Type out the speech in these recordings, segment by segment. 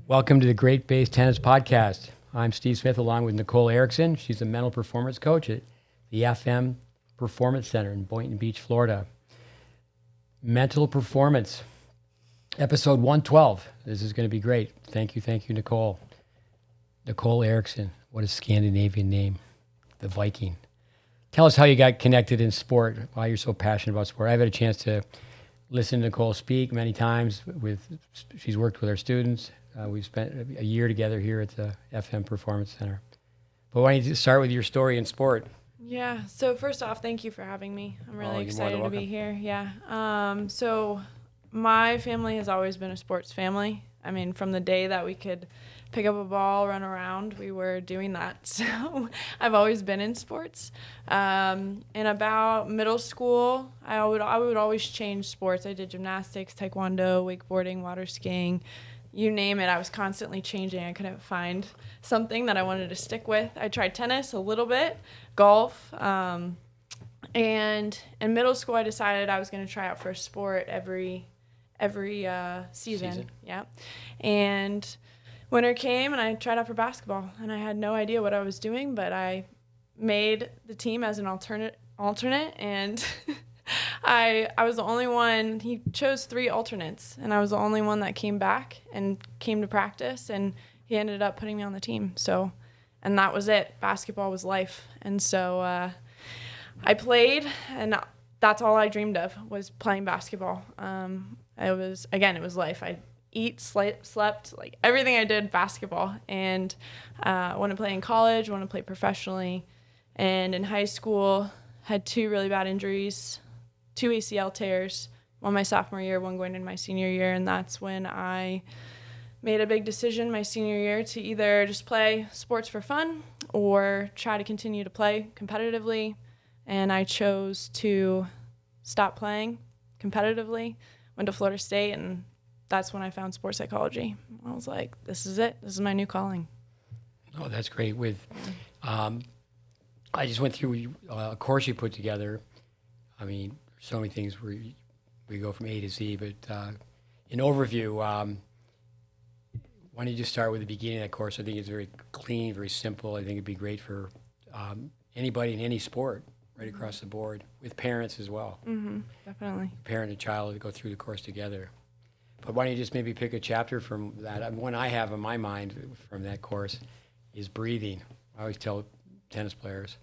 Welcome to the GreatBase Tennis Podcast. I'm Steve Smith along with Nicole Erickson. She's a mental performance coach at the FM Performance Center in Boynton Beach, Florida. Mental performance, episode 112. This is going to be great. Thank you, Nicole. Nicole Erickson, what a Scandinavian name, the Viking. Tell us how you got connected in sport, why you're so passionate about sport. I've had a chance to listen to Nicole speak many times. She's worked with our students. We've spent a year together here at the FM Performance Center. But why don't you start with your story in sport? Yeah. So first off, thank you for having me. I'm really excited to be here. Yeah. So my family has always been a sports family. I mean, from the day that we could pick up a ball, run around, we were doing that. So I've always been in sports. In about middle school, I would always change sports. I did gymnastics, taekwondo, wakeboarding, water skiing. You name it, I was constantly changing. I couldn't find something that I wanted to stick with. I tried tennis a little bit, golf, and in middle school I decided I was going to try out for a sport every season. Yeah, and winter came and I tried out for basketball, and I had no idea what I was doing, but I made the team as an alternate, and I was the only one. He chose 3 alternates, and I was the only one that came back and came to practice, and he ended up putting me on the team. So, and that was it. Basketball was life. And so I played, and that's all I dreamed of was playing basketball. It was life. I eat, slept, like everything I did, basketball. And I wanted to play in college, wanted to play professionally. And in high school, had 2 really bad injuries, 2 ACL tears, one my sophomore year, one going into my senior year, and that's when I made a big decision my senior year to either just play sports for fun or try to continue to play competitively, and I chose to stop playing competitively, went to Florida State, and that's when I found sports psychology. I was like, this is it. This is my new calling. Oh, that's great. I just went through a course you put together. I mean, so many things where we go from A to Z, but in overview, why don't you just start with the beginning of that course? I think it's very clean, very simple. I think it'd be great for anybody in any sport, right across the board, with parents as well. Mm-hmm, definitely. Parent and child to go through the course together. But why don't you just maybe pick a chapter from that? One I have in my mind from that course is breathing. I always tell tennis players,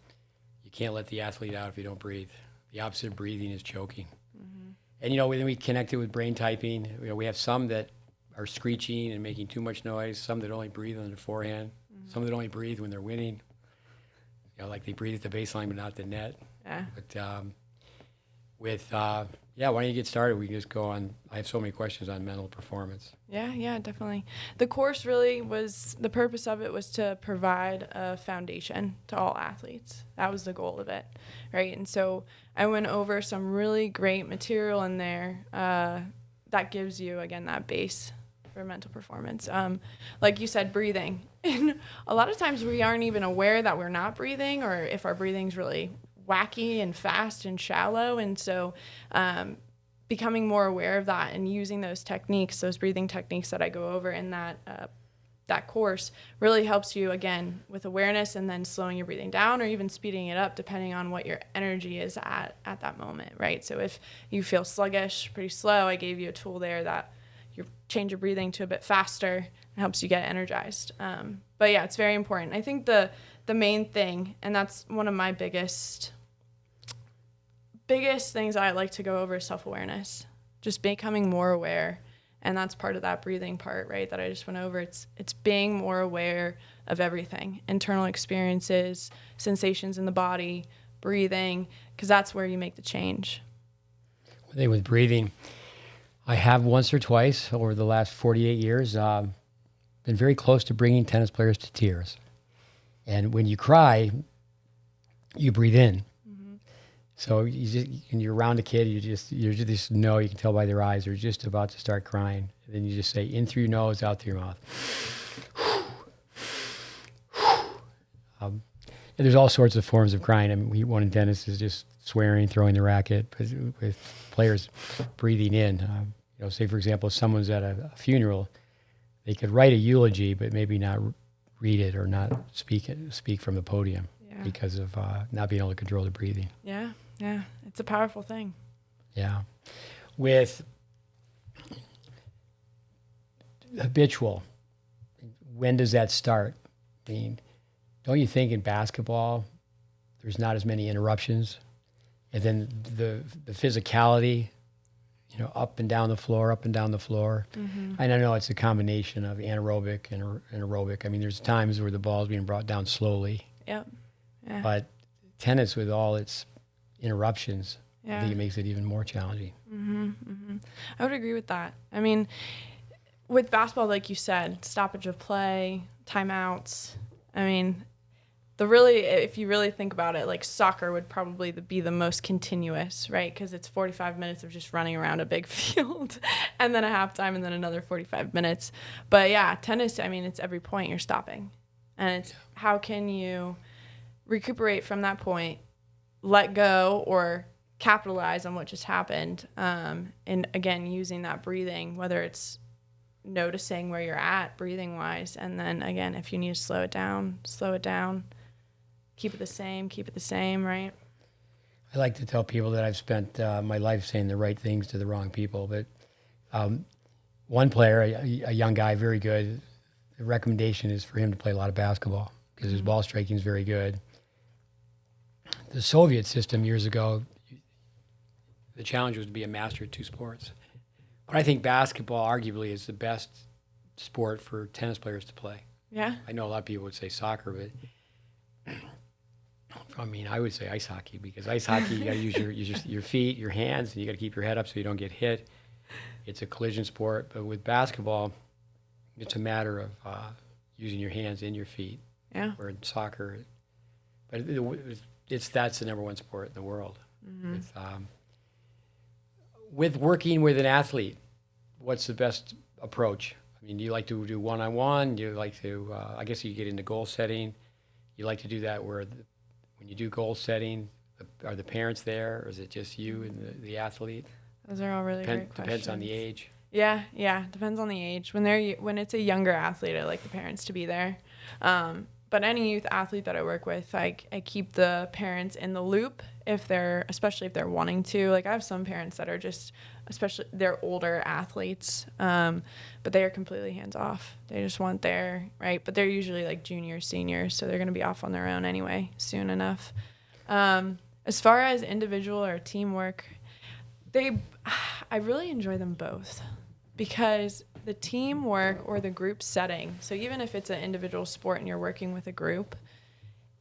you can't let the athlete out if you don't breathe. The opposite of breathing is choking. Mm-hmm. And, then we connected with brain typing. We have some that are screeching and making too much noise, some that only breathe on their forehand, some that only breathe when they're winning. Like they breathe at the baseline but not the net. Yeah. But why don't you get started? We can just go on. I have so many questions on mental performance. Yeah, definitely. The course really the purpose of it was to provide a foundation to all athletes. That was the goal of it, right? And so I went over some really great material in there that gives you, again, that base for mental performance. Like you said, breathing. And a lot of times we aren't even aware that we're not breathing, or if our breathing's really wacky and fast and shallow. And so becoming more aware of that and using those techniques, those breathing techniques that I go over in that course, really helps you, again, with awareness and then slowing your breathing down or even speeding it up depending on what your energy is at that moment, right? So if you feel sluggish, pretty slow, I gave you a tool there that you change your breathing to a bit faster and helps you get energized. But yeah, it's very important. I think the main thing, and that's one of my biggest things I like to go over, is self-awareness, just becoming more aware. And that's part of that breathing part, right, that I just went over. It's being more aware of everything, internal experiences, sensations in the body, breathing, because that's where you make the change. With breathing, I have once or twice over the last 48 years been very close to bringing tennis players to tears. And when you cry, you breathe in. Mm-hmm. So when you're around a kid, you just know, you can tell by their eyes, they're just about to start crying. And then you just say, in through your nose, out through your mouth. And there's all sorts of forms of crying. I mean, one in tennis is just swearing, throwing the racket, but with players breathing in. Say, for example, if someone's at a funeral, they could write a eulogy, but maybe not read it or not speak from the podium because of not being able to control the breathing. Yeah, it's a powerful thing. Yeah. With habitual, when does that start? I mean, don't you think in basketball there's not as many interruptions? And then the physicality, up and down the floor. Mm-hmm. And I know it's a combination of anaerobic and aerobic. I mean, there's times where the ball's being brought down slowly. Yep. Yeah. But tennis, with all its interruptions, I think it makes it even more challenging. Mm-hmm. Mm-hmm. I would agree with that. I mean, with basketball, like you said, stoppage of play, timeouts. I mean, if you really think about it, like soccer would probably be the most continuous, right? Because it's 45 minutes of just running around a big field and then a halftime and then another 45 minutes. But yeah, tennis, I mean, it's every point you're stopping. And it's how can you recuperate from that point, let go or capitalize on what just happened. And again, using that breathing, whether it's noticing where you're at breathing wise. And then again, if you need to slow it down, keep it the same, right? I like to tell people that I've spent my life saying the right things to the wrong people. But one player, a young guy, very good, the recommendation is for him to play a lot of basketball because his ball striking is very good. The Soviet system years ago, the challenge was to be a master at two sports. But I think basketball arguably is the best sport for tennis players to play. Yeah. I know a lot of people would say soccer, but I mean, I would say ice hockey because ice hockey, you got to use your feet, your hands, and you got to keep your head up so you don't get hit. It's a collision sport, but with basketball, it's a matter of using your hands and your feet. Yeah. Or in soccer, but that's the number one sport in the world. Mm-hmm. With working with an athlete, what's the best approach? I mean, do you like to do one-on-one? Do you like to? I guess you get into goal setting. You like to do that where when you do goal setting, are the parents there, or is it just you and the athlete? Those are all really great questions. Depends on the age. Yeah, depends on the age. When it's a younger athlete, I like the parents to be there. But any youth athlete that I work with, I keep the parents in the loop especially if they're wanting to. Like I have some parents that are especially they're older athletes, but they are completely hands off. They just want right? But they're usually like juniors, seniors, so they're going to be off on their own anyway soon enough. As far as individual or teamwork, I really enjoy them both because the teamwork or the group setting, so even if it's an individual sport and you're working with a group,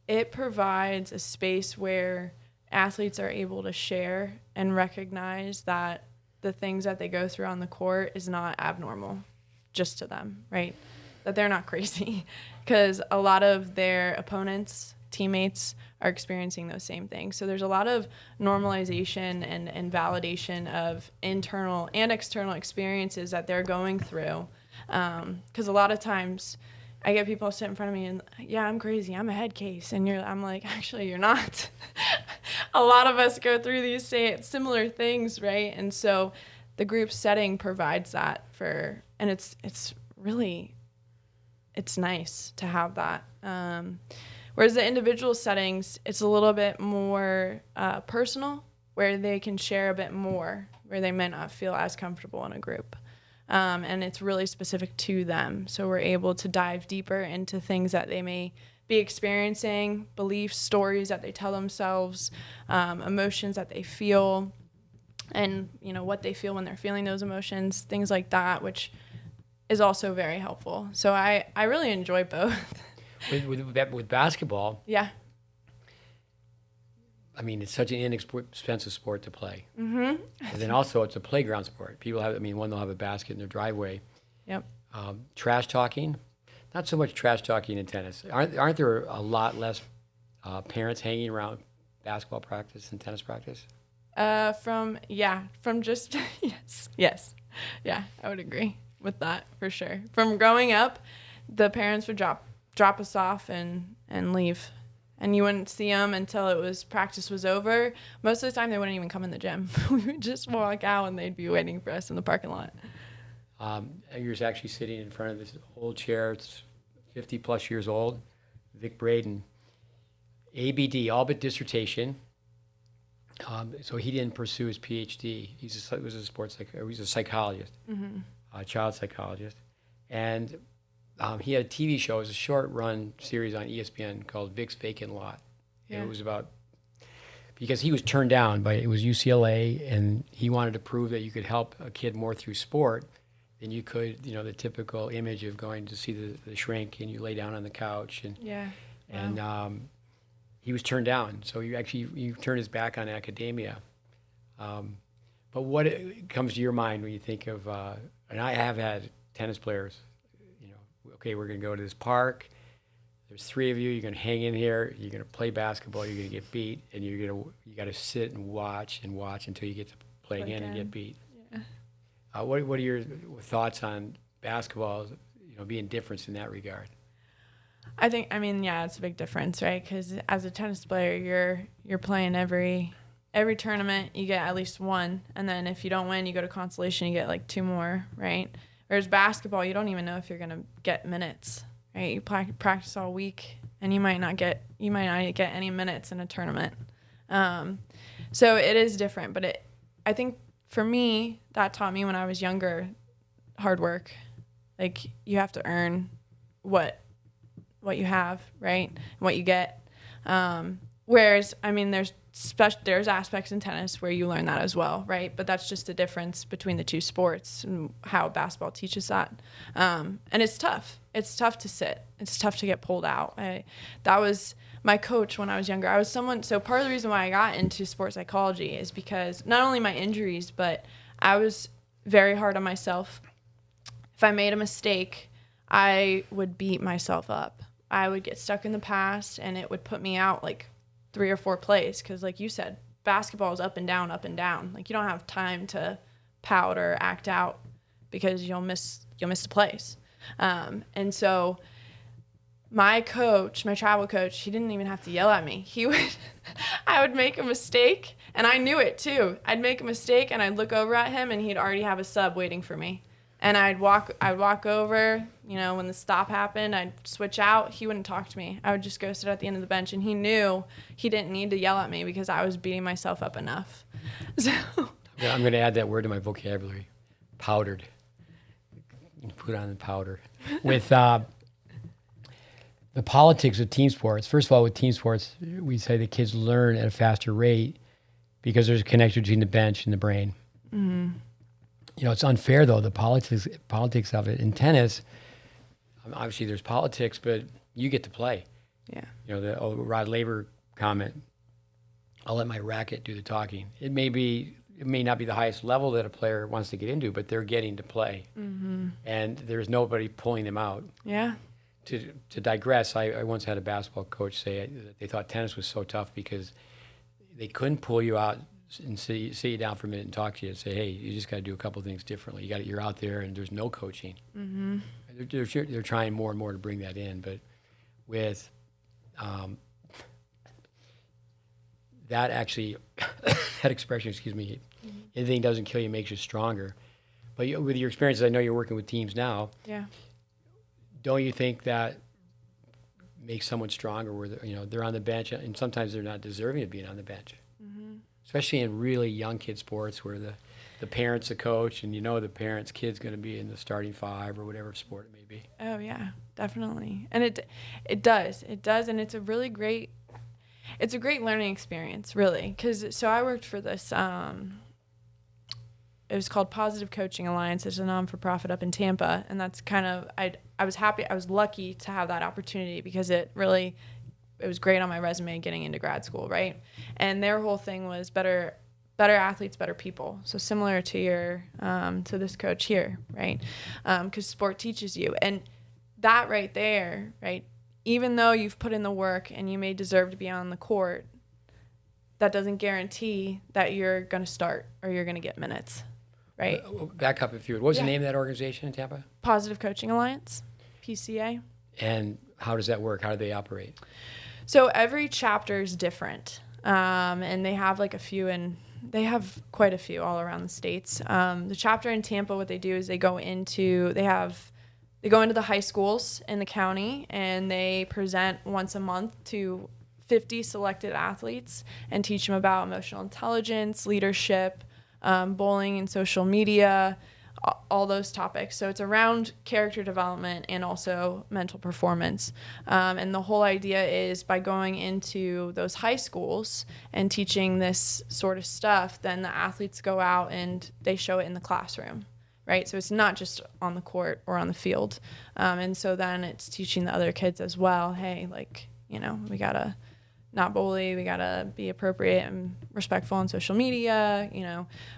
it provides a space where athletes are able to share and recognize that the things that they go through on the court is not abnormal just to them, right? That they're not crazy because a lot of their opponents, teammates are experiencing those same things. So there's a lot of normalization and validation of internal and external experiences that they're going through. Because a lot of times I get people sit in front of me and, yeah, I'm crazy, I'm a head case. And I'm like, actually, you're not. A lot of us go through these similar things, right? And so the group setting provides that and it's really, it's nice to have that. Whereas the individual settings, it's a little bit more personal, where they can share a bit more, where they may not feel as comfortable in a group. And it's really specific to them. So we're able to dive deeper into things that they may be experiencing, beliefs, stories that they tell themselves, emotions that they feel, and what they feel when they're feeling those emotions, things like that, which is also very helpful. So I really enjoy both. With basketball, yeah. I mean, it's such an inexpensive sport to play. Mm-hmm. And then also it's a playground sport. People one they'll have a basket in their driveway. Yep. Trash talking, not so much trash talking in tennis. Aren't there a lot less parents hanging around basketball practice and tennis practice? From just, yes. Yeah, I would agree with that for sure. From growing up, the parents would drop us off and leave. And you wouldn't see them until practice was over. Most of the time, they wouldn't even come in the gym. We would just walk out, and they'd be waiting for us in the parking lot. You're actually sitting in front of this old chair. It's 50 plus years old. Vic Braden, ABD, all but dissertation. So he didn't pursue his PhD. He's a psychologist, a child psychologist, and he had a TV show. It was a short-run series on ESPN called Vic's Vacant Lot. Yeah. It was about because he was turned down it was UCLA, and he wanted to prove that you could help a kid more through sport than you could, the typical image of going to see the shrink and you lay down on the couch and he was turned down. So he turned his back on academia. But what comes to your mind when you think of, and I have had tennis players, okay, we're going to go to this park. There's 3 of you. You're going to hang in here. You're going to play basketball. You're going to get beat, and you got to sit and watch until you get to play again and get beat. Yeah. What are your thoughts on basketball, being different in that regard? It's a big difference, right? Because as a tennis player, you're playing every tournament. You get at least one, and then if you don't win, you go to consolation. You get like 2 more, right? Whereas basketball, you don't even know if you're gonna get minutes, right? You practice all week, and you might not get any minutes in a tournament. So it is different, but I think for me, that taught me when I was younger, hard work. Like you have to earn what you have, right? And what you get. Whereas, there's aspects in tennis where you learn that as well, right? But that's just the difference between the 2 sports and how basketball teaches that. And it's tough. It's tough to sit. It's tough to get pulled out. That was my coach when I was younger. So part of the reason why I got into sports psychology is because not only my injuries, but I was very hard on myself. If I made a mistake, I would beat myself up. I would get stuck in the past, and it would put me out like 3 or 4 plays because, like you said, basketball is up and down, up and down. Like you don't have time to pout or act out because you'll miss the plays. And so my travel coach, he didn't even have to yell at me. I would make a mistake, and I knew it too. I'd make a mistake, and I'd look over at him, and he'd already have a sub waiting for me. And I'd walk over, when the stop happened, I'd switch out. He wouldn't talk to me. I would just go sit at the end of the bench, and he knew he didn't need to yell at me because I was beating myself up enough. So I'm going to add that word to my vocabulary, powdered. Put on the powder. With the politics of team sports, first of all, with team sports, we say the kids learn at a faster rate because there's a connection between the bench and the brain. Mm-hmm. It's unfair, though, the politics of it. In tennis, obviously there's politics, but you get to play. Yeah. The Rod Laver comment, I'll let my racket do the talking. It may not be the highest level that a player wants to get into, but they're getting to play. Mm-hmm. And there's nobody pulling them out. Yeah. To digress, I once had a basketball coach say that they thought tennis was so tough because they couldn't pull you out and sit you down for a minute and talk to you and say, hey, you just got to do a couple of things differently. You're out there and there's no coaching. Mm-hmm. They're trying more and more to bring that in, but with that actually, that expression, anything doesn't kill you makes you stronger. But with your experiences, I know you're working with teams now. Yeah. Don't you think that makes someone stronger where they're on the bench and sometimes they're not deserving of being on the bench? Especially in really young kid sports where the parent's a coach and the parent's kid's going to be in the starting 5 or whatever sport it may be. Oh, yeah, definitely. And it does. And it's a really great learning experience, really. So I worked for this, it was called Positive Coaching Alliance. It's a non-for-profit up in Tampa. And that's kind of, I was happy, I was lucky to have that opportunity because it was great on my resume getting into grad school, right? And their whole thing was better athletes, better people. So similar to to this coach here, right? Because sport teaches you. And that right there, right? Even though you've put in the work and you may deserve to be on the court, that doesn't guarantee that you're going to start or you're going to get minutes, right? Back up if you would. What was the name of that organization in Tampa? Positive Coaching Alliance, PCA. And how does that work? How do they operate? So every chapter is different, and they have like a few in They have quite a few all around the states. The chapter in Tampa, what they do is they go into the high schools in the county, and they present once a month to 50 selected athletes and teach them about emotional intelligence, leadership, bowling and social media, all those topics. So it's around character development and also mental performance. And the whole idea is by going into those high schools and teaching this sort of stuff, then the athletes go out and they show it in the classroom, right? So it's not just on the court or on the field. And so then it's teaching the other kids as well, hey, like, we got to not bully, we got to be appropriate and respectful on social media,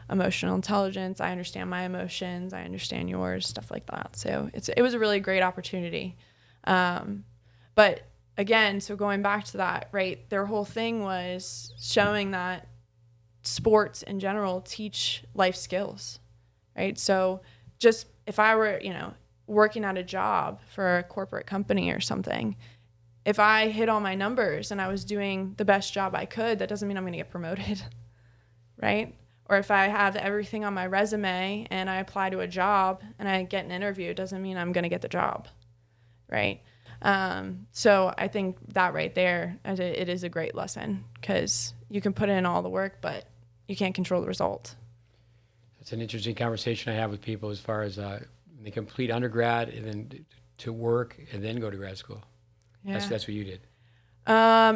emotional intelligence. I understand my emotions. I understand yours, stuff like that. So it was a really great opportunity. But again, so going back to that, right, their whole thing was showing that sports in general teach life skills, right? So just if I were, working at a job for a corporate company or something, if I hit all my numbers and I was doing the best job I could, that doesn't mean I'm going to get promoted, right? Or if I have everything on my resume and I apply to a job and I get an interview, it doesn't mean I'm going to get the job, right? So I think that right there, it is a great lesson, because you can put in all the work, but you can't control the result. It's an interesting conversation I have with people as far as they complete undergrad and then to work and then go to grad school. Yeah. That's what you did.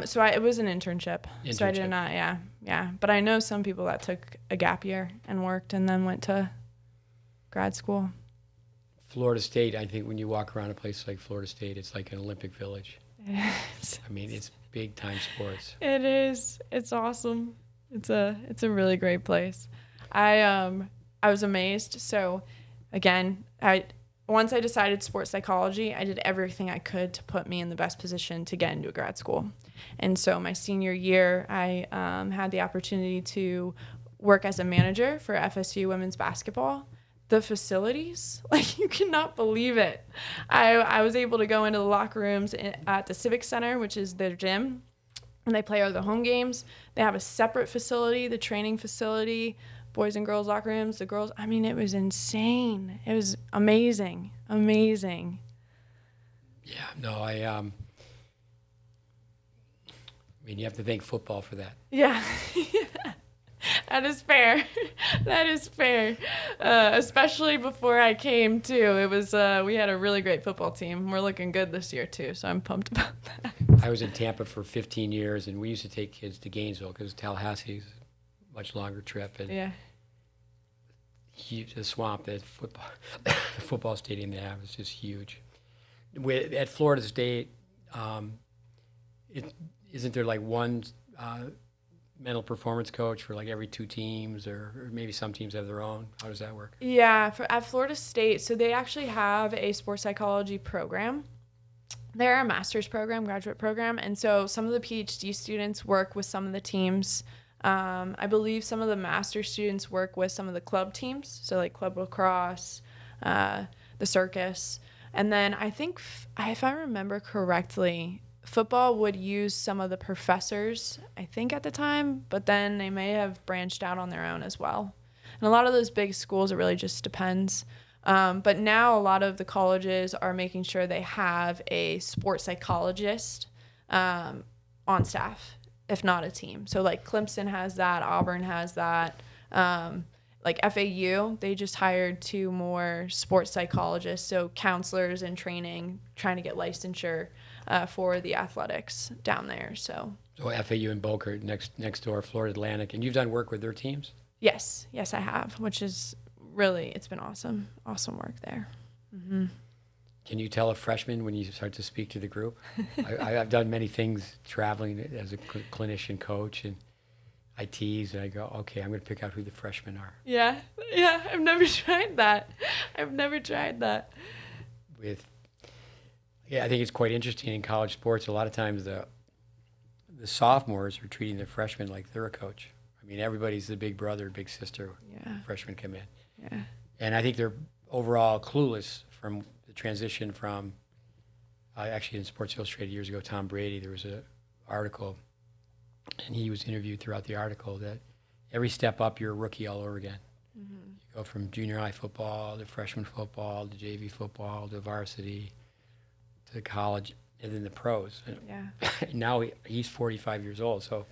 So it was an internship. So I did not, yeah. But I know some people that took a gap year and worked and then went to grad school. Florida State, I think when you walk around a place like Florida State, it's like an Olympic village. It is. I mean, it's big time sports. It is. It's awesome. It's a really great place. I was amazed. So again, once I decided sports psychology, I did everything I could to put me in the best position to get into a grad school. And so my senior year, I had the opportunity to work as a manager for FSU women's basketball. The facilities, like, you cannot believe it. I was able to go into the locker rooms at the Civic Center, which is their gym, and they play all the home games. They have a separate facility, the training facility, boys and girls locker rooms, the girls. I mean, it was insane. It was amazing. Yeah, no, I mean, you have to thank football for that. Yeah. That is fair. That is fair. Especially before I came too. It was we had a really great football team. We're looking good this year too, so I'm pumped about that. I was in Tampa for 15 years, and we used to take kids to Gainesville because Tallahassee's a much longer trip. And yeah. The swamp, that football stadium they have is just huge. At Florida State, isn't there like one mental performance coach for like every two teams, or maybe some teams have their own? How does that work? Yeah, at Florida State, so they actually have a sports psychology program. They're a master's program, graduate program, and so some of the PhD students work with some of the teams. I believe some of the master students work with some of the club teams, so like club lacrosse, the circus. And then I think, if I remember correctly, football would use some of the professors, I think at the time, but then they may have branched out on their own as well. And a lot of those big schools, it really just depends. But now a lot of the colleges are making sure they have a sports psychologist on staff, if not a team. So like Clemson has that, Auburn has that. Like FAU, they just hired 2 more sports psychologists, so counselors in training, trying to get licensure for the athletics down there. So FAU and Boca next door, Florida Atlantic, and you've done work with their teams? Yes, I have, which is really, it's been awesome work there. Mm-hmm. Can you tell a freshman when you start to speak to the group? I've done many things traveling as a clinician coach, and I tease and I go, okay, I'm going to pick out who the freshmen are. Yeah, I've never tried that. I think it's quite interesting in college sports. A lot of times the sophomores are treating the freshmen like they're a coach. I mean, everybody's the big brother, big sister. Yeah. Freshmen come in. Yeah. And I think they're overall clueless from the transition from, actually in Sports Illustrated years ago, Tom Brady, there was an article, and he was interviewed throughout the article that every step up, you're a rookie all over again. You go from junior high football to freshman football to JV football to varsity to college and then the pros. Yeah. Now he's 45 years old, so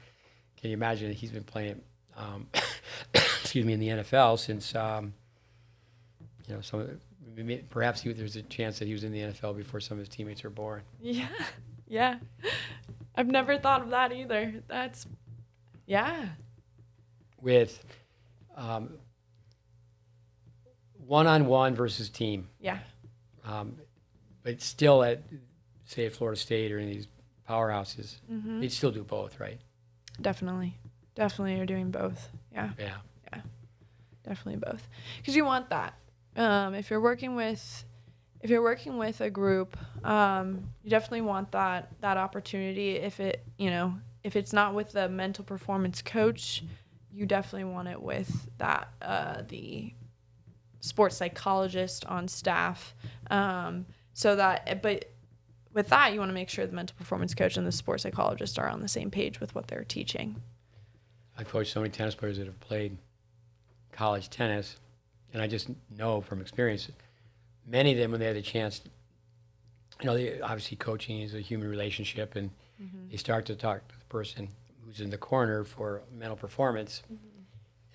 can you imagine he's been playing, excuse me, in the NFL since, perhaps there's a chance that he was in the NFL before some of his teammates were born. Yeah. Yeah. I've never thought of that either. That's, yeah. With one-on-one versus team. Yeah. But still at, say, at Florida State or in these powerhouses, they'd still do both, right? Definitely are doing both. Yeah. Yeah. Definitely both. Because you want that. If you're working with a group, you definitely want that opportunity. If it's not with the mental performance coach, you definitely want it with that the sports psychologist on staff. But with that, you want to make sure the mental performance coach and the sports psychologist are on the same page with what they're teaching. I've coached so many tennis players that have played college tennis, and I just know from experience, many of them, when they had a chance, obviously coaching is a human relationship, and they start to talk to the person who's in the corner for mental performance,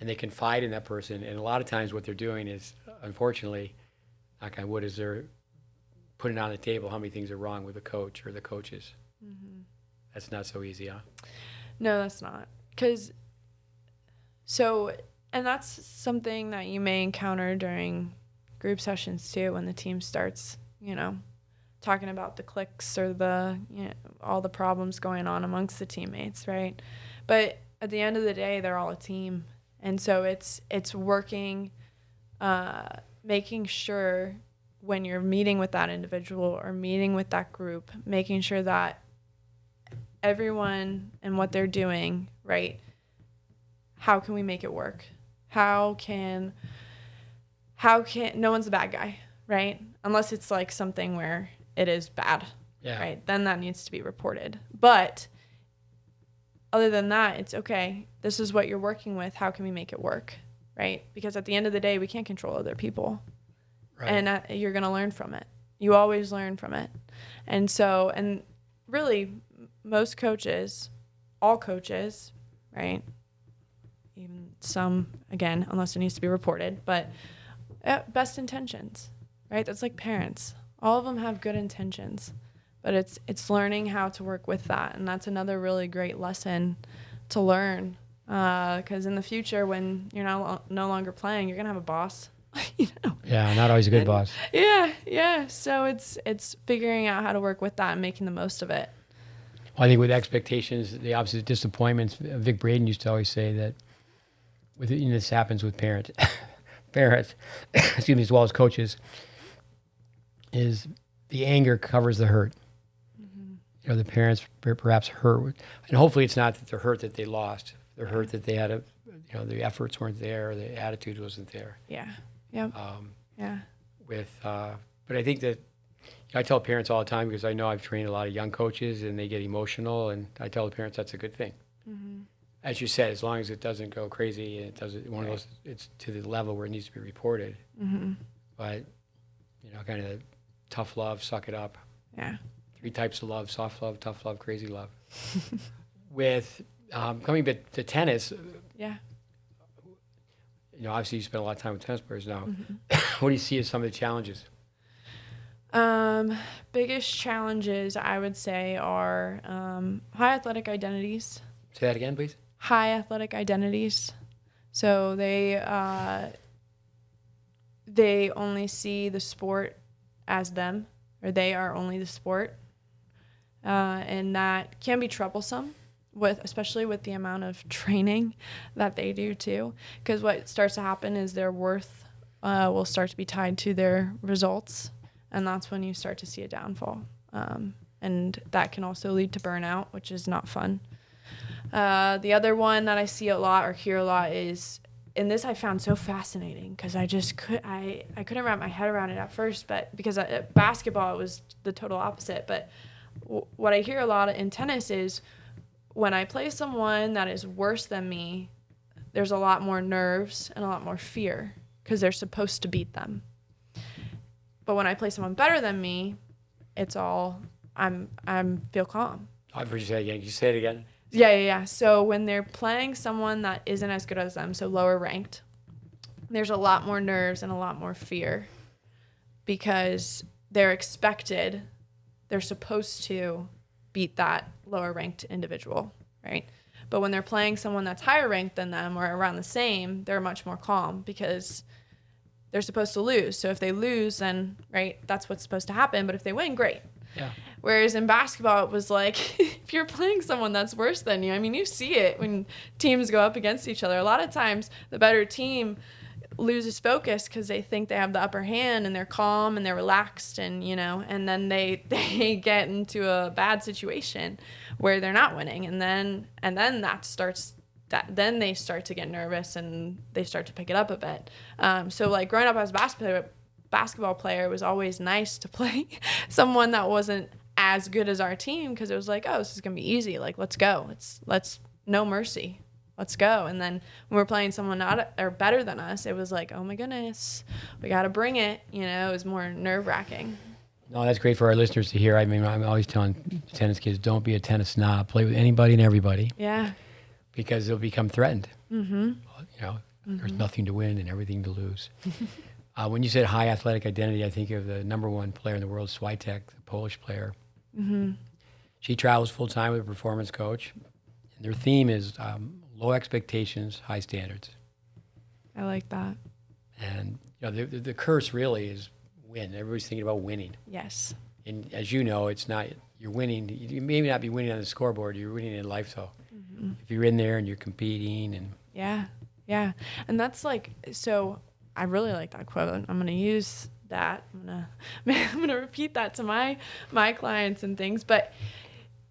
and they confide in that person. And a lot of times what they're doing is, unfortunately, knock on wood, is they're putting on the table how many things are wrong with the coach or the coaches. That's not so easy, huh? No, that's not. And that's something that you may encounter during group sessions too, when the team starts, talking about the cliques or the, all the problems going on amongst the teammates, right? But at the end of the day, they're all a team. And so it's working, making sure when you're meeting with that individual or meeting with that group, making sure that everyone and what they're doing, right? How can we make it work? How can no one's a bad guy, right? Unless it's like something where it is bad, right? Then that needs to be reported. But other than that, it's okay. This is what you're working with. How can we make it work, right? Because at the end of the day, we can't control other people. Right. And you're going to learn from it. You always learn from it. And so, and really, most coaches, all coaches, right? Even some, again, unless it needs to be reported, but best intentions, right? That's like parents. All of them have good intentions, but it's learning how to work with that. And that's another really great lesson to learn, because in the future, when you're no longer playing, you're going to have a boss. Yeah, not always a good boss. Yeah. So it's figuring out how to work with that and making the most of it. Well, I think with expectations, the opposite of disappointments. Vic Braden used to always say that this happens with parents, excuse me, as well as coaches, is the anger covers the hurt. The parents perhaps hurt, and hopefully it's not that they're hurt that they lost. They're hurt that they had the efforts weren't there, or the attitude wasn't there. Yeah. Yeah. But I think that I tell parents all the time, because I know I've trained a lot of young coaches and they get emotional, and I tell the parents that's a good thing. As you said, as long as it doesn't go crazy, and it doesn't it's to the level where it needs to be reported. But kind of tough love, suck it up. Yeah. 3 types of love: soft love, tough love, crazy love. With coming back to tennis. Yeah. Obviously you spend a lot of time with tennis players now. What do you see as some of the challenges? Biggest challenges, I would say, are high athletic identities. Say that again, please. High athletic identities. So they only see the sport as them, or they are only the sport. And that can be troublesome, especially with the amount of training that they do too. Because what starts to happen is their worth will start to be tied to their results. And that's when you start to see a downfall. And that can also lead to burnout, which is not fun. The other one that I see a lot or hear a lot is, and this I found so fascinating because I couldn't wrap my head around it at first, but because at basketball it was the total opposite. But what I hear a lot in tennis is, when I play someone that is worse than me, there's a lot more nerves and a lot more fear because they're supposed to beat them. But when I play someone better than me, it's all I'm feel calm. I've heard you say it again. Can you say it again? Yeah. So when they're playing someone that isn't as good as them, so lower ranked, there's a lot more nerves and a lot more fear because they're supposed to beat that lower ranked individual, right? But when they're playing someone that's higher ranked than them or around the same, they're much more calm because they're supposed to lose. So if they lose, then, right, that's what's supposed to happen. But if they win, great. Yeah. Whereas in basketball, it was like, if you're playing someone that's worse than you, I mean, you see it when teams go up against each other. A lot of times, the better team loses focus because they think they have the upper hand and they're calm and they're relaxed and, and then they get into a bad situation where they're not winning. And then then they start to get nervous and they start to pick it up a bit. So like growing up as a basketball player, it was always nice to play someone that wasn't as good as our team because it was like, oh, this is going to be easy. Like, let's go. Let's no mercy. Let's go. And then when we're playing someone not or better than us, it was like, oh my goodness, we got to bring it. It was more nerve wracking. No, that's great for our listeners to hear. I mean, I'm always telling tennis kids, don't be a tennis snob. Play with anybody and everybody. Yeah. Because they'll become threatened. Mm-hmm. There's nothing to win and everything to lose. When you said high athletic identity, I think of the number one player in the world, Swiatek, the Polish player. Mm-hmm. She travels full-time with a performance coach. And their theme is low expectations, high standards. I like that. And the curse really is win. Everybody's thinking about winning. Yes. And as you know, it's not, you're winning. You may not be winning on the scoreboard. You're winning in life, though. Mm-hmm. If you're in there and you're competing. And Yeah. And that's like, so I really like that quote. I'm going to use that. I'm going to repeat that to my clients and things. But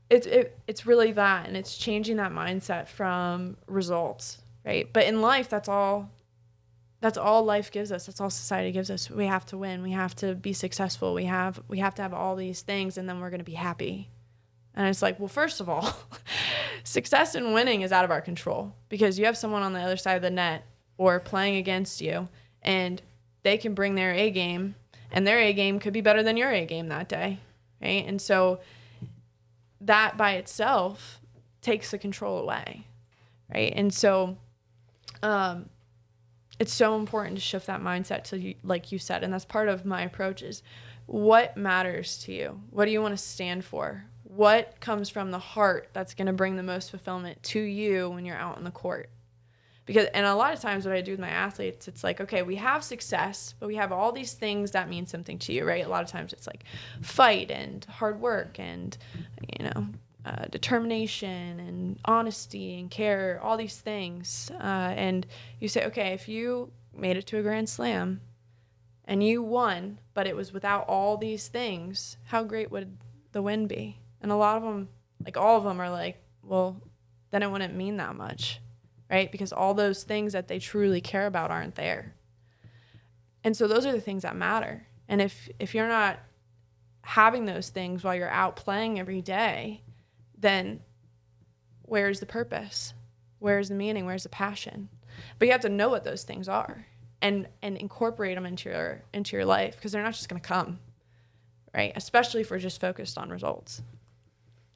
it's really that, and it's changing that mindset from results, right? But in life, that's all life gives us. That's all society gives us. We have to win. We have to be successful. We have to have all these things, and then we're going to be happy. And it's like, well, first of all, success and winning is out of our control because you have someone on the other side of the net or playing against you, and they can bring their A game, and their A game could be better than your A game that day, right? And so that by itself takes the control away, right? And so it's so important to shift that mindset to, like you said, and that's part of my approach is what matters to you? What do you want to stand for? What comes from the heart that's going to bring the most fulfillment to you when you're out on the court? And a lot of times what I do with my athletes, it's like, okay, we have success, but we have all these things that mean something to you, right? A lot of times it's like fight and hard work and, determination and honesty and care, all these things. And you say, okay, if you made it to a Grand Slam and you won, but it was without all these things, how great would the win be? And a lot of them, like all of them are like, well, then it wouldn't mean that much. Right? Because all those things that they truly care about aren't there. And so those are the things that matter. And if you're not having those things while you're out playing every day, then where's the purpose? Where's the meaning? Where's the passion? But you have to know what those things are and incorporate them into your life because they're not just going to come, right? Especially if we're just focused on results.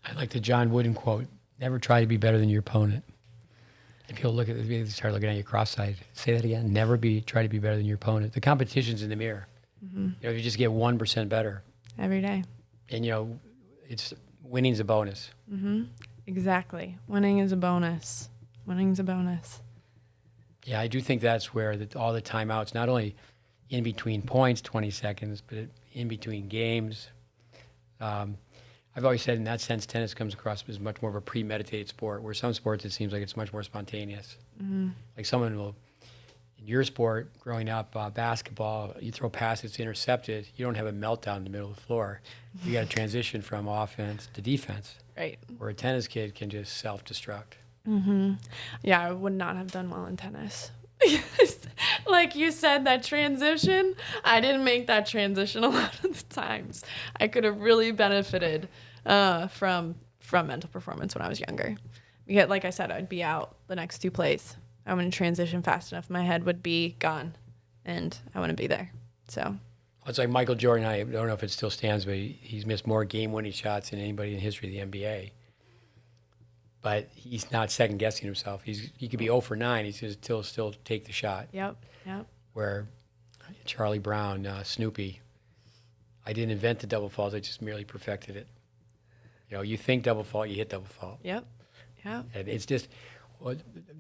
I like the John Wooden quote, never try to be better than your opponent. If people start looking at you cross-eyed, say that again. Try to be better than your opponent. The competition's in the mirror. Mm-hmm. If you just get 1% better every day, and it's winning's a bonus. Mm-hmm. Exactly, winning is a bonus. Winning's a bonus. Yeah, I do think that's where all the timeouts, not only in between points, 20 seconds, but in between games. I've always said in that sense, tennis comes across as much more of a premeditated sport, where some sports it seems like it's much more spontaneous. Mm-hmm. Like someone will, in your sport, growing up, basketball, you throw a pass, it's intercepted, you don't have a meltdown in the middle of the floor. You got to transition from offense to defense. Right. Where a tennis kid can just self-destruct. Mm-hmm. Yeah, I would not have done well in tennis. Like you said, that transition, I didn't make that transition a lot of the times. I could have really benefited from mental performance when I was younger. Because, like I said, I'd be out the next two plays. I wouldn't transition fast enough. My head would be gone, and I wouldn't be there. So It's like Michael Jordan. I don't know if it still stands, but he's missed more game-winning shots than anybody in the history of the NBA. But he's not second-guessing himself. He could be 0 for 9. He's still take the shot. Yep. Where Charlie Brown, Snoopy, I didn't invent the double fault. I just merely perfected it. You think double fault, you hit double fault. Yep. And it's just,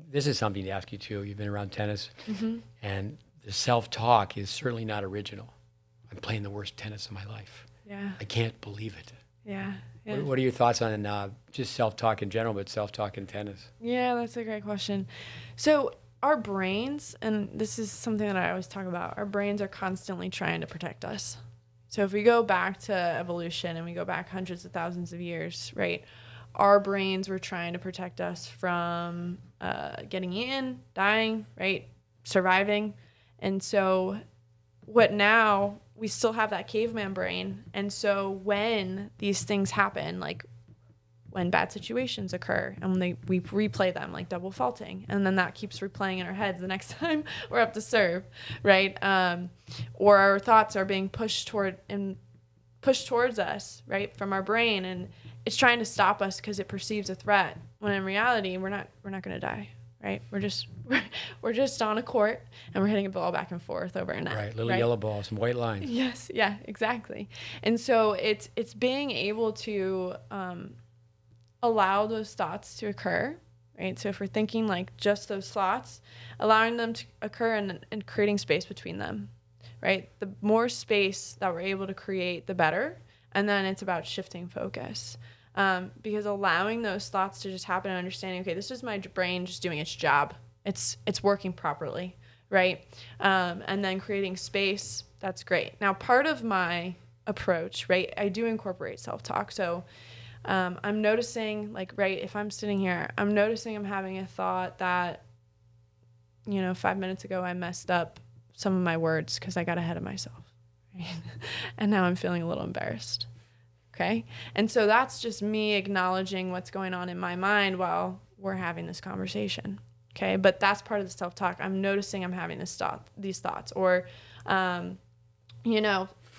this is something to ask you too. You've been around tennis, and the self-talk is certainly not original. I'm playing the worst tennis of my life. Yeah. I can't believe it. Yeah. What are your thoughts on just self-talk in general, but self-talk in tennis? Yeah, that's a great question. So our brains, and this is something that I always talk about, our brains are constantly trying to protect us. So if we go back to evolution and we go back hundreds of thousands of years, right, our brains were trying to protect us from getting eaten, dying, right, surviving. And so now we still have that caveman brain. And so when these things happen, like when bad situations occur and when we replay them, like double faulting, and then that keeps replaying in our heads the next time we're up to serve, right? Or our thoughts are being pushed towards us, right, from our brain, and it's trying to stop us because it perceives a threat. When in reality, we're not going to die, right? We're just on a court and we're hitting a ball back and forth over a net. Right, little yellow balls, some white lines. Yes, yeah, exactly. And so it's being able to allow those thoughts to occur, right? So if we're thinking like just those thoughts, allowing them to occur and creating space between them, right? The more space that we're able to create, the better. And then it's about shifting focus. Because allowing those thoughts to just happen and understanding, okay, this is my brain just doing its job. It's working properly, right? And then creating space, that's great. Now, part of my approach, right, I do incorporate self-talk. So I'm noticing, like, right, if I'm sitting here, I'm noticing I'm having a thought that, 5 minutes ago I messed up some of my words because I got ahead of myself, right? And now I'm feeling a little embarrassed, okay? And so that's just me acknowledging what's going on in my mind while we're having this conversation, okay? But that's part of the self-talk. I'm noticing I'm having these thoughts. Or,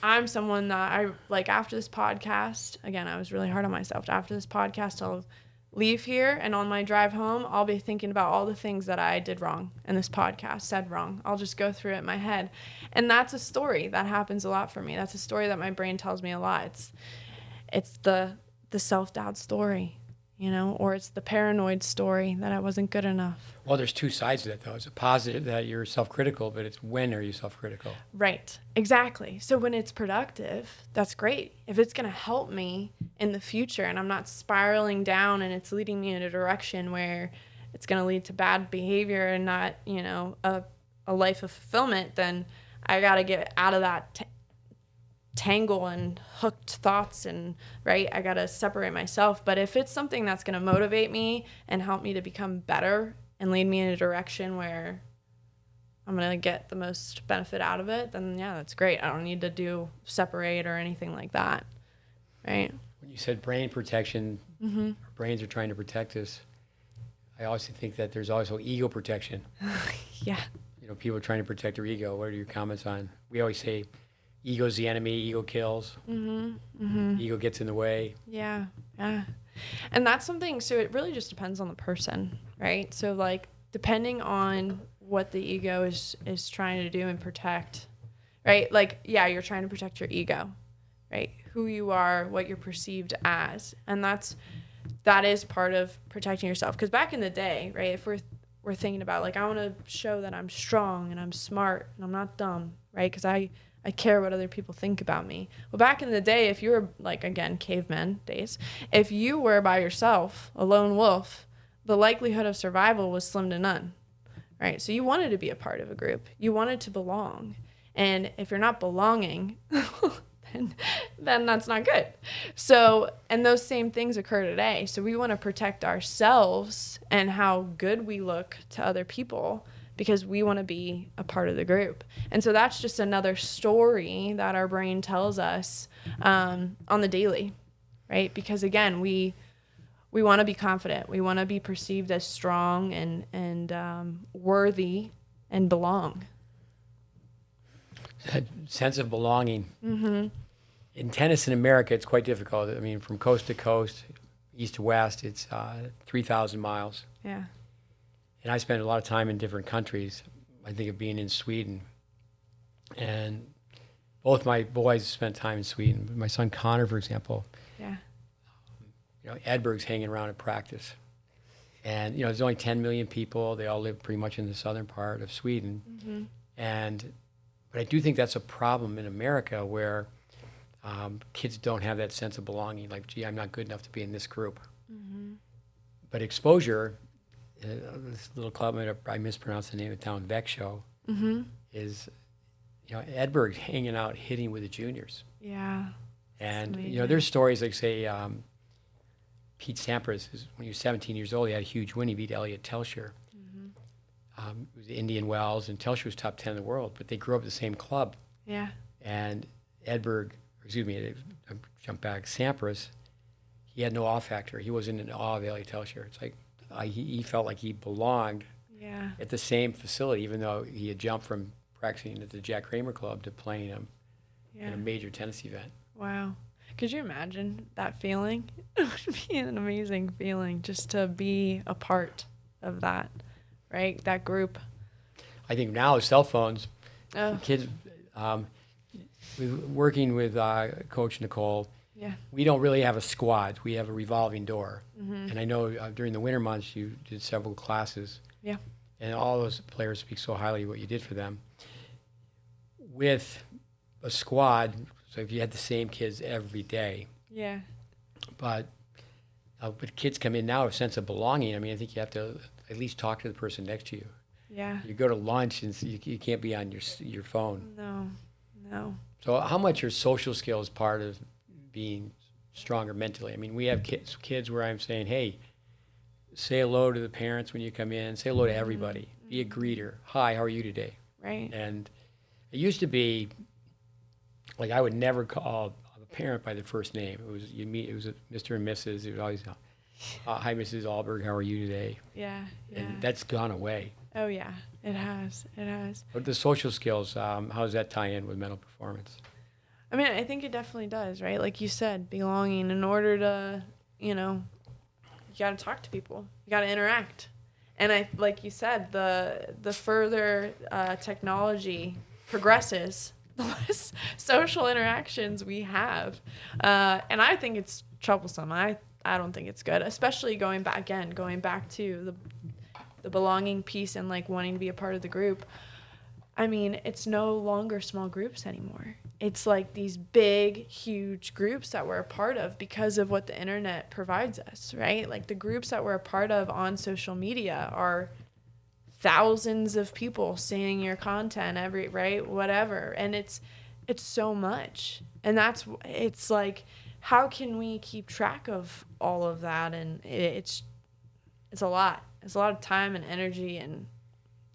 I'm someone that after this podcast, again, I was really hard on myself. After this podcast, I'll leave here, and on my drive home, I'll be thinking about all the things that I did wrong in this podcast, said wrong. I'll just go through it in my head. And that's a story that happens a lot for me. That's a story that my brain tells me a lot. It's the self-doubt story, or it's the paranoid story that I wasn't good enough. Well, there's two sides to that, though. It's a positive that you're self-critical, but it's when are you self-critical? Right, exactly. So when it's productive, that's great. If it's going to help me in the future and I'm not spiraling down and it's leading me in a direction where it's going to lead to bad behavior and not, a life of fulfillment, then I got to get out of that tangle and hooked thoughts, and right, I got to separate myself. But if it's something that's going to motivate me and help me to become better and lead me in a direction where I'm going to get the most benefit out of it, then yeah, that's great. I don't need to do separate or anything like that, right? When you said brain protection, our brains are trying to protect us. I also think that there's also ego protection. Yeah. People are trying to protect their ego. What are your comments on? We always say ego's the enemy, ego kills. Ego gets in the way. Yeah. And that's something, so it really just depends on the person, right? So like depending on what the ego is trying to do and protect, right? Like, yeah, you're trying to protect your ego, right? Who you are, what you're perceived as. And that is part of protecting yourself. Because back in the day, right, if we're thinking about like, I want to show that I'm strong and I'm smart and I'm not dumb, right? Because I care what other people think about me. Well, back in the day, if you were like, again, caveman days, if you were by yourself, a lone wolf, the likelihood of survival was slim to none, right? So you wanted to be a part of a group. You wanted to belong. And if you're not belonging, then that's not good. So, and those same things occur today. So we want to protect ourselves and how good we look to other people because we want to be a part of the group. And so that's just another story that our brain tells us on the daily, right? Because again, we we want to be confident. We want to be perceived as strong and worthy and belong. That sense of belonging. In tennis in America, it's quite difficult. I mean, from coast to coast, east to west, it's 3,000 miles. Yeah. And I spent a lot of time in different countries. I think of being in Sweden. And both my boys spent time in Sweden. My son Connor, for example, Yeah. Edberg's hanging around at practice. And, there's only 10 million people. They all live pretty much in the southern part of Sweden. But I do think that's a problem in America where kids don't have that sense of belonging. Like, gee, I'm not good enough to be in this group. But exposure, this little club, I mispronounced the name of the town, Växjö, is, Edberg's hanging out hitting with the juniors. Yeah. And, there's stories like, say, Pete Sampras, when he was 17 years old, he had a huge win. He beat Elliot Telscher. It was Indian Wells, and Telscher was top 10 in the world, but they grew up at the same club. Yeah. And jump back, Sampras, he had no awe factor. He wasn't in awe of Elliot Telscher. It's like he felt like he belonged at the same facility, even though he had jumped from practicing at the Jack Kramer Club to playing him in a major tennis event. Wow. Could you imagine that feeling? It would be an amazing feeling just to be a part of that, right? That group. I think now cell phones, Oh. kids, working with Coach Nicole, we don't really have a squad. We have a revolving door. And I know during the winter months you did several classes. Yeah. And all those players speak so highly of what you did for them. With a squad, so if you had the same kids every day. Yeah. But kids come in now with a sense of belonging. I mean, I think you have to at least talk to the person next to you. Yeah. You go to lunch and you can't be on your phone. No. So how much are social skills part of being stronger mentally? I mean, we have kids where I'm saying, hey, say hello to the parents when you come in. Say hello to everybody. Be a greeter. Hi, how are you today? Right. And it used to be, like, I would never call a parent by their first name. It was it was a Mr. and Mrs. It was always, hi, Mrs. Alberg, how are you today? Yeah. And that's gone away. Oh, yeah. It has. But the social skills, how does that tie in with mental performance? I mean, I think it definitely does, right? Like you said, belonging. In order to, you got to talk to people. You got to interact. And like you said, the further technology progresses, the less social interactions we have. And I think it's troublesome. I don't think it's good, especially going back to the belonging piece and like wanting to be a part of the group. I mean, it's no longer small groups anymore. It's like these big, huge groups that we're a part of because of what the internet provides us, right? Like the groups that we're a part of on social media are thousands of people seeing your content whatever. And it's so much. And it's like, how can we keep track of all of that? And it's a lot. It's a lot of time and energy and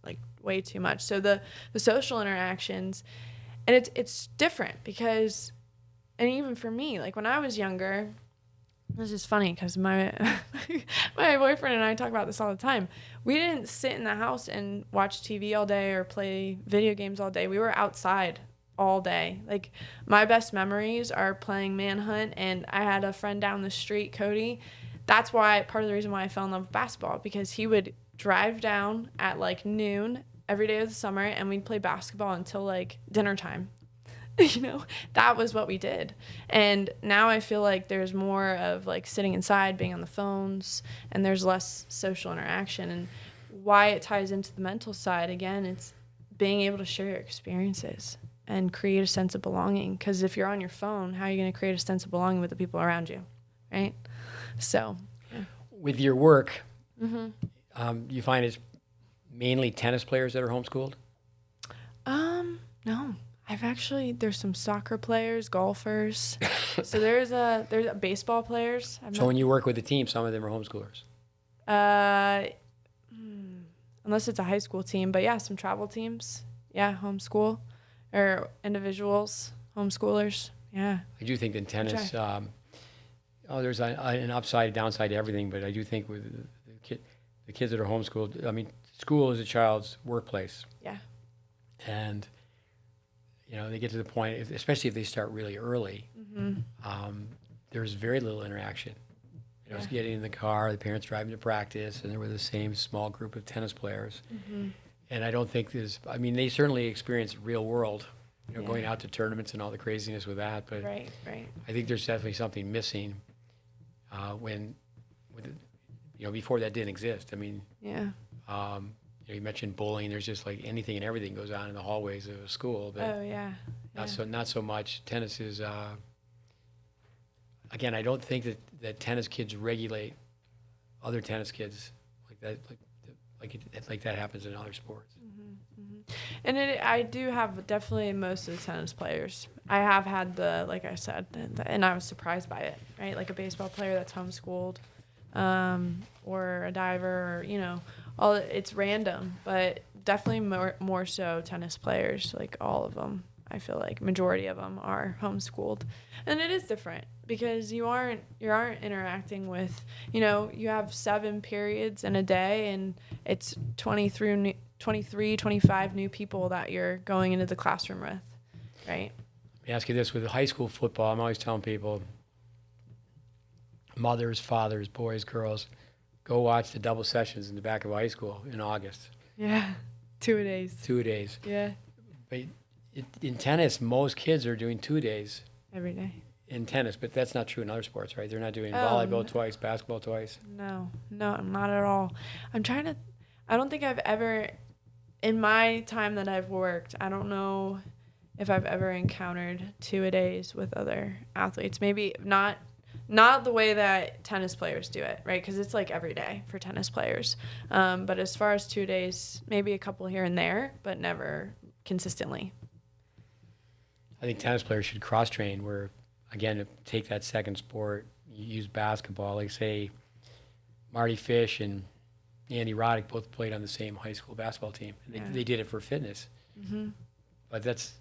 like way too much. So the social interactions, and it's different because, and even for me, like when I was younger, this is funny because my boyfriend and I talk about this all the time. We didn't sit in the house and watch TV all day or play video games all day. We were outside all day. Like my best memories are playing Manhunt, and I had a friend down the street, Cody. That's part of the reason why I fell in love with basketball, because he would drive down at like noon every day of the summer and we'd play basketball until like dinner time. That was what we did. And now I feel like there's more of like sitting inside, being on the phones, and there's less social interaction. And why it ties into the mental side, again, it's being able to share your experiences and create a sense of belonging. Because if you're on your phone, how are you going to create a sense of belonging with the people around you, right? So, yeah. With your work, you find it's mainly tennis players that are homeschooled? No. There's some soccer players, golfers. So there's baseball players. When you work with a team, some of them are homeschoolers? Unless it's a high school team. But yeah, some travel teams. Yeah, homeschool. Or individuals, homeschoolers. Yeah. I do think in tennis, Oh, there's an upside, and downside to everything, but I do think with the kids that are homeschooled, I mean, school is a child's workplace. Yeah. And, they get to the point, especially if they start really early, there's very little interaction. It's getting in the car, the parents driving to practice, and they're with the same small group of tennis players. And I don't think they certainly experience real world, going out to tournaments and all the craziness with that. But Right. I think there's definitely something missing before that didn't exist. I mean, you mentioned bullying. There's just like anything and everything goes on in the hallways of a school. But Oh, yeah. not so much. Tennis is, again, I don't think that tennis kids regulate other tennis kids like that, like that happens in other sports. And I do have definitely most of the tennis players. I have had like I said, and I was surprised by it, right? Like a baseball player that's homeschooled, or a diver, or, it's random, but definitely more so tennis players, like all of them. I feel like majority of them are homeschooled, and it is different because you aren't interacting with, you have 7 periods in a day, and it's 23, 25 new people that you're going into the classroom with, right? Let me ask you this: with high school football, I'm always telling people, mothers, fathers, boys, girls, go watch the double sessions in the back of high school in August. Yeah, 2-a-days. 2-a-days. Yeah. But in tennis, most kids are doing 2-a-days. Every day. In tennis, but that's not true in other sports, right? They're not doing Oh, volleyball twice, basketball twice. No, not at all. I don't think I've ever, in my time that I've worked, I don't know if I've ever encountered 2-a-days with other athletes. Maybe not the way that tennis players do it, right? Because it's like every day for tennis players. But as far as 2 days, maybe a couple here and there, but never consistently. I think tennis players should cross-train where, again, to take that second sport, you use basketball. Like, say, Marty Fish and Andy Roddick both played on the same high school basketball team. They did it for fitness. But that's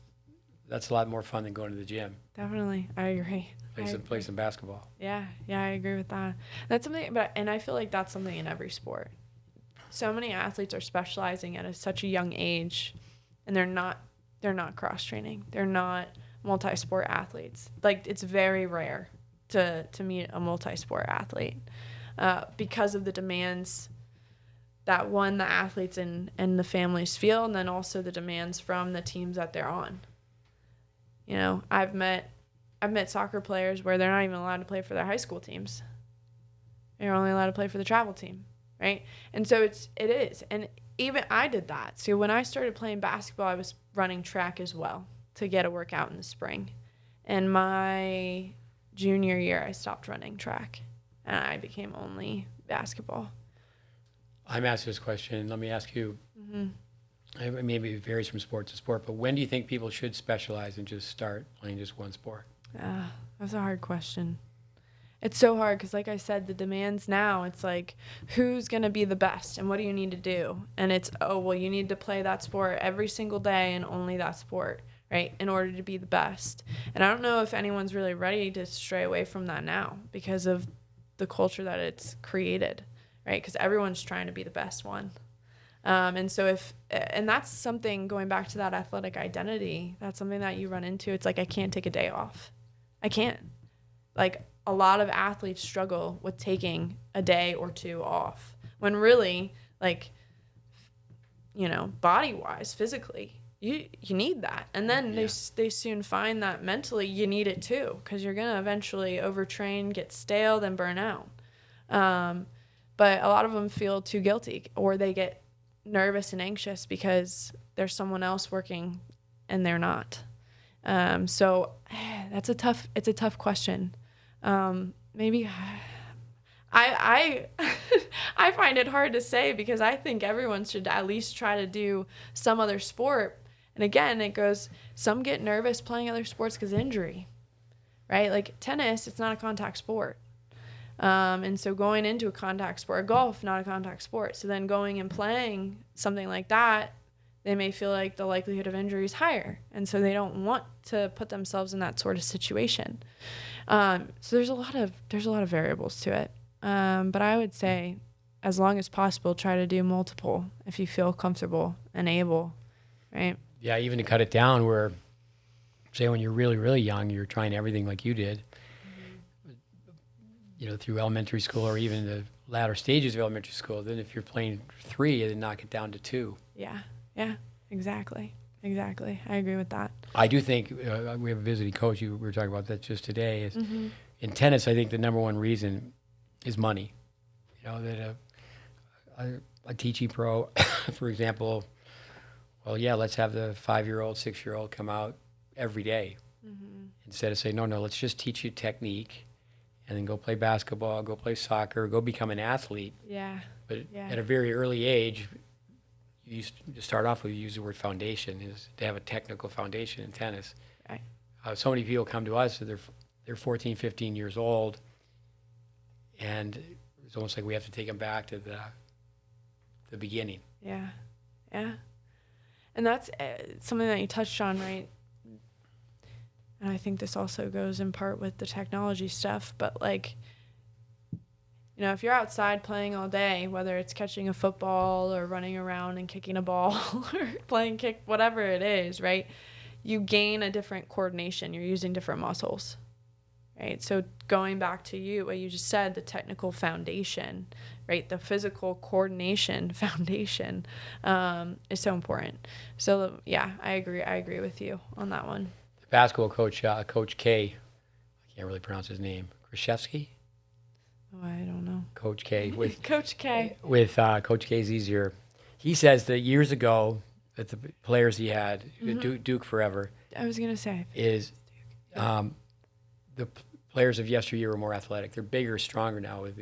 a lot more fun than going to the gym. Definitely. I agree. Play some basketball. Yeah, I agree with that. That's something, and I feel like that's something in every sport. So many athletes are specializing at such a young age, and they're not cross-training. They're not multi-sport athletes. Like, it's very rare to meet a multi-sport athlete because of the demands that, one, the athletes and the families feel, and then also the demands from the teams that they're on. I've met soccer players where they're not even allowed to play for their high school teams. They're only allowed to play for the travel team, right? And so it is. And even I did that. So when I started playing basketball, I was running track as well to get a workout in the spring. And my junior year, I stopped running track, and I became only basketball. I'm asked this question. Let me ask you. Maybe it varies from sport to sport, but when do you think people should specialize and just start playing just one sport? That's a hard question. It's so hard because, like I said, the demands now, it's like, who's going to be the best and what do you need to do? And it's, you need to play that sport every single day and only that sport, right, in order to be the best. And I don't know if anyone's really ready to stray away from that now because of the culture that it's created, right, because everyone's trying to be the best one. And so and that's something, going back to that athletic identity, that's something that you run into. It's like, I can't take a day off. I can't. Like, a lot of athletes struggle with taking a day or two off when really, like, body-wise, physically, you need that. And then they soon find that mentally you need it too, because you're going to eventually overtrain, get stale, then burn out. But a lot of them feel too guilty, or they get nervous and anxious because there's someone else working and they're not. So it's a tough question. Maybe I find it hard to say because I think everyone should at least try to do some other sport. And again, it goes, some get nervous playing other sports because of injury, right? Like tennis, it's not a contact sport. And so going into a contact sport, golf, not a contact sport. So then going and playing something like that, they may feel like the likelihood of injury is higher, and so they don't want to put themselves in that sort of situation. So there's a lot of variables to it. But I would say, as long as possible, try to do multiple if you feel comfortable and able, right? Yeah, even to cut it down, where say when you're really, really young, you're trying everything like you did, through elementary school or even the latter stages of elementary school. Then if you're playing 3, then knock it down to 2. Yeah, exactly. I agree with that. I do think we have a visiting coach. We were talking about that just today. Is in tennis, I think the number one reason is money. That a teaching pro, for example, let's have the 5-year-old, 6-year-old come out every day instead of saying, no, let's just teach you technique and then go play basketball, go play soccer, go become an athlete. Yeah. But at a very early age, you used to start off with, you use the word foundation, is to have a technical foundation in tennis. Right. So many people come to us, they're 14, 15 years old, and it's almost like we have to take them back to the beginning. Yeah. And that's something that you touched on, right? And I think this also goes in part with the technology stuff, but if you're outside playing all day, whether it's catching a football or running around and kicking a ball or playing kick, whatever it is, right? You gain a different coordination. You're using different muscles, right? So going back to what you just said, the technical foundation, right? The physical coordination foundation is so important. So yeah, I agree with you on that one. The basketball coach, Coach K, I can't really pronounce his name, Krzyzewski? Oh, I don't know. Coach K. With Coach K. With Coach K's easier. He says that years ago, that the players he had, Duke forever. I was gonna say is the players of yesteryear were more athletic. They're bigger, stronger now with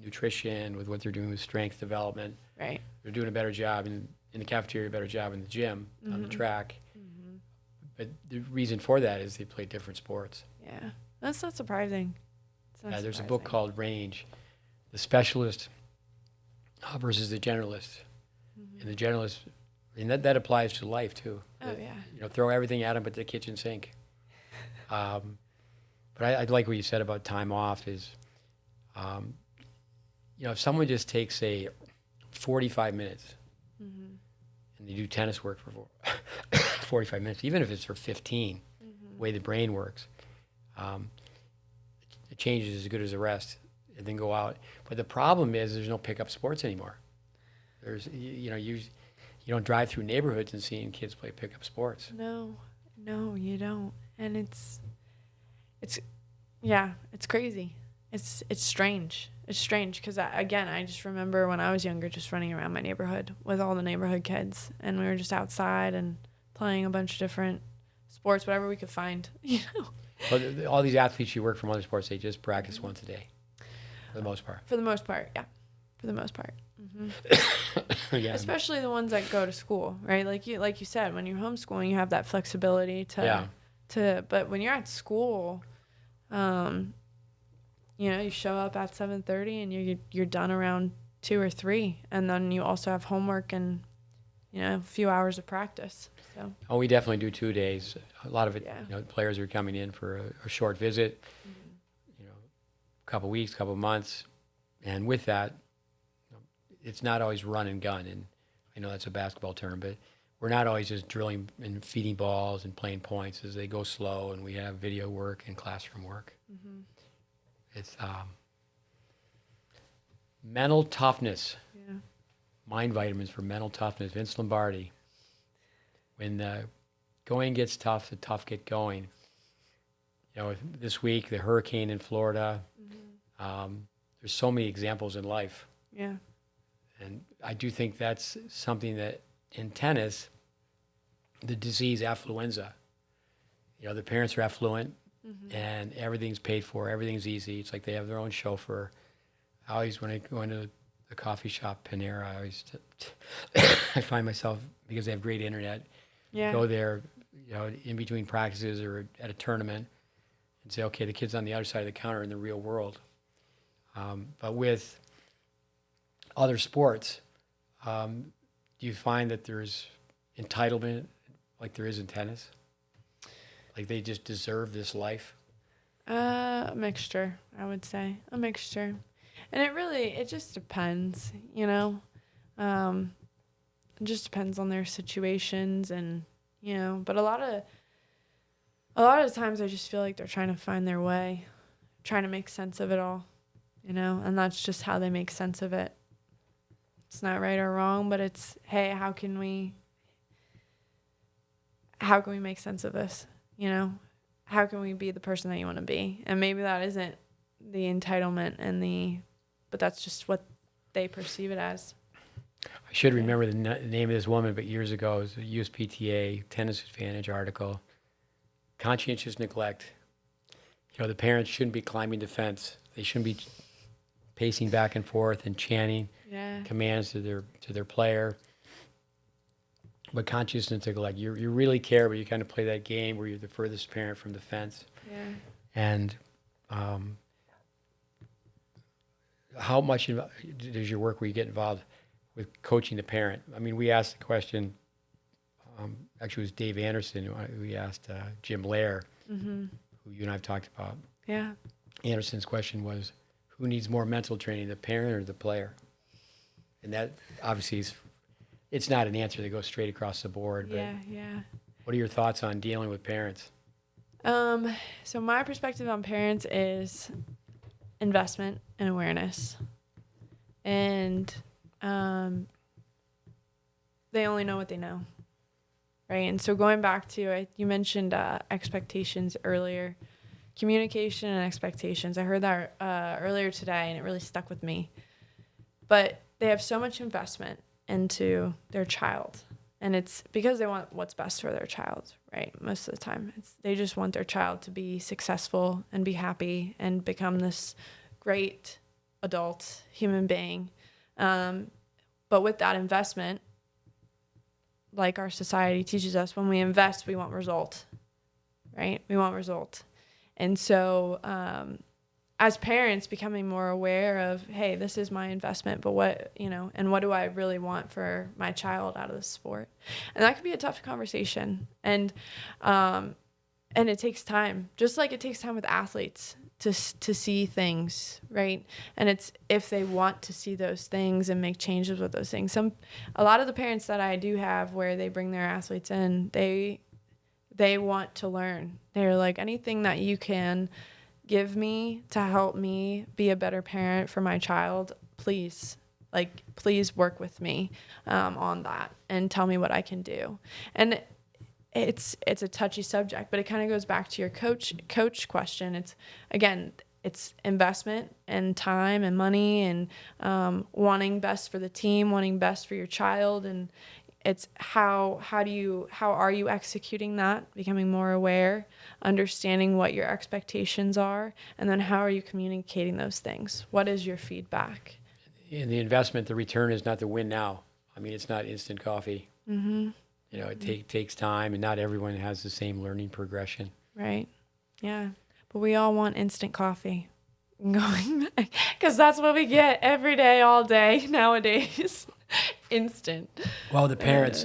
nutrition, with what they're doing with strength development. Right. They're doing a better job in the cafeteria, a better job in the gym, on the track. But the reason for that is they play different sports. Yeah, that's not surprising. There's a book called Range, the specialist versus the generalist. And the generalist, and that applies to life too. Oh, yeah. Throw everything at them but the kitchen sink. But I like what you said about time off is, if someone just takes, say, 45 minutes and they do tennis work for 45 minutes, even if it's for 15, the way the brain works, it changes as good as the rest, and then go out. But the problem is there's no pickup sports anymore. There's, you don't drive through neighborhoods and seeing kids play pickup sports. No, you don't. And it's crazy. It's strange. It's strange because, I just remember when I was younger just running around my neighborhood with all the neighborhood kids, and we were just outside and playing a bunch of different sports, whatever we could find, Well, all these athletes you work from other sports, they just practice once a day, for the most part. For the most part, yeah. For the most part. Yeah. Especially the ones that go to school, right? Like you said, when you're homeschooling, you have that flexibility but when you're at school, you show up at 7:30 and you're done around 2 or 3, and then you also have homework and a few hours of practice. So. Oh, we definitely do 2 days. A lot of it, players are coming in for a short visit, a couple weeks, couple months, and with that, it's not always run and gun. And I know that's a basketball term, but we're not always just drilling and feeding balls and playing points. As they go slow, and we have video work and classroom work. It's mental toughness. Yeah. Mind vitamins for mental toughness. Vince Lombardi. When the going gets tough, the tough get going. This week, the hurricane in Florida. There's so many examples in life. Yeah. And I do think that's something that in tennis, the disease affluenza, the parents are affluent and everything's paid for, everything's easy. It's like they have their own chauffeur. I always, when I go into the coffee shop, Panera, I always, I find myself, because they have great internet, go there, in between practices or at a tournament and say, okay, the kid's on the other side of the counter in the real world. But with other sports, do you find that there's entitlement like there is in tennis? Like they just deserve this life? A mixture, I would say. A mixture. And it just depends, It just depends on their situations and, but a lot of times I just feel like they're trying to find their way, trying to make sense of it all, and that's just how they make sense of it. It's not right or wrong, but it's, hey, how can we make sense of this? How can we be the person that you want to be? And maybe that isn't the entitlement but that's just what they perceive it as. I should remember the name of this woman, but years ago, it was a USPTA Tennis Advantage article. Conscientious neglect. The parents shouldn't be climbing the fence. They shouldn't be pacing back and forth and chanting commands to their player. But conscientious neglect, you really care, but you kind of play that game where you're the furthest parent from the fence. Yeah. And how much does your work where you get involved with coaching the parent? I mean, we asked the question, actually it was Dave Anderson, we asked Jim Lair, who you and I have talked about. Yeah. Anderson's question was, who needs more mental training, the parent or the player? And that obviously it's not an answer that goes straight across the board. But Yeah. what are your thoughts on dealing with parents? So my perspective on parents is investment and awareness. And they only know what they know, right? And so going back to, you mentioned expectations earlier. Communication and expectations. I heard that earlier today, and it really stuck with me. But they have so much investment into their child, and it's because they want what's best for their child, right? Most of the time, they just want their child to be successful and be happy and become this great adult human being. But with that investment, like our society teaches us, when we invest, we want result, right? We want result. And so as parents, becoming more aware of, hey, this is my investment, but what do I really want for my child out of this sport? And that can be a tough conversation. And it takes time, just like it takes time with athletes to see things, right? And it's if they want to see those things and make changes with those things. A lot of the parents that I do have where they bring their athletes in, they want to learn. They're like, anything that you can give me to help me be a better parent for my child, please work with me on that and tell me what I can do. And it's a touchy subject, but it kind of goes back to your coach question. It's investment and time and money and wanting best for the team, wanting best for your child, and it's how are you executing that, becoming more aware, understanding what your expectations are, and then how are you communicating those things? What is your feedback? In the investment, the return is not the win now. I mean, it's not instant coffee. Mm-hmm. It takes time, and not everyone has the same learning progression. Right. Yeah. But we all want instant coffee. Going back, because that's what we get every day, all day nowadays. Instant. Well, the parents,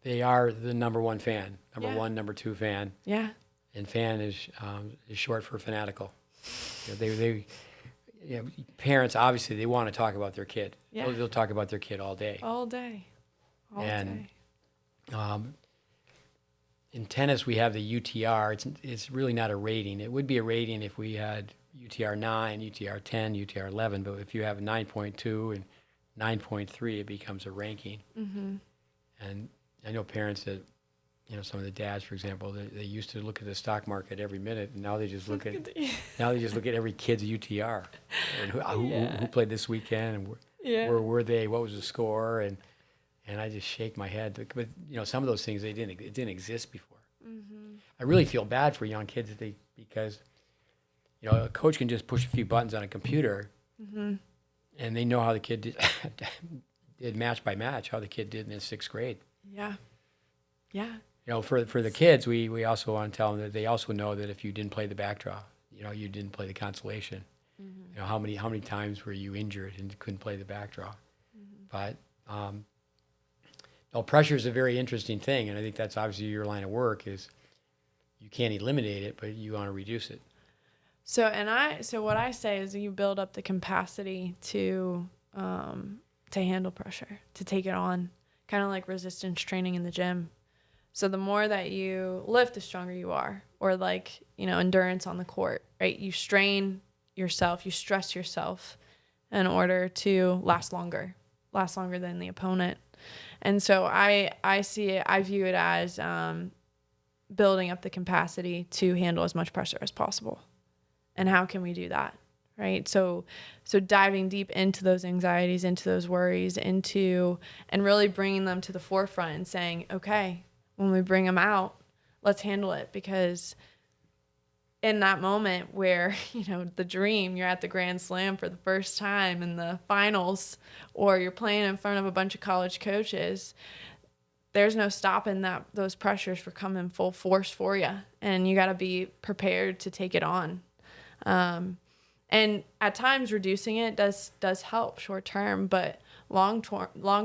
they are the number one fan, number two fan. Yeah. And fan is short for fanatical. Parents, obviously, they want to talk about their kid. Yeah. They'll talk about their kid all day. All day. In tennis, we have the UTR. It's really not a rating. It would be a rating if we had UTR 9, UTR 10, UTR 11, but if you have 9.2 and 9.3, it becomes a ranking. Mm-hmm. And I know parents that, some of the dads, for example, they used to look at the stock market every minute, and now they just look at every kid's UTR and who played this weekend and where were they, what was the score, and I just shake my head. But some of those things it didn't exist before. Mm-hmm. I really feel bad for young kids because a coach can just push a few buttons on a computer, mm-hmm. and they know how the kid did match by match, how the kid did in his sixth grade. Yeah. Yeah. For the kids, we also want to tell them that they also know that if you didn't play the backdraw, you didn't play the consolation. Mm-hmm. How many times were you injured and couldn't play the backdraw? Mm-hmm. But Well, pressure is a very interesting thing, and I think that's obviously your line of work is you can't eliminate it, but you want to reduce it. So what I say is you build up the capacity to handle pressure, to take it on, kind of like resistance training in the gym. So the more that you lift, the stronger you are, or like, endurance on the court, right? You strain yourself, you stress yourself in order to last longer than the opponent. And so I see it, I view it as building up the capacity to handle as much pressure as possible. And how can we do that, right? So diving deep into those anxieties, into those worries, and really bringing them to the forefront and saying, okay, when we bring them out, let's handle it. Because in that moment where, the dream, you're at the Grand Slam for the first time in the finals, or you're playing in front of a bunch of college coaches, there's no stopping those pressures for coming full force for you. And you got to be prepared to take it on. And at times reducing it does help short term, but long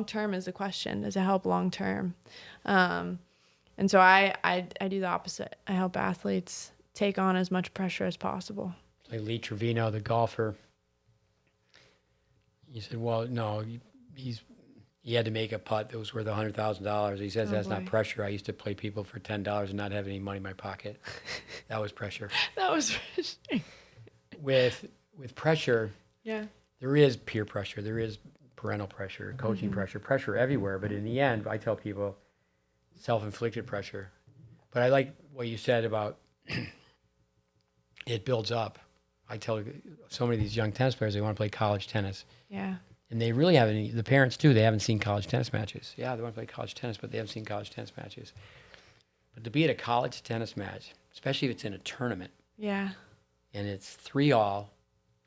term is the question. Does it help long term? And so I do the opposite. I help athletes take on as much pressure as possible. Like Lee Trevino, the golfer, he said, well, no, he had to make a putt that was worth $100,000. He says, that's not pressure. I used to play people for $10 and not have any money in my pocket. That was pressure. That was pressure. With pressure, there is peer pressure. There is parental pressure, coaching pressure everywhere. But in the end, I tell people self-inflicted pressure. But I like what you said about it builds up. I tell so many of these young tennis players, they want to play college tennis. Yeah. And they really haven't, the parents too, they haven't seen college tennis matches. Yeah, they want to play college tennis, but they haven't seen college tennis matches. But to be at a college tennis match, especially if it's in a tournament. Yeah. And it's 3-all,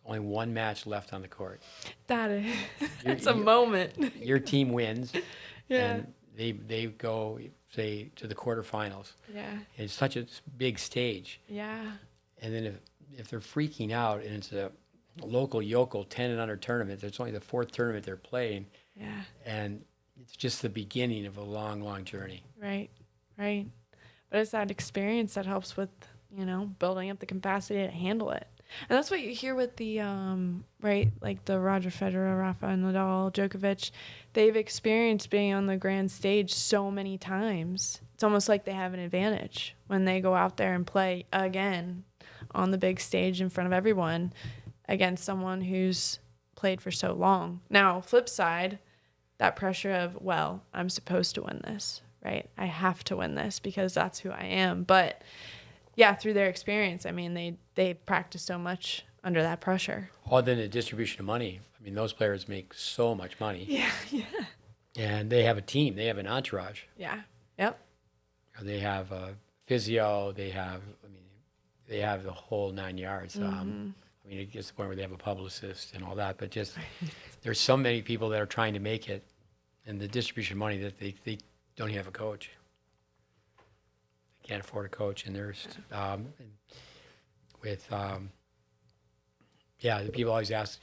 only one match left on the court. That is, it's a moment. Your team wins. Yeah. And they go, say, to the quarterfinals. Yeah. And it's such a big stage. Yeah. And then if they're freaking out and it's a local yokel 10 and under tournament, it's only the 4th tournament they're playing. Yeah. And it's just the beginning of a long, long journey. Right. But it's that experience that helps with, building up the capacity to handle it. And that's what you hear with the, like the Roger Federer, Rafael Nadal, Djokovic. They've experienced being on the grand stage so many times. It's almost like they have an advantage when they go out there and play again on the big stage in front of everyone against someone who's played for so long. Now, flip side, that pressure of, well, I'm supposed to win this, right? I have to win this because that's who I am. But yeah, through their experience, I mean, they practice so much under that pressure. Other than the distribution of money. I mean, those players make so much money. Yeah. And they have a team. They have an entourage. Yeah. Yep. They have a physio. They have the whole 9 yards. It gets to the point where they have a publicist and all that. But just there's so many people that are trying to make it, and the distribution of money that they don't even have a coach. Can't afford a coach, and there's the people always ask,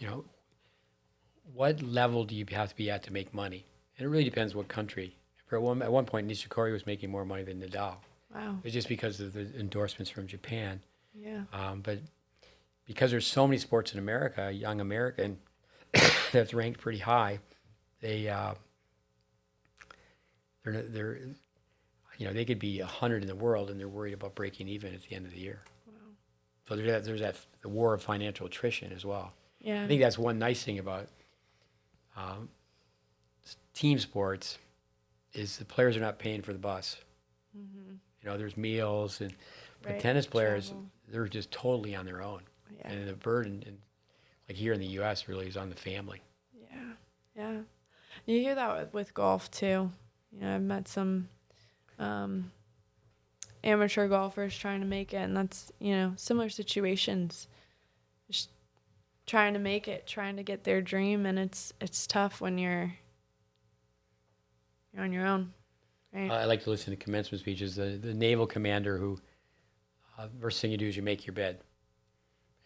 what level do you have to be at to make money? And it really depends what country. At one point, Nishikori was making more money than Nadal. Wow. It's just because of the endorsements from Japan. Yeah. But because there's so many sports in America, a young American that's ranked pretty high, they're they could be 100 in the world, and they're worried about breaking even at the end of the year. Wow. So there's the war of financial attrition as well. Yeah. I think that's one nice thing about team sports is the players are not paying for the bus. Mm-hmm. There's meals, but tennis players, they're just totally on their own. Yeah. And the burden, like here in the U.S., really is on the family. Yeah. You hear that with golf too. I've met some amateur golfers trying to make it, and that's similar situations, just trying to make it, trying to get their dream, and it's tough when you're on your own, right? I like to listen to commencement speeches. The naval commander who first thing you do is you make your bed,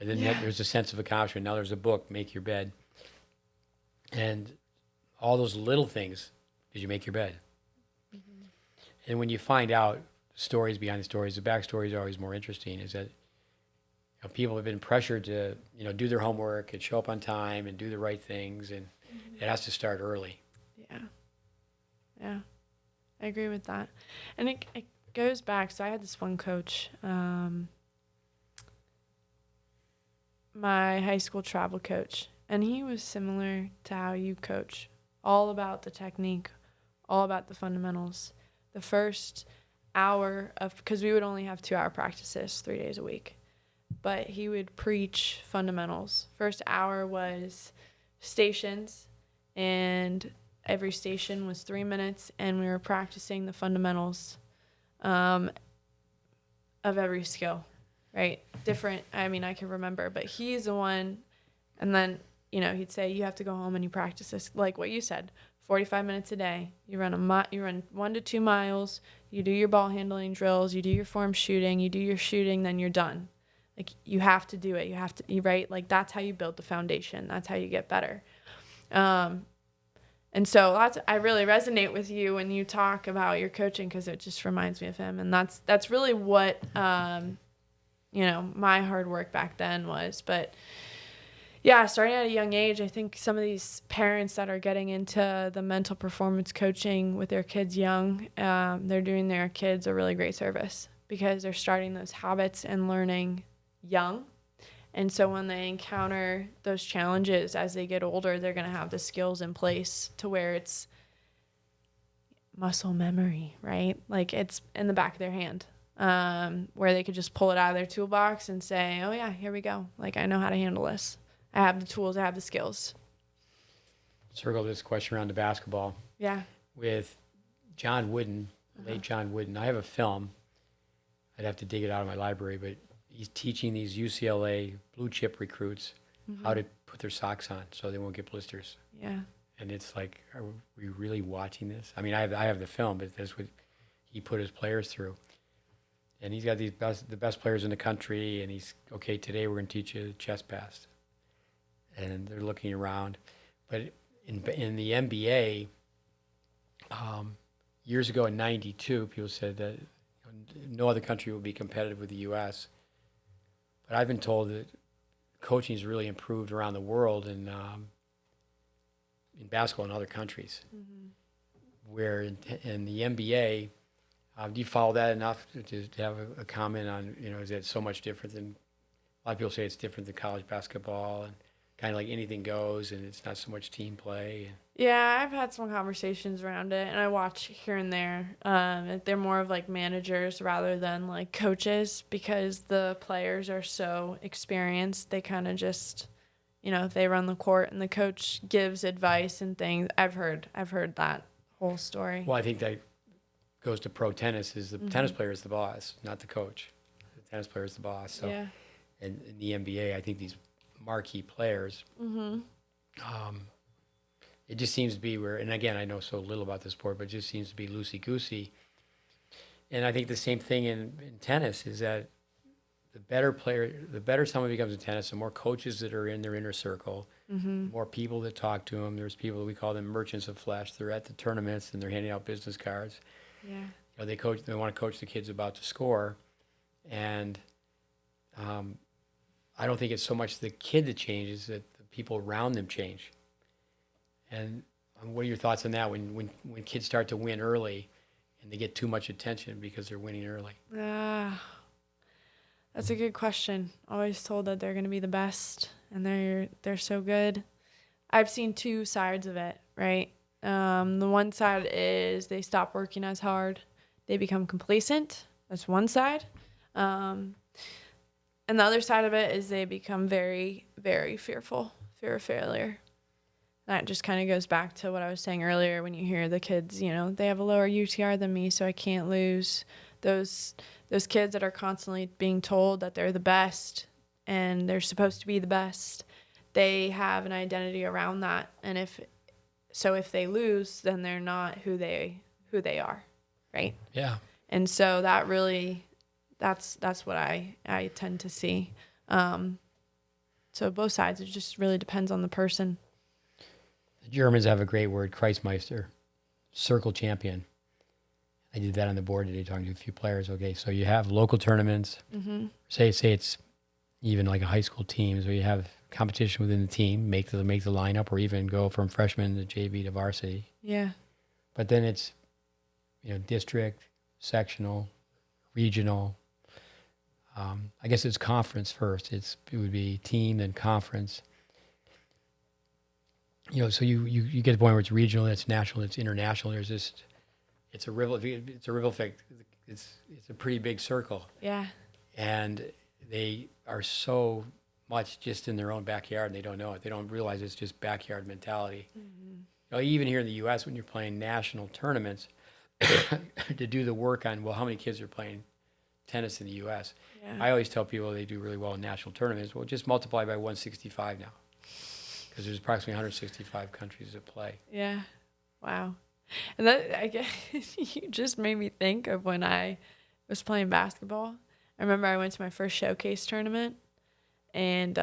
and then there's a sense of accomplishment. Now there's a book, Make Your Bed, and all those little things. Did you make your bed? And when you find out stories behind the stories, the backstories are always more interesting. Is that people have been pressured to do their homework and show up on time and do the right things, and it has to start early. Yeah, I agree with that. And it goes back. So I had this one coach, my high school travel coach, and he was similar to how you coach, all about the technique, all about the fundamentals. The first hour because we would only have 2-hour practices 3 days a week, but he would preach fundamentals. First hour was stations, and every station was 3 minutes, and we were practicing the fundamentals of every skill, right? Different, I mean, I can remember, but he's the one, and then, he'd say, you have to go home and you practice this, like what you said, 45 minutes a day. You run 1 to 2 miles, you do your ball handling drills, you do your form shooting, you do your shooting, then you're done. Like, you have to do it. You have to, right? Like, that's how you build the foundation. That's how you get better. And so I really resonate with you when you talk about your coaching, because it just reminds me of him. And that's really what, my hard work back then was. But yeah, starting at a young age, I think some of these parents that are getting into the mental performance coaching with their kids young, they're doing their kids a really great service, because they're starting those habits and learning young. And so when they encounter those challenges as they get older, they're going to have the skills in place to where it's muscle memory, right? Like, it's in the back of their hand, where they could just pull it out of their toolbox and say, oh yeah, here we go. Like, I know how to handle this. I have the tools, I have the skills. Circle this question around to basketball. Yeah. With John Wooden, late John Wooden. I have a film. I'd have to dig it out of my library, but he's teaching these UCLA blue chip recruits how to put their socks on so they won't get blisters. Yeah. And it's like, are we really watching this? I mean, I have the film, but that's what he put his players through. And he's got the best players in the country, and he's, okay, today we're going to teach you the chest pass. And they're looking around. But in the NBA, years ago in '92, people said that no other country will be competitive with the U.S. But I've been told that coaching has really improved around the world in basketball in other countries. Where in the NBA, do you follow that enough to have a comment on, is it so much different than, a lot of people say it's different than college basketball, and kind of like anything goes, and it's not so much team play. Yeah, I've had some conversations around it, and I watch here and there. They're more of like managers rather than like coaches, because the players are so experienced. They kind of just, they run the court, and the coach gives advice and things. I've heard that whole story. Well, I think that goes to pro tennis. Is the tennis player is the boss, not the coach. The tennis player is the boss. So, yeah. And in the NBA, I think these marquee players, it just seems to be where, and again, I know so little about the sport, but it just seems to be loosey-goosey. And I think the same thing in tennis is that the better someone becomes in tennis, the more coaches that are in their inner circle, the more people that talk to them. There's people, we call them merchants of flesh. They're at the tournaments and they're handing out business cards. Yeah. They want to coach the kids about to score. And I don't think it's so much the kid that changes, that the people around them change. And what are your thoughts on that when kids start to win early and they get too much attention because they're winning early? That's a good question. Always told that they're going to be the best, and they're so good. I've seen two sides of it, right? The one side is they stop working as hard. They become complacent. That's one side. And the other side of it is they become very, very fearful, fear of failure. That just kind of goes back to what I was saying earlier when you hear the kids, they have a lower UTR than me, so I can't lose. Those kids that are constantly being told that they're the best and they're supposed to be the best, they have an identity around that. And if they lose, then they're not who they are, right? Yeah. And so that really, that's what I tend to see. So both sides, it just really depends on the person. The Germans have a great word, Kreismeister, circle champion. I did that on the board today, talking to a few players. Okay, so you have local tournaments. Mm-hmm. Say it's even like a high school team, so you have competition within the team, make the lineup, or even go from freshman to JV to varsity. Yeah. But then it's district, sectional, regional. I guess it's conference first. It would be team then conference. So you get to the point where it's regional, it's national, it's international. There's this. It's a ripple effect. It's a pretty big circle. Yeah. And they are so much just in their own backyard, and they don't know it. They don't realize it's just backyard mentality. Mm-hmm. Even here in the U.S., when you're playing national tournaments, to do the work on, how many kids are playing tennis in the U.S.? Yeah. I always tell people they do really well in national tournaments. Well, just multiply by 165 now, because there's approximately 165 countries that play. Yeah. Wow. And that, I guess, you just made me think of when I was playing basketball. I remember I went to my first showcase tournament, and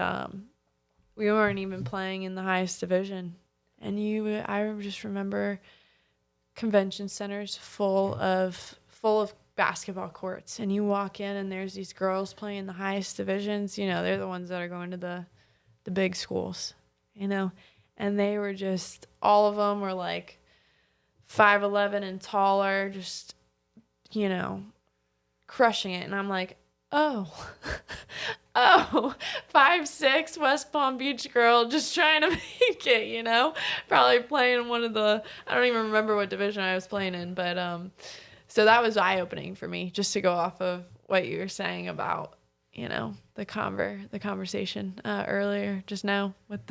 we weren't even playing in the highest division. And I just remember convention centers full of basketball courts, and you walk in and there's these girls playing the highest divisions. They're the ones that are going to the big schools. And they were just, all of them were like 5'11" and taller, just, crushing it. And I'm like, oh, 5'6" West Palm Beach girl just trying to make it, probably playing one of the, I don't even remember what division I was playing in, but so that was eye-opening for me, just to go off of what you were saying about, the conversation earlier just now with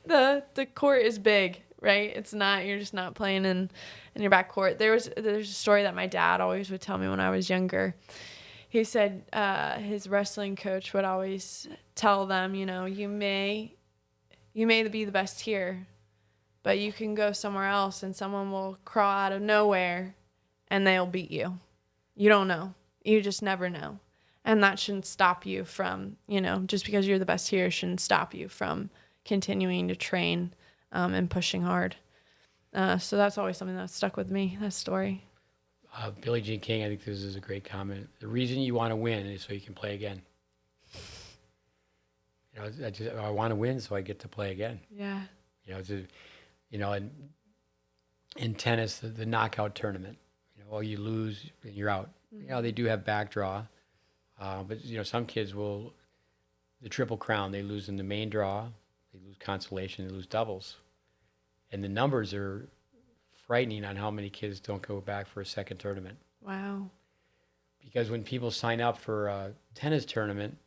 the court is big. Right? It's not, you're just not playing in your back court. There's a story that my dad always would tell me when I was younger. He said his wrestling coach would always tell them, you may be the best here, but you can go somewhere else and someone will crawl out of nowhere and they'll beat you. You don't know. You just never know. And that shouldn't stop you from, just because you're the best here shouldn't stop you from continuing to train and pushing hard. So that's always something that stuck with me, that story. Billie Jean King, I think this is a great comment. The reason you want to win is so you can play again. I want to win so I get to play again. Yeah. And in tennis, the knockout tournament, you lose and you're out. Mm-hmm. They do have back draw, but some kids will, the Triple Crown, they lose in the main draw. They lose consolation, they lose doubles. And the numbers are frightening on how many kids don't go back for a second tournament. Wow. Because when people sign up for a tennis tournament,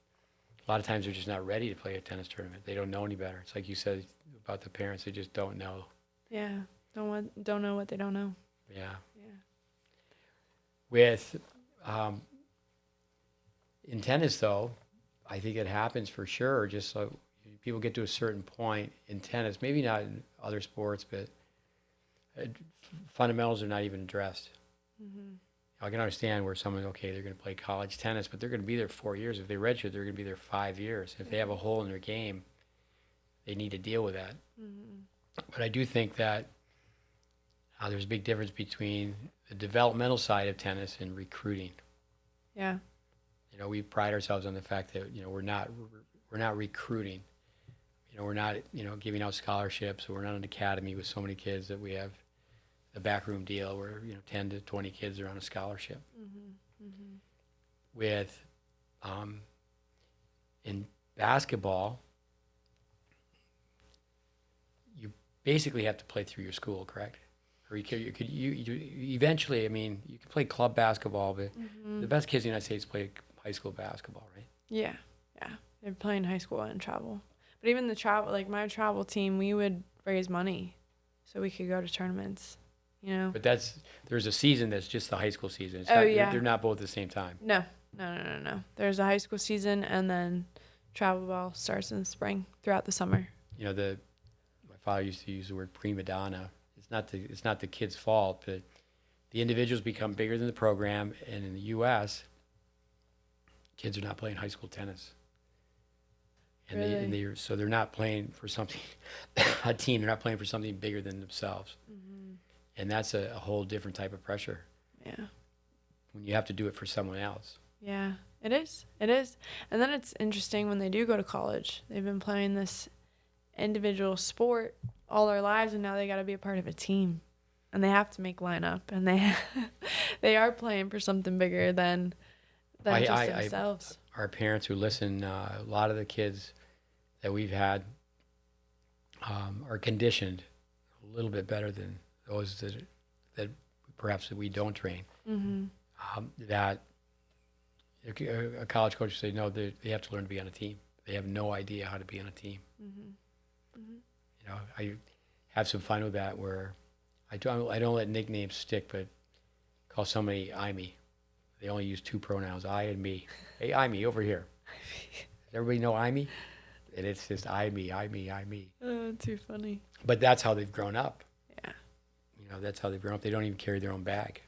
a lot of times they're just not ready to play a tennis tournament. They don't know any better. It's like you said about the parents, they just don't know. Yeah, don't know what they don't know. Yeah. With, in tennis though, I think it happens for sure, just so people get to a certain point in tennis, maybe not in other sports, but fundamentals are not even addressed. Mm-hmm. I can understand where someone, they're going to play college tennis, but they're going to be there 4 years. If they redshirt, they're going to be there 5 years. If they have a hole in their game, they need to deal with that. Mm-hmm. But I do think that there's a big difference between the developmental side of tennis and recruiting. Yeah. We pride ourselves on the fact that, we're not recruiting. We're not, giving out scholarships. We're not an academy with so many kids that we have a backroom deal where, 10 to 20 kids are on a scholarship. Mm-hmm. Mm-hmm. With, in basketball, you basically have to play through your school, correct? Or you eventually, you could play club basketball, but the best kids in the United States play high school basketball, right? Yeah. They're playing high school and travel. But even the travel, like my travel team, we would raise money so we could go to tournaments, But there's a season that's just the high school season. They're not both at the same time. No. There's a high school season, and then travel ball starts in the spring throughout the summer. My father used to use the word prima donna. It's not the kid's fault, but the individuals become bigger than the program, and in the U.S., kids are not playing high school tennis. And really? they're not playing for something, a team. They're not playing for something bigger than themselves, and that's a whole different type of pressure. Yeah. when you have to do it for someone else. Yeah, it is. It is. And then it's interesting when they do go to college. They've been playing this individual sport all their lives, and now they got to be a part of a team. And they have to make lineup, and they are playing for something bigger than just themselves. Our parents who listen, a lot of the kids that we've had are conditioned a little bit better than those that perhaps that we don't train. Mm-hmm. That a college coach would say, no, they have to learn to be on a team. They have no idea how to be on a team. Mm-hmm. Mm-hmm. You know, I have some fun with that where I don't let nicknames stick, but call somebody I, me. They only use 2 pronouns, I and me. Hey, I, me, over here. Does everybody know I, me? And it's just I, me, I, me, I, me. Oh, too funny. But that's how they've grown up. Yeah. You know, that's how they've grown up. They don't even carry their own bag.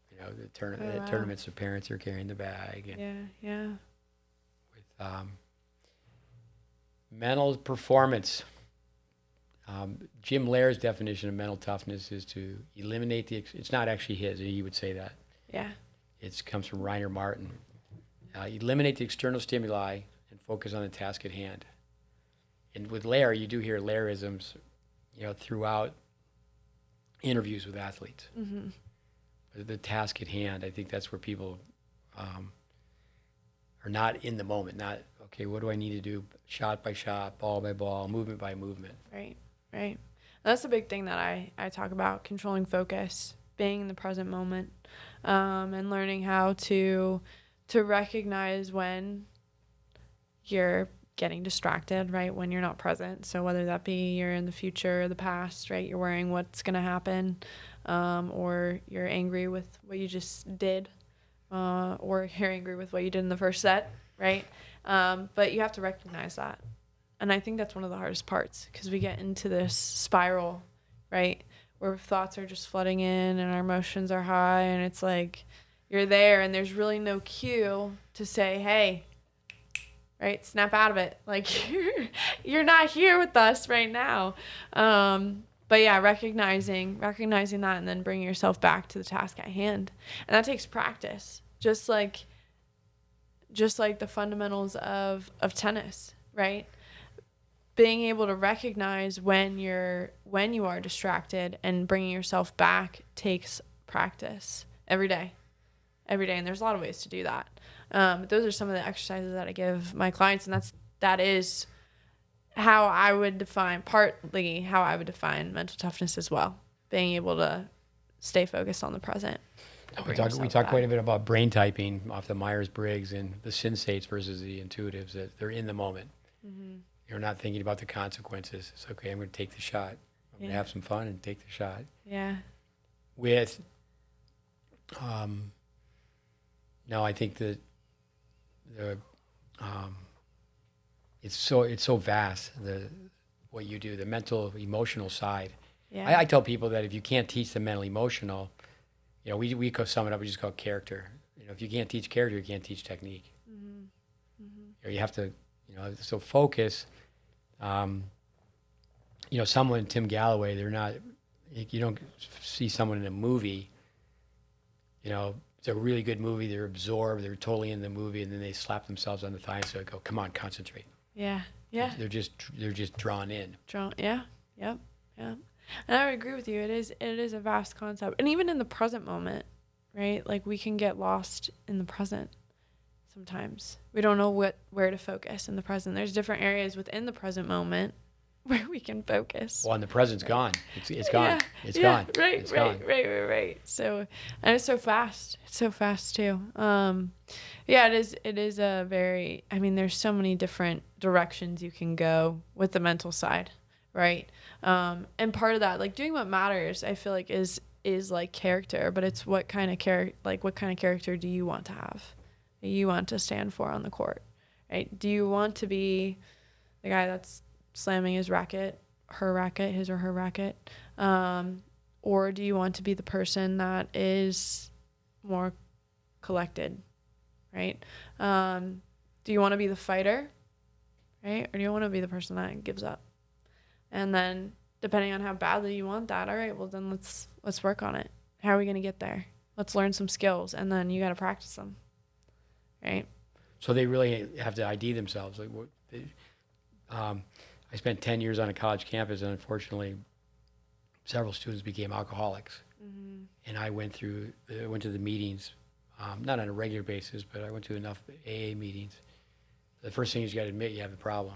You know, the tournaments, their parents are carrying the bag. And Yeah. with mental performance, Jim Lair's definition of mental toughness is to eliminate it's not actually his, he would say that. Yeah. It comes from Rainer Martin. Eliminate the external stimuli and focus on the task at hand. And with Lair, you do hear Lairisms, you know, throughout interviews with athletes. Mm-hmm. But the task at hand, I think that's where people are not in the moment. Not, okay, what do I need to do shot by shot, ball by ball, movement by movement. Right. That's the big thing that I talk about, controlling focus, being in the present moment, and learning how to recognize when you're getting distracted, right, when you're not present. So whether that be you're in the future or the past, right, you're worrying what's going to happen, or you're angry with what you just did, or you're angry with what you did in the first set, right? But you have to recognize that. And I think that's one of the hardest parts, because we get into this spiral, right, where thoughts are just flooding in and our emotions are high, and it's like you're there and there's really no cue to say, hey, right, snap out of it. Like, you're not here with us right now. But yeah, recognizing that and then bringing yourself back to the task at hand. And that takes practice, just like the fundamentals of tennis, right? Being able to recognize when you are distracted and bringing yourself back takes practice every day. And there's a lot of ways to do that. But those are some of the exercises that I give my clients, and that is how I would define mental toughness as well. Being able to stay focused on the present. We talk quite a bit about brain typing off the Myers-Briggs and the synstates versus the intuitives, that they're in the moment. Mm-hmm. You're not thinking about the consequences. It's okay, I'm going to take the shot. I'm going to have some fun and take the shot. Yeah. With, no, I think that it's so vast, what you do, the mental, emotional side. Yeah. I tell people that if you can't teach the mental, emotional, you know, we could sum it up, we just call it character. You know, if you can't teach character, you can't teach technique. Mm-hmm. Mm-hmm. You know, you have to, you know, so focus. You know, someone, Tim Galloway, you don't see someone in a movie, you know, it's a really good movie, they're absorbed, they're totally in the movie, and then they slap themselves on the thigh and say, go, come on, concentrate. Yeah. They're just drawn in. Yeah. Yep. Yeah. And I would agree with you. It is a vast concept. And even in the present moment, right? Like, we can get lost in the present sometimes. We don't know where to focus in the present. There's different areas within the present moment where we can focus. Well, and the present's gone. It's gone. Yeah, it's yeah, gone. Right, it's right, gone. right. So, and it's so fast. It's so fast too. Yeah, it is a very, I mean, there's so many different directions you can go with the mental side, right? And part of that, like, doing what matters, I feel like is like character, but it's what kind of character do you want to have? Do you want to stand for on the court, right? Do you want to be the guy that's slamming his or her racket, or do you want to be the person that is more collected, right? Do you want to be the fighter, right? Or do you want to be the person that gives up? And then, depending on how badly you want that, all right, well then let's work on it. How are we going to get there? Let's learn some skills, and then you got to practice them, right? So they really have to ID themselves. Like, I spent 10 years on a college campus, and unfortunately, several students became alcoholics. Mm-hmm. And I went to the meetings, not on a regular basis, but I went to enough AA meetings. The first thing is you got to admit you have a problem.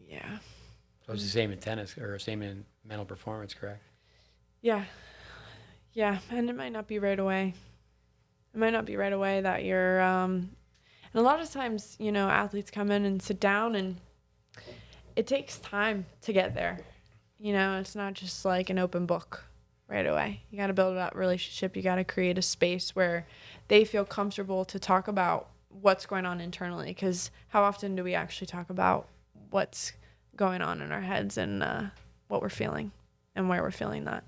Yeah. So it's the same in tennis, or same in mental performance, correct? Yeah. Yeah, and it might not be right away. It might not be right away that you're, and a lot of times, athletes come in and sit down, and it takes time to get there. It's not just like an open book right away. You got to build that relationship. You got to create a space where they feel comfortable to talk about what's going on internally, because how often do we actually talk about what's going on in our heads and what we're feeling and where we're feeling that,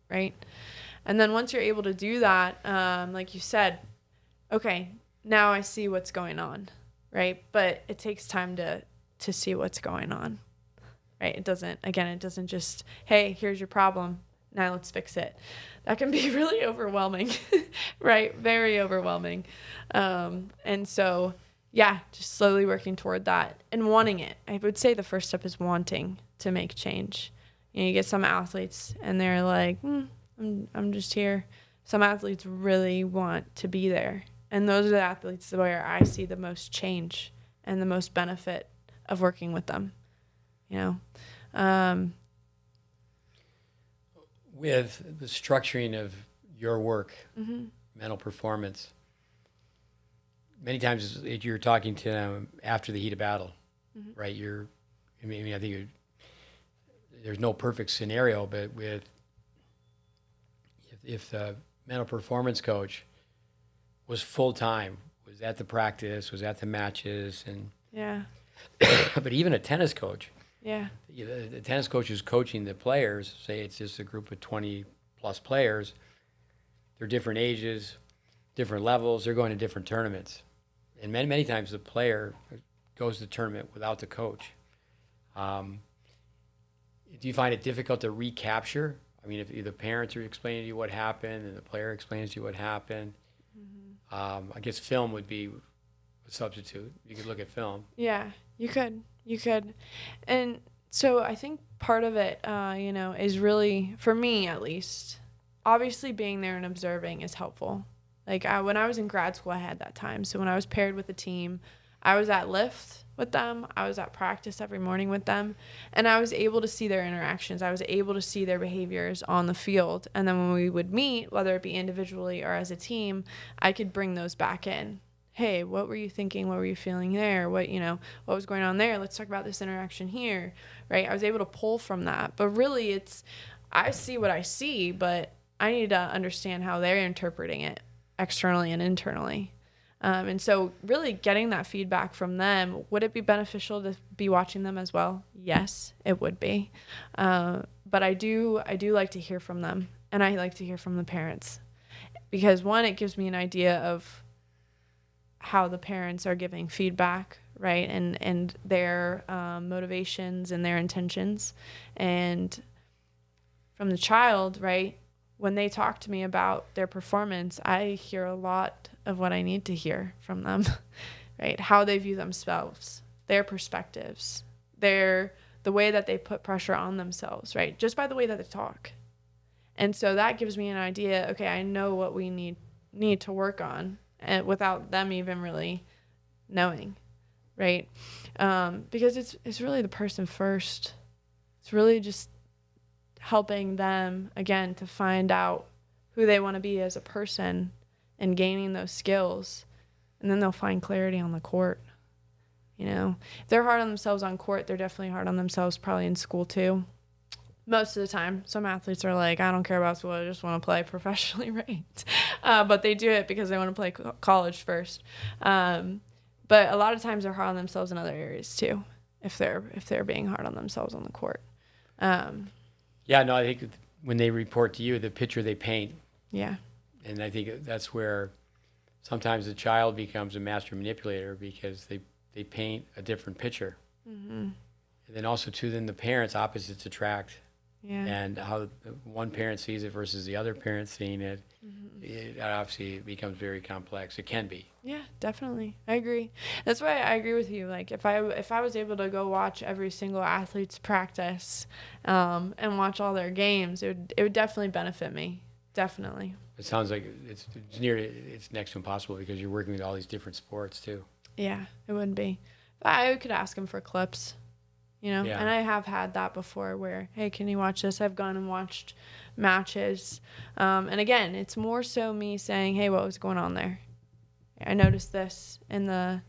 right? And then once you're able to do that, like you said, okay, now I see what's going on, right? But it takes time to see what's going on, right? It doesn't just, hey, here's your problem, now let's fix it. That can be really overwhelming, right? Very overwhelming. And so, yeah, just slowly working toward that and wanting it. I would say the first step is wanting to make change. You get some athletes and they're like, I'm just here. Some athletes really want to be there. And those are the athletes where I see the most change and the most benefit of working with them, With the structuring of your work, Mm-hmm. mental performance, many times you're talking to them after the heat of battle, Mm-hmm. right? I think there's no perfect scenario, but if the mental performance coach was full-time, was at the practice, was at the matches, and Yeah. but even a tennis coach, Yeah. the tennis coach is coaching the players, say it's just a group of 20 plus players, they're different ages, different levels, they're going to different tournaments. And many times the player goes to the tournament without the coach. Do you find it difficult to recapture? I mean, if the parents are explaining to you what happened and the player explains to you what happened, I guess film would be a substitute. You could look at film. Yeah, you could. And so I think part of it, is really, for me at least, obviously being there and observing is helpful. Like when I was in grad school, I had that time. So when I was paired with a team, I was at lift with them. I was at practice every morning with them. And I was able to see their interactions. I was able to see their behaviors on the field. And then when we would meet, whether it be individually or as a team, I could bring those back in. Hey, what were you thinking? What were you feeling there? What was going on there? Let's talk about this interaction here, right? I was able to pull from that. But really, I see what I see, but I need to understand how they're interpreting it externally and internally. And so really getting that feedback from them, would it be beneficial to be watching them as well? Yes, it would be. But I do like to hear from them, and I like to hear from the parents, because one, it gives me an idea of how the parents are giving feedback, right? And their motivations and their intentions. And from the child, right? When they talk to me about their performance, I hear a lot of what I need to hear from them, right? How they view themselves, their perspectives, the way that they put pressure on themselves, right? Just by the way that they talk. And so that gives me an idea, okay, I know what we need to work on, and without them even really knowing, right? Because it's really the person first. It's really just helping them, again, to find out who they want to be as a person and gaining those skills. And then they'll find clarity on the court. If they're hard on themselves on court, they're definitely hard on themselves probably in school too. Most of the time. Some athletes are like, I don't care about school, I just want to play professionally, right? But they do it because they want to play college first. But a lot of times they're hard on themselves in other areas too, if they're being hard on themselves on the court. Yeah, no, I think when they report to you, the picture they paint. Yeah. And I think that's where sometimes the child becomes a master manipulator, because they paint a different picture. Mm-hmm. And then also, too, then the parents, opposites attract. Yeah. And how one parent sees it versus the other parent seeing it. Mm-hmm. it obviously becomes very complex. It can be. Yeah, definitely. I agree. That's why I agree with you. Like if I was able to go watch every single athlete's practice, and watch all their games, it would definitely benefit me. Definitely. It sounds like it's next to impossible because you're working with all these different sports too. Yeah, it wouldn't be. But I could ask him for clips, Yeah. And I have had that before where, hey, can you watch this? I've gone and watched matches. And again, it's more so me saying, hey, what was going on there? I noticed this in the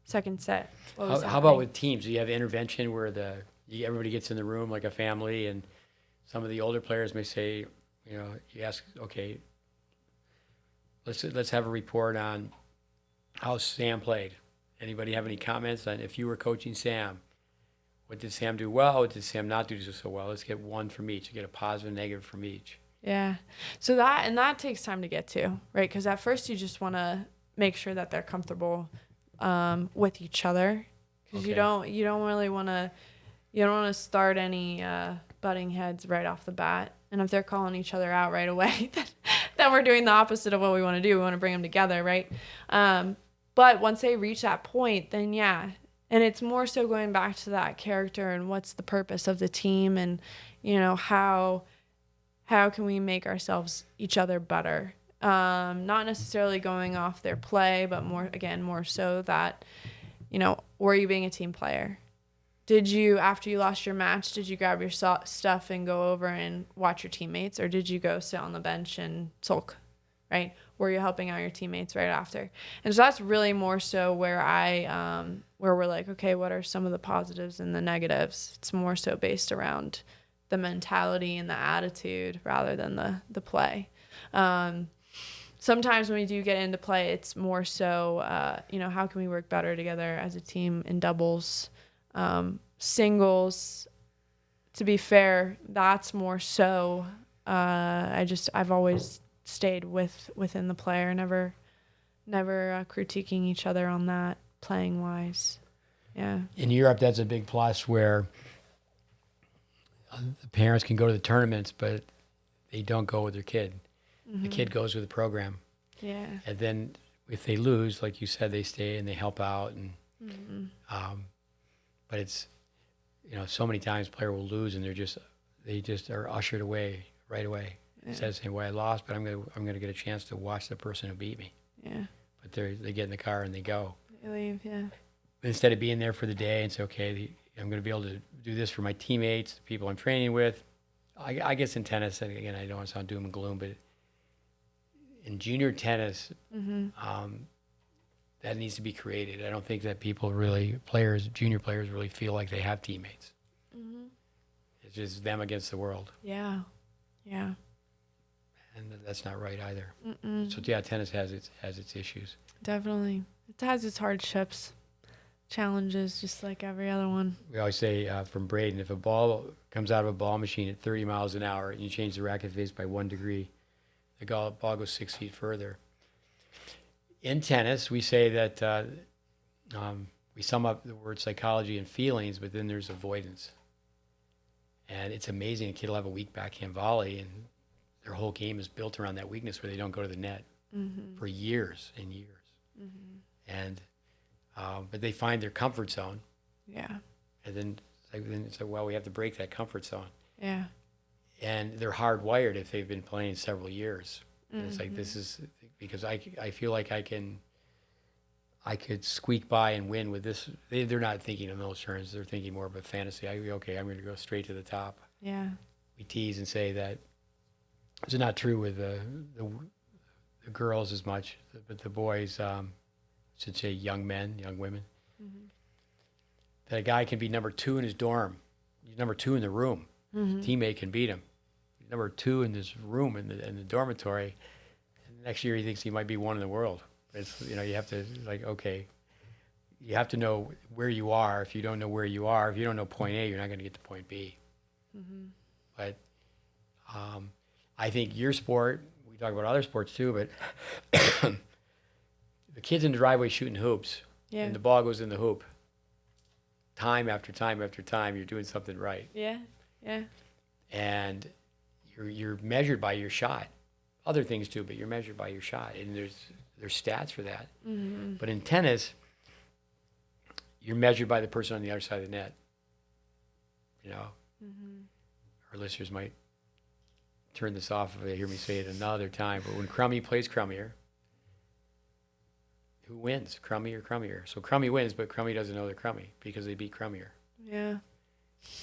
second set. How about with teams? Do you have intervention where everybody gets in the room like a family, and some of the older players may say, you ask, okay, let's have a report on how Sam played. Anybody have any comments on if you were coaching Sam? What did Sam do well? What did Sam not do so well? Let's get one from each. You get a positive and negative from each. Yeah. So that takes time to get to, right? Because at first you just want to make sure that they're comfortable with each other, because Okay. you don't really want to start any butting heads right off the bat. And if they're calling each other out right away, then we're doing the opposite of what we want to do. We want to bring them together, right? But once they reach that point, then yeah. And it's more so going back to that character and what's the purpose of the team, and how can we make ourselves each other better. Not necessarily going off their play, but more so that, were you being a team player? Did you, after you lost your match, did you grab your stuff and go over and watch your teammates, or did you go sit on the bench and sulk, right? Were you helping out your teammates right after? And so that's really more so where where we're like, okay, what are some of the positives and the negatives? It's more so based around the mentality and the attitude rather than the play. Sometimes when we do get into play, it's more so, how can we work better together as a team in doubles, singles. To be fair, that's more so. I've always stayed within the player, never critiquing each other on that playing wise. Yeah. In Europe, that's a big plus where the parents can go to the tournaments, but they don't go with their kid. Mm-hmm. The kid goes with the program. Yeah. And then if they lose, like you said, they stay and they help out. And but it's, so many times a player will lose and they just are ushered away right away. Yeah. Instead of saying, well, I lost, but I'm gonna get a chance to watch the person who beat me. Yeah. But they get in the car and they go. They leave. Yeah. Instead of being there for the day and say, okay, I'm going to be able to do this for my teammates, the people I'm training with. I guess in tennis, and again, I don't want to sound doom and gloom, but in junior tennis, that needs to be created. I don't think that junior players really feel like they have teammates. Mm-hmm. It's just them against the world. Yeah. Yeah. And that's not right either. Mm-mm. So yeah, tennis has its issues. Definitely. It has its hardships, challenges, just like every other one. We always say from Braden, if a ball comes out of a ball machine at 30 miles an hour and you change the racket face by 1 degree, the ball goes 6 feet further. In tennis, we say that we sum up the word psychology and feelings, but then there's avoidance. And it's amazing. A kid will have a weak backhand volley, and their whole game is built around that weakness where they don't go to the net for years and years. Mm-hmm. And but they find their comfort zone. Yeah. And then it's like, well, we have to break that comfort zone. Yeah. And they're hardwired if they've been playing several years. And it's like, this is because I feel like I could squeak by and win with this. They're not thinking in those terms. They're thinking more of a fantasy. I'm going to go straight to the top. Yeah. We tease and say that it's not true with the girls as much, but the boys, should say young men, young women, that a guy can be number 2 in his dorm. He's number 2 in the room. His teammate can beat him. He's number 2 in this room in the dormitory. And next year he thinks he might be 1 in the world. It's, you have to, like, okay, you have to know where you are. If you don't know where you are, if you don't know point A, you're not going to get to point B. But I think your sport, we talk about other sports too, but the kid's in the driveway shooting hoops, and the ball goes in the hoop. Time after time after time, you're doing something right. Yeah, yeah. And you're measured by your shot. other things too, but you're measured by your shot, and there's stats for that. Mm-hmm. But in tennis, you're measured by the person on the other side of the net. You know, our listeners might turn this off if they hear me say it another time. But when Crummy plays Crummier, who wins, Crummy or Crummier? So Crummy wins, but Crummy doesn't know they're Crummy because they beat Crummier. Yeah.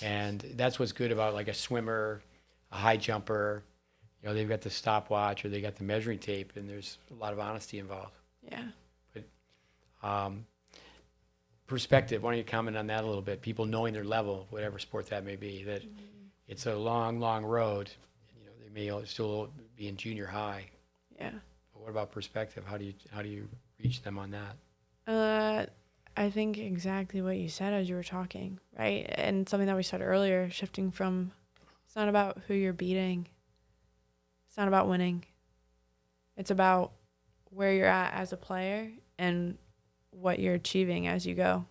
And that's what's good about like a swimmer, a high jumper. You know, they've got the stopwatch or they got the measuring tape, and there's a lot of honesty involved. Yeah. But perspective, why don't you comment on that a little bit? People knowing their level, whatever sport that may be, that it's a long, long road. You know, they may still be in junior high. Yeah. But what about perspective? How do you reach them on that? I think exactly what you said as you were talking, right? And something that we said earlier, shifting from, it's not about who you're beating. It's not about winning. It's about where you're at as a player and what you're achieving as you go,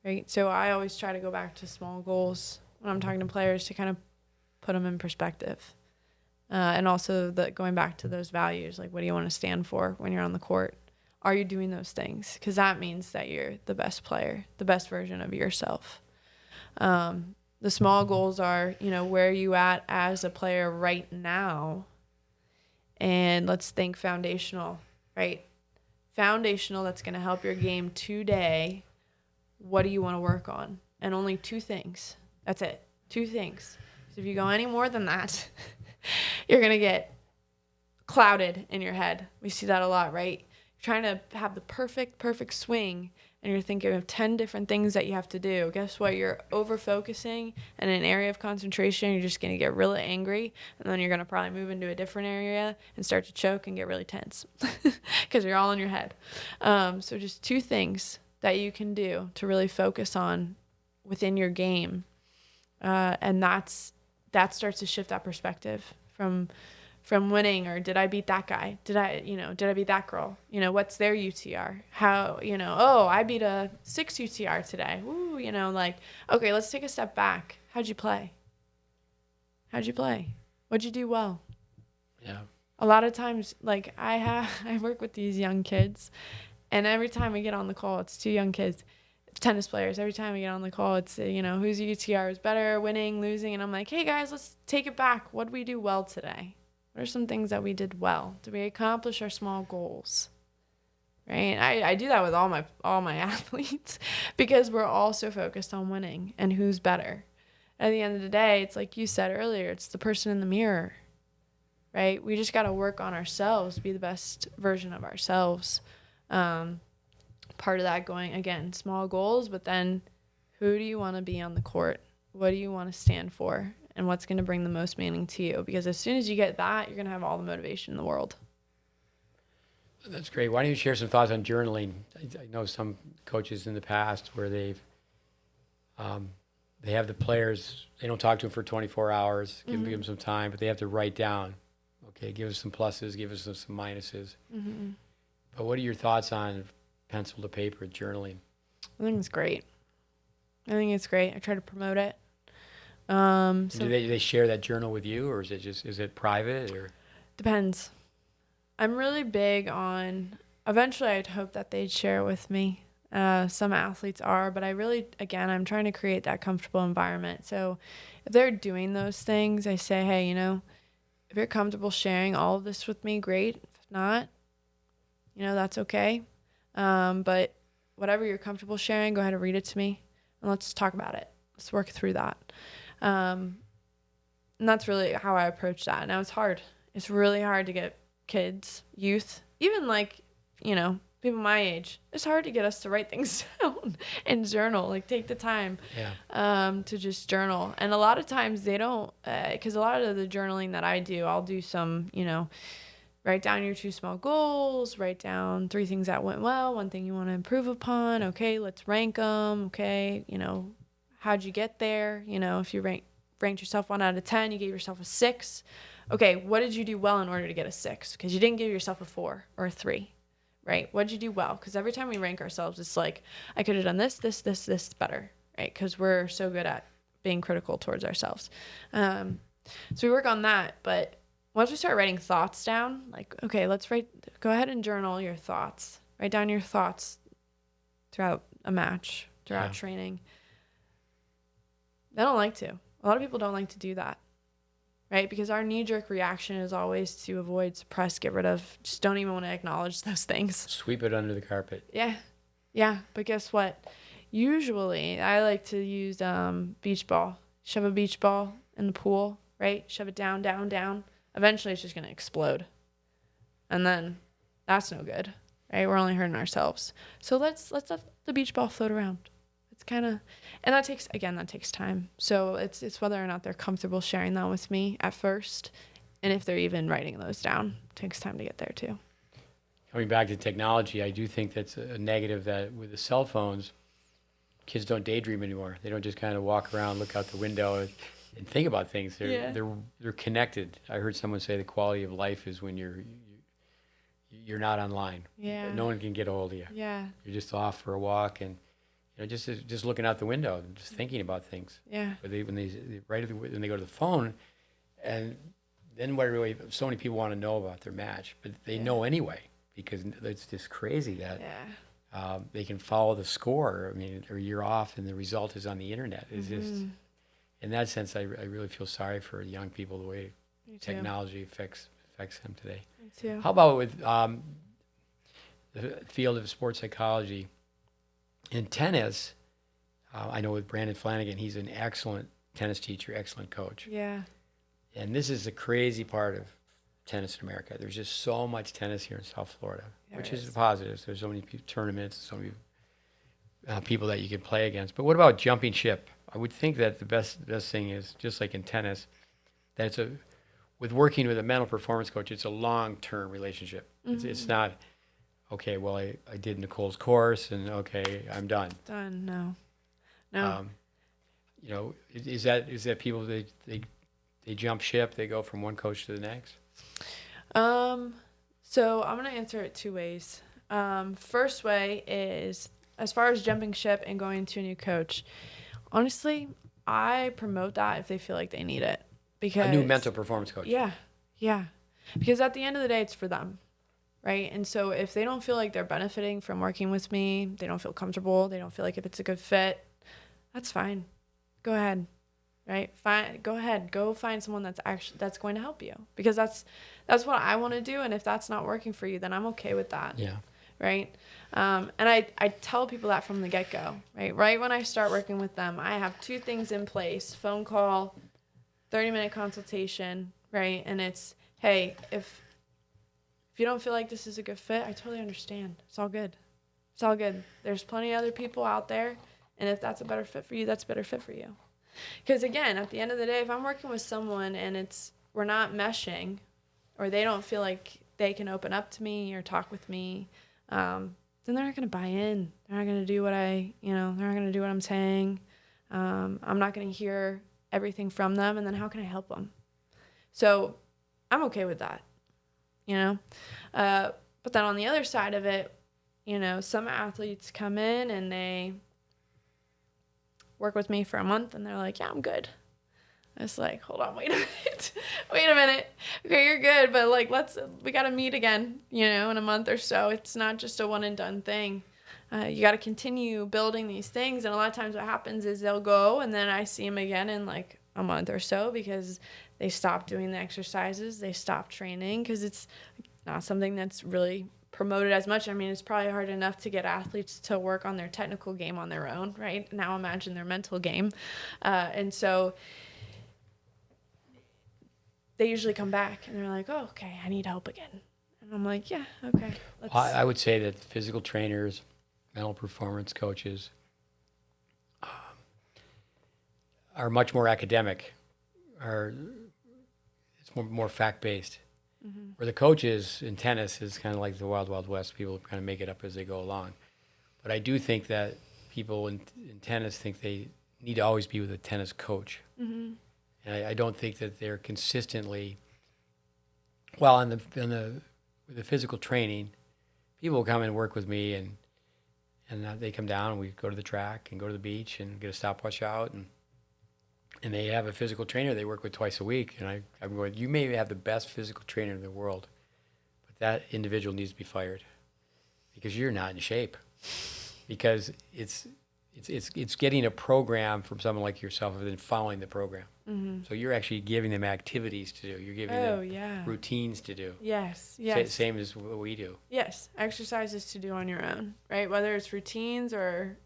right? So I always try to go back to small goals when I'm talking to players to kind of put them in perspective. And also going back to those values, like what do you want to stand for when you're on the court? Are you doing those things? Because that means that you're the best player, the best version of yourself. The small goals are, where are you at as a player right now? And let's think foundational, right? Foundational, that's going to help your game today. What do you want to work on? And only 2 things. That's it. 2 things. So if you go any more than that, you're going to get clouded in your head. We see that a lot, right? You're trying to have the perfect swing, and you're thinking of 10 different things that you have to do. Guess what? You're over-focusing in an area of concentration. You're just going to get really angry, and then you're going to probably move into a different area and start to choke and get really tense because you're all in your head. So just 2 things that you can do to really focus on within your game, and that starts to shift that perspective from winning, or did I beat that guy? Did I beat that girl? What's their UTR? How, I beat a 6 UTR today. Woo, okay, let's take a step back. How'd you play? What'd you do well? Yeah. A lot of times, like I work with these young kids, and every time we get on the call, it's 2 young kids, tennis players. Every time we get on the call, it's, whose UTR is better, winning, losing. And I'm like, hey guys, let's take it back. What did we do well today? What are some things that we did well? Did we accomplish our small goals? Right? I do that with all my athletes because we're all so focused on winning and who's better. At the end of the day, it's like you said earlier, it's the person in the mirror, right? We just got to work on ourselves, be the best version of ourselves. Part of that going, again, small goals, but then who do you want to be on the court? What do you want to stand for? And what's going to bring the most meaning to you? Because as soon as you get that, you're going to have all the motivation in the world. That's great. Why don't you share some thoughts on journaling? I know some coaches in the past where they have the players, they don't talk to them for 24 hours, give them some time, but they have to write down, okay, give us some pluses, give us some minuses. Mm-hmm. But what are your thoughts on pencil to paper journaling? I think it's great. I try to promote it. So do they share that journal with you, or is it private, or? Depends. I'm really big on, eventually I'd hope that they'd share it with me. Some athletes are, but I'm trying to create that comfortable environment. So if they're doing those things, I say, hey, if you're comfortable sharing all of this with me, great. If not, that's okay. But whatever you're comfortable sharing, go ahead and read it to me and let's talk about it. Let's work through that. And that's really how I approach that. Now it's hard. It's really hard to get kids, youth, even people my age. It's hard to get us to write things down and journal, take the time to just journal. And a lot of times they don't, because a lot of the journaling that I do, I'll do some, write down your 2 small goals, write down 3 things that went well, 1 thing you want to improve upon. Okay, let's rank them. Okay, how'd you get there? If you ranked yourself 1 out of 10, you gave yourself a 6. Okay, what did you do well in order to get a 6? Because you didn't give yourself a 4 or a 3, right? What did you do well? Because every time we rank ourselves, it's like, I could have done this better, right? Because we're so good at being critical towards ourselves. So we work on that, but once we start writing thoughts down, like, okay, go ahead and journal your thoughts. Write down your thoughts throughout a match, throughout training. They don't like to. A lot of people don't like to do that, right? Because our knee-jerk reaction is always to avoid, suppress, get rid of. Just don't even want to acknowledge those things. Sweep it under the carpet. Yeah. Yeah. But guess what? Usually, I like to use beach ball. Shove a beach ball in the pool, right? Shove it down, down, down. Eventually, it's just going to explode. And then that's no good, right? We're only hurting ourselves. So let's let the beach ball float around. It's kind of, and that takes time. So it's whether or not they're comfortable sharing that with me at first, and if they're even writing those down. It takes time to get there too. Coming back to technology, I do think that's a negative that with the cell phones, kids don't daydream anymore. They don't just kind of walk around, look out the window, and think about things. They're connected. I heard someone say the quality of life is when you're not online. Yeah. No one can get a hold of you. Yeah. You're just off for a walk and just looking out the window and just thinking about things. Yeah. But when they go to the phone, and then so many people want to know about their match, but they know anyway because it's just crazy that they can follow the score. I mean, or you're off and the result is on the internet. It's just in that sense, I really feel sorry for young people the way technology affects them today. Me too. How about with the field of sports psychology? In tennis, I know with Brandon Flanagan, he's an excellent tennis teacher, excellent coach. Yeah. And this is the crazy part of tennis in America. There's just so much tennis here in South Florida, which is a positive. There's so many tournaments, so many people that you can play against. But what about jumping ship? I would think that the best thing is, just like in tennis, that with working with a mental performance coach, it's a long-term relationship. Mm-hmm. It's not, okay, well, I did Nicole's course, and okay, I'm done. Done. No. Is that people they jump ship, they go from one coach to the next? So I'm gonna answer it two ways. First way is, as far as jumping ship and going to a new coach, honestly, I promote that if they feel like they need it. Because a new mental performance coach. Yeah. Because at the end of the day, it's for them. Right. And so if they don't feel like they're benefiting from working with me, they don't feel comfortable, they don't feel like if it's a good fit, that's fine. Go ahead. Right. Fine. Go ahead. Go find someone that's going to help you, because that's what I want to do. And if that's not working for you, then I'm okay with that. Yeah. Right. And I tell people that from the get-go. Right when I start working with them, I have two things in place: phone call, 30-minute consultation. Right. And it's, hey, if you don't feel like this is a good fit, I totally understand. It's all good. There's plenty of other people out there. And if that's a better fit for you, that's a better fit for you. Because again, at the end of the day, if I'm working with someone and we're not meshing, or they don't feel like they can open up to me or talk with me, then they're not going to buy in. They're not going to do they're not going to do what I'm saying. I'm not going to hear everything from them. And then how can I help them? So I'm okay with that. But then on the other side of it, some athletes come in and they work with me for a month and they're like, yeah, I'm good. It's like, hold on, wait a minute. Okay, you're good, but we got to meet again, in a month or so. It's not just a one and done thing. You got to continue building these things. And a lot of times what happens is they'll go and then I see them again in like a month or so, because they stop doing the exercises, they stop training, because it's not something that's really promoted as much. I mean, it's probably hard enough to get athletes to work on their technical game on their own, right? Now imagine their mental game. And so they usually come back and they're like, oh, okay, I need help again. And I'm like, yeah, okay. I would say that physical trainers, mental performance coaches are much more academic. It's more fact-based. Mm-hmm. Where the coaches in tennis is kind of like the Wild Wild West. People kind of make it up as they go along. But I do think that people in tennis think they need to always be with a tennis coach. Mm-hmm. And I don't think that they're consistently, with the physical training, people will come and work with me and they come down and we go to the track and go to the beach and get a stopwatch out. And and they have a physical trainer they work with twice a week. And I'm going, you may have the best physical trainer in the world, but that individual needs to be fired because you're not in shape. Because it's getting a program from someone like yourself and then following the program. Mm-hmm. So you're actually giving them activities to do. You're giving them routines to do. Yes. Same as what we do. Yes, exercises to do on your own, right? Whether it's routines or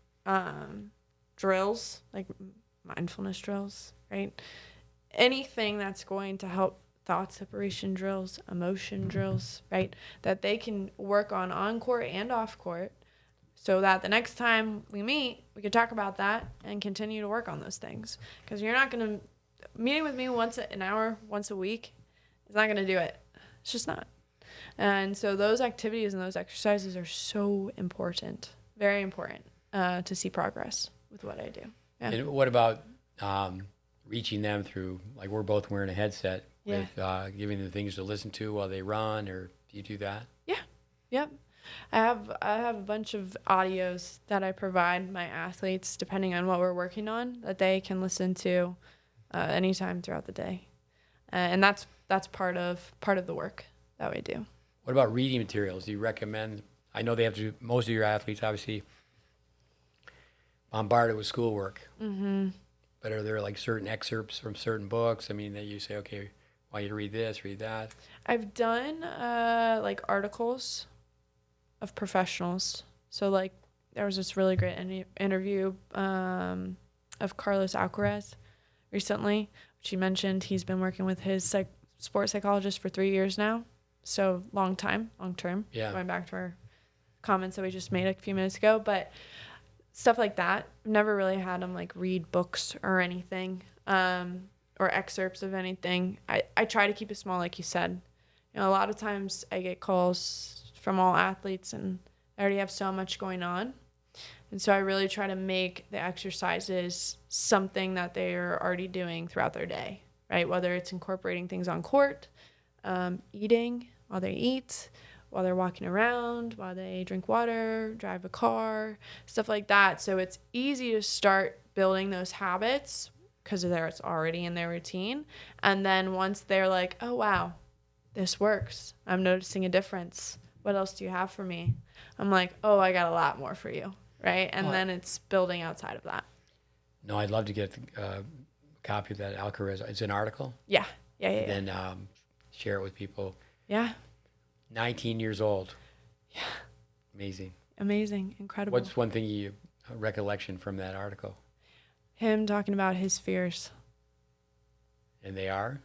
drills, like mindfulness drills, right? Anything that's going to help thought separation drills, emotion drills, right? That they can work on court and off court so that the next time we meet, we can talk about that and continue to work on those things. Because you're not going to, meeting with me an hour, once a week, is not going to do it. It's just not. And so those activities and those exercises are so important, very important to see progress with what I do. Yeah. And what about reaching them through, like we're both wearing a headset with giving them things to listen to while they run, or do you do that? Yeah. Yep. I have a bunch of audios that I provide my athletes, depending on what we're working on, that they can listen to anytime throughout the day, and that's part of the work that we do. What about reading materials? Do you recommend? I know they have to. Most of your athletes obviously bombarded with schoolwork, mm-hmm. but are there like certain excerpts from certain books? I mean, that you say, okay, I want you to read this, read that. I've done like articles of professionals. So like there was this really great interview of Carlos Alcaraz recently, which he mentioned he's been working with his sports psychologist for 3 years now. So long term, going back to our comments that we just made a few minutes ago. But stuff like that, I've never really had them like read books or anything, or excerpts of anything. I try to keep it small, like you said. You know, a lot of times I get calls from all athletes and I already have so much going on. And so I really try to make the exercises something that they're already doing throughout their day, right? Whether it's incorporating things on court, eating while they eat, while they're walking around, while they drink water, drive a car, stuff like that. So it's easy to start building those habits because it's already in their routine. And then once they're like, oh, wow, this works. I'm noticing a difference. What else do you have for me? I'm like, oh, I got a lot more for you, right? And then it's building outside of that. No, I'd love to get a copy of that Alcaraz. It's an article? Yeah. And then share it with people. Yeah. 19 years old. Yeah. Amazing. Incredible. What's one thing recollection from that article? Him talking about his fears. And they are?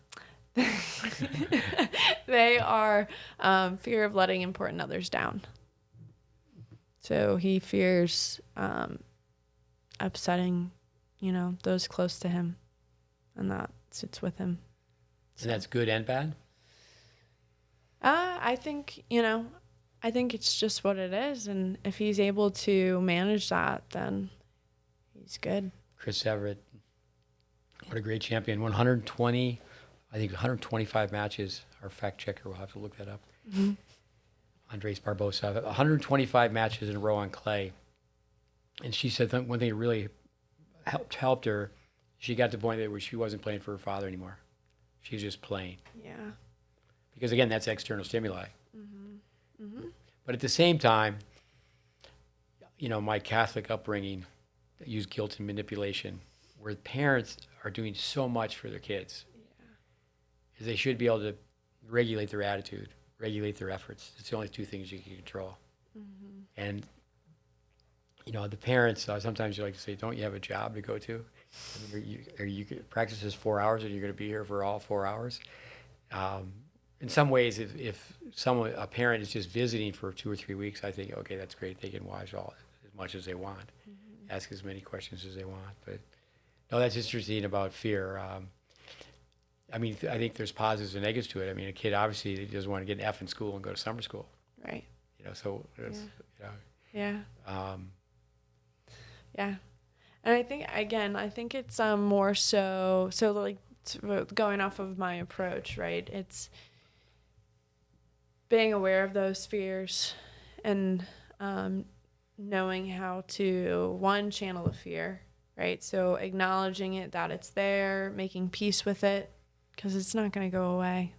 They are fear of letting important others down. So he fears upsetting, those close to him, and that sits with him. So. And that's good and bad? I think it's just what it is, and if he's able to manage that, then he's good. Chris Everett, what a great champion. 125 matches. Our fact checker will have to look that up. Mm-hmm. Andres Barbosa, 125 matches in a row on clay. And she said one thing that really helped her, she got to the point where she wasn't playing for her father anymore. She was just playing. Yeah. Because, again, that's external stimuli. Mm-hmm. Mm-hmm. But at the same time, my Catholic upbringing used guilt and manipulation, where parents are doing so much for their kids. Is they should be able to regulate their attitude, regulate their efforts. It's the only two things you can control. Mm-hmm. And, the parents, sometimes you like to say, don't you have a job to go to? Are you practice this 4 hours and you're going to be here for all 4 hours? In some ways, if a parent is just visiting for 2 or 3 weeks, I think, okay, that's great. They can watch as much as they want, mm-hmm. ask as many questions as they want. But no, that's interesting about fear. I think there's positives and negatives to it. I mean, a kid obviously doesn't want to get an F in school and go to summer school. Right. So it's, Yeah. Yeah. And I think it's more so like going off of my approach, right? It's being aware of those fears and knowing how to, one, channel the fear right? So acknowledging it, that it's there, making peace with it, because it's not going to go away,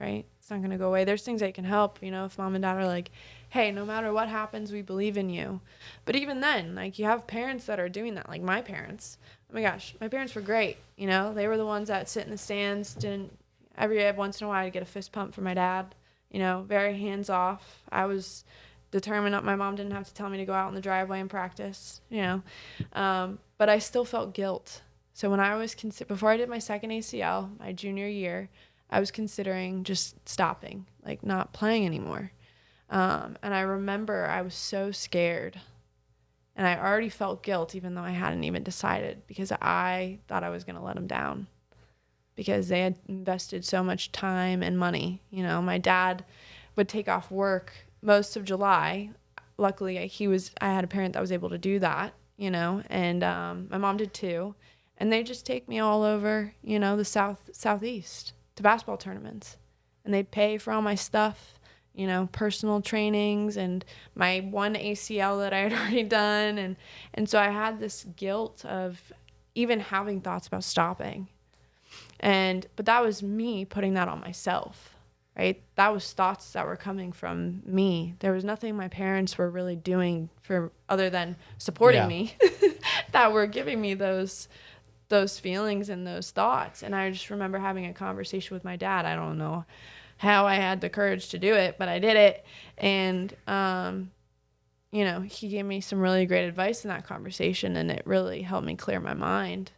right? It's not going to go away. There's things that can help, if mom and dad are like, hey, no matter what happens, we believe in you. But even then, like, you have parents that are doing that, like my parents. Oh my gosh, my parents were great. They were the ones that sit in the stands, every once in a while I'd get a fist pump from my dad, very hands off. I was determined that my mom didn't have to tell me to go out in the driveway and practice, but I still felt guilt. So when I was before I did my second ACL, my junior year, I was considering just stopping, like not playing anymore. And I remember I was so scared, and I already felt guilt even though I hadn't even decided, because I thought I was going to let them down because they had invested so much time and money. My dad would take off work most of July. Luckily, I had a parent that was able to do that, and my mom did too. And they just take me all over, the southeast to basketball tournaments. And they'd pay for all my stuff, personal trainings and my one ACL that I had already done. And so I had this guilt of even having thoughts about stopping. But that was me putting that on myself, right? That was thoughts that were coming from me. There was nothing my parents were really doing other than supporting me that were giving me those feelings and those thoughts. And I just remember having a conversation with my dad. I don't know how I had the courage to do it, but I did it. And, he gave me some really great advice in that conversation, and it really helped me clear my mind.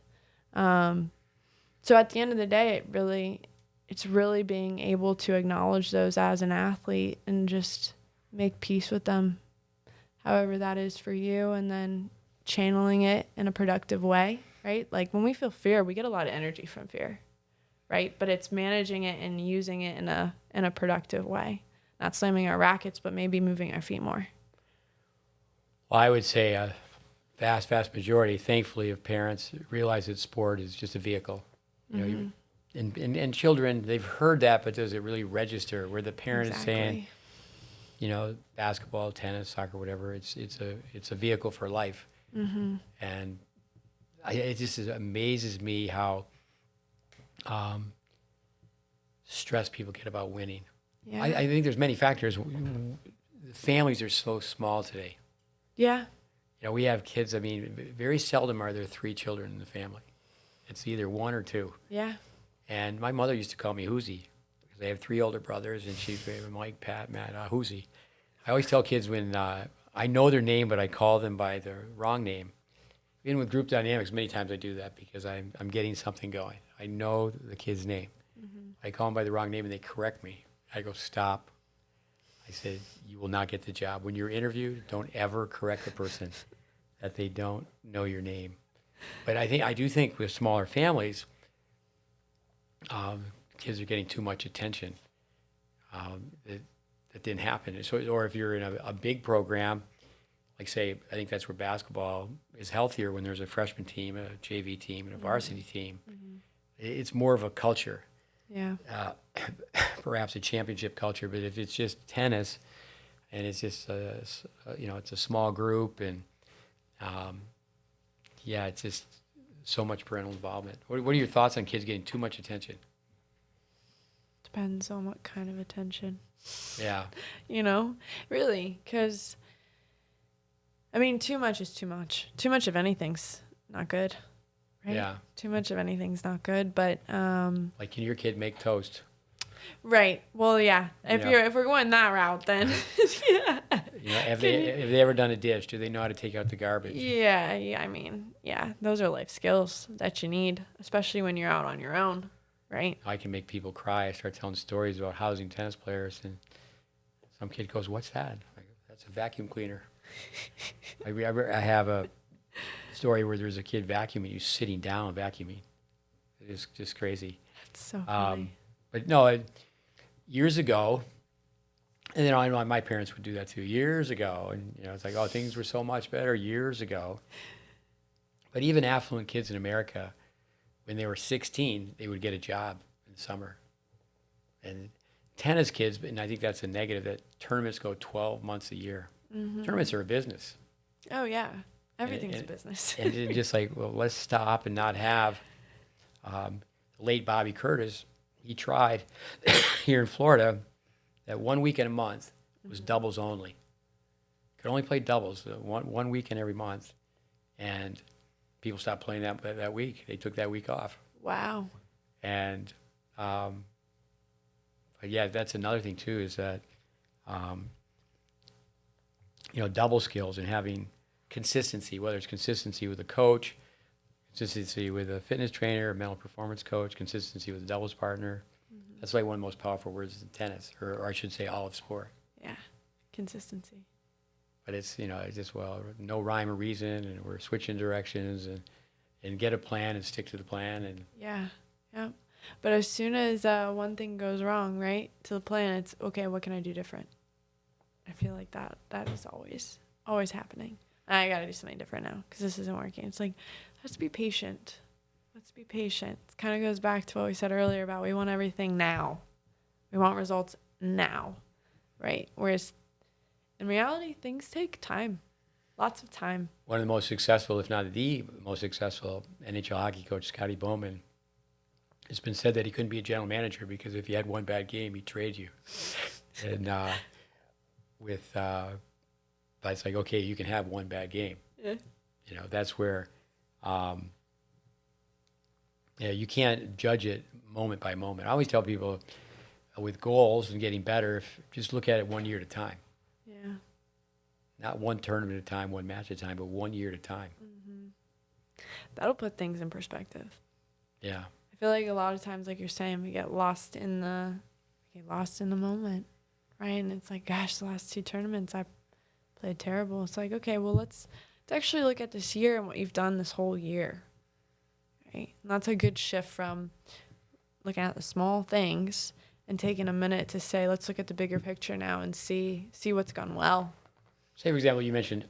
So at the end of the day, it's really being able to acknowledge those as an athlete and just make peace with them, however that is for you, and then channeling it in a productive way, right? Like when we feel fear, we get a lot of energy from fear, right? But it's managing it and using it in a productive way, not slamming our rackets, but maybe moving our feet more. Well, I would say a vast majority, thankfully, of parents realize that sport is just a vehicle. And children, they've heard that, but does it really register? Where the parent is saying, basketball, tennis, soccer, whatever, it's a vehicle for life. Mm-hmm. And it just amazes me how stressed people get about winning. Yeah. I think there's many factors. Families are so small today. Yeah. We have kids. I mean, very seldom are there 3 children in the family. It's either 1 or 2. Yeah. And my mother used to call me Hoosie because I have 3 older brothers, and she's Mike, Pat, Matt, Hoosie. I always tell kids when I know their name, but I call them by their wrong name. Even with group dynamics, many times I do that because I'm getting something going. I know the kid's name. Mm-hmm. I call them by the wrong name, and they correct me. I go, stop. I said, you will not get the job. When you're interviewed, don't ever correct the person that they don't know your name. But I do think with smaller families, kids are getting too much attention. That didn't happen. So, or if you're in a big program, like say, I think that's where basketball is healthier when there's a freshman team, a JV team, and a varsity team. Mm-hmm. It's more of a culture. Yeah. Perhaps a championship culture, but if it's just tennis, and it's just it's a small group, and it's just so much parental involvement. What are your thoughts on kids getting too much attention? Depends on what kind of attention. Yeah. Really, because, too much is too much. Too much of anything's not good, right? Yeah. Too much of anything's not good, but... like, can your kid make toast? Right. Well, yeah. If we're going that route, then yeah. Have they ever done a dish? Do they know how to take out the garbage? Yeah. Those are life skills that you need, especially when you're out on your own, right? I can make people cry. I start telling stories about housing tennis players, and some kid goes, "What's that?" I go, "That's a vacuum cleaner." I have a story where there's a kid vacuuming. He's sitting down vacuuming. It is just crazy. That's so funny. But no, years ago, and I know my parents would do that too. Years ago, and it's like, oh, things were so much better years ago. But even affluent kids in America, when they were 16, they would get a job in the summer. And tennis kids, and I think that's a negative, that tournaments go 12 months a year. Mm-hmm. Tournaments are a business. Oh, yeah. Everything's a business. And it's just like, well, let's stop and not have. Late Bobby Curtis, he tried here in Florida that 1 weekend a month was doubles only. Could only play doubles one weekend every month, and people stopped playing that week. They took that week off. Wow. And but yeah, that's another thing too, is that double skills and having consistency, whether it's consistency with a coach, consistency with a fitness trainer, a mental performance coach, consistency with a doubles partner. That's like one of the most powerful words in tennis, or I should say all of sport. Yeah, consistency. But it's, it's just, no rhyme or reason, and we're switching directions and get a plan and stick to the plan. And yeah. But as soon as one thing goes wrong, right, to the plan, it's, okay, what can I do different? I feel like that is always happening. I got to do something different now because this isn't working. It's like, let's be patient. It kind of goes back to what we said earlier about we want everything now. We want results now, right? Whereas in reality, things take time, lots of time. One of the most successful, if not the most successful NHL hockey coach, Scotty Bowman, it's been said that he couldn't be a general manager because if you had one bad game, he'd trade you. And but it's like, okay, you can have one bad game. Yeah. That's where, you can't judge it moment by moment. I always tell people with goals and getting better, just look at it 1 year at a time. Yeah. Not one tournament at a time, one match at a time, but 1 year at a time. Mm-hmm. That'll put things in perspective. Yeah. I feel like a lot of times, like you're saying, we get lost in the moment, right? And it's like, gosh, the last two tournaments I played terrible. It's like, okay, well, let's actually look at this year and what you've done this whole year, right? And that's a good shift from looking at the small things and taking a minute to say, let's look at the bigger picture now and see what's gone well. Say, for example, you mentioned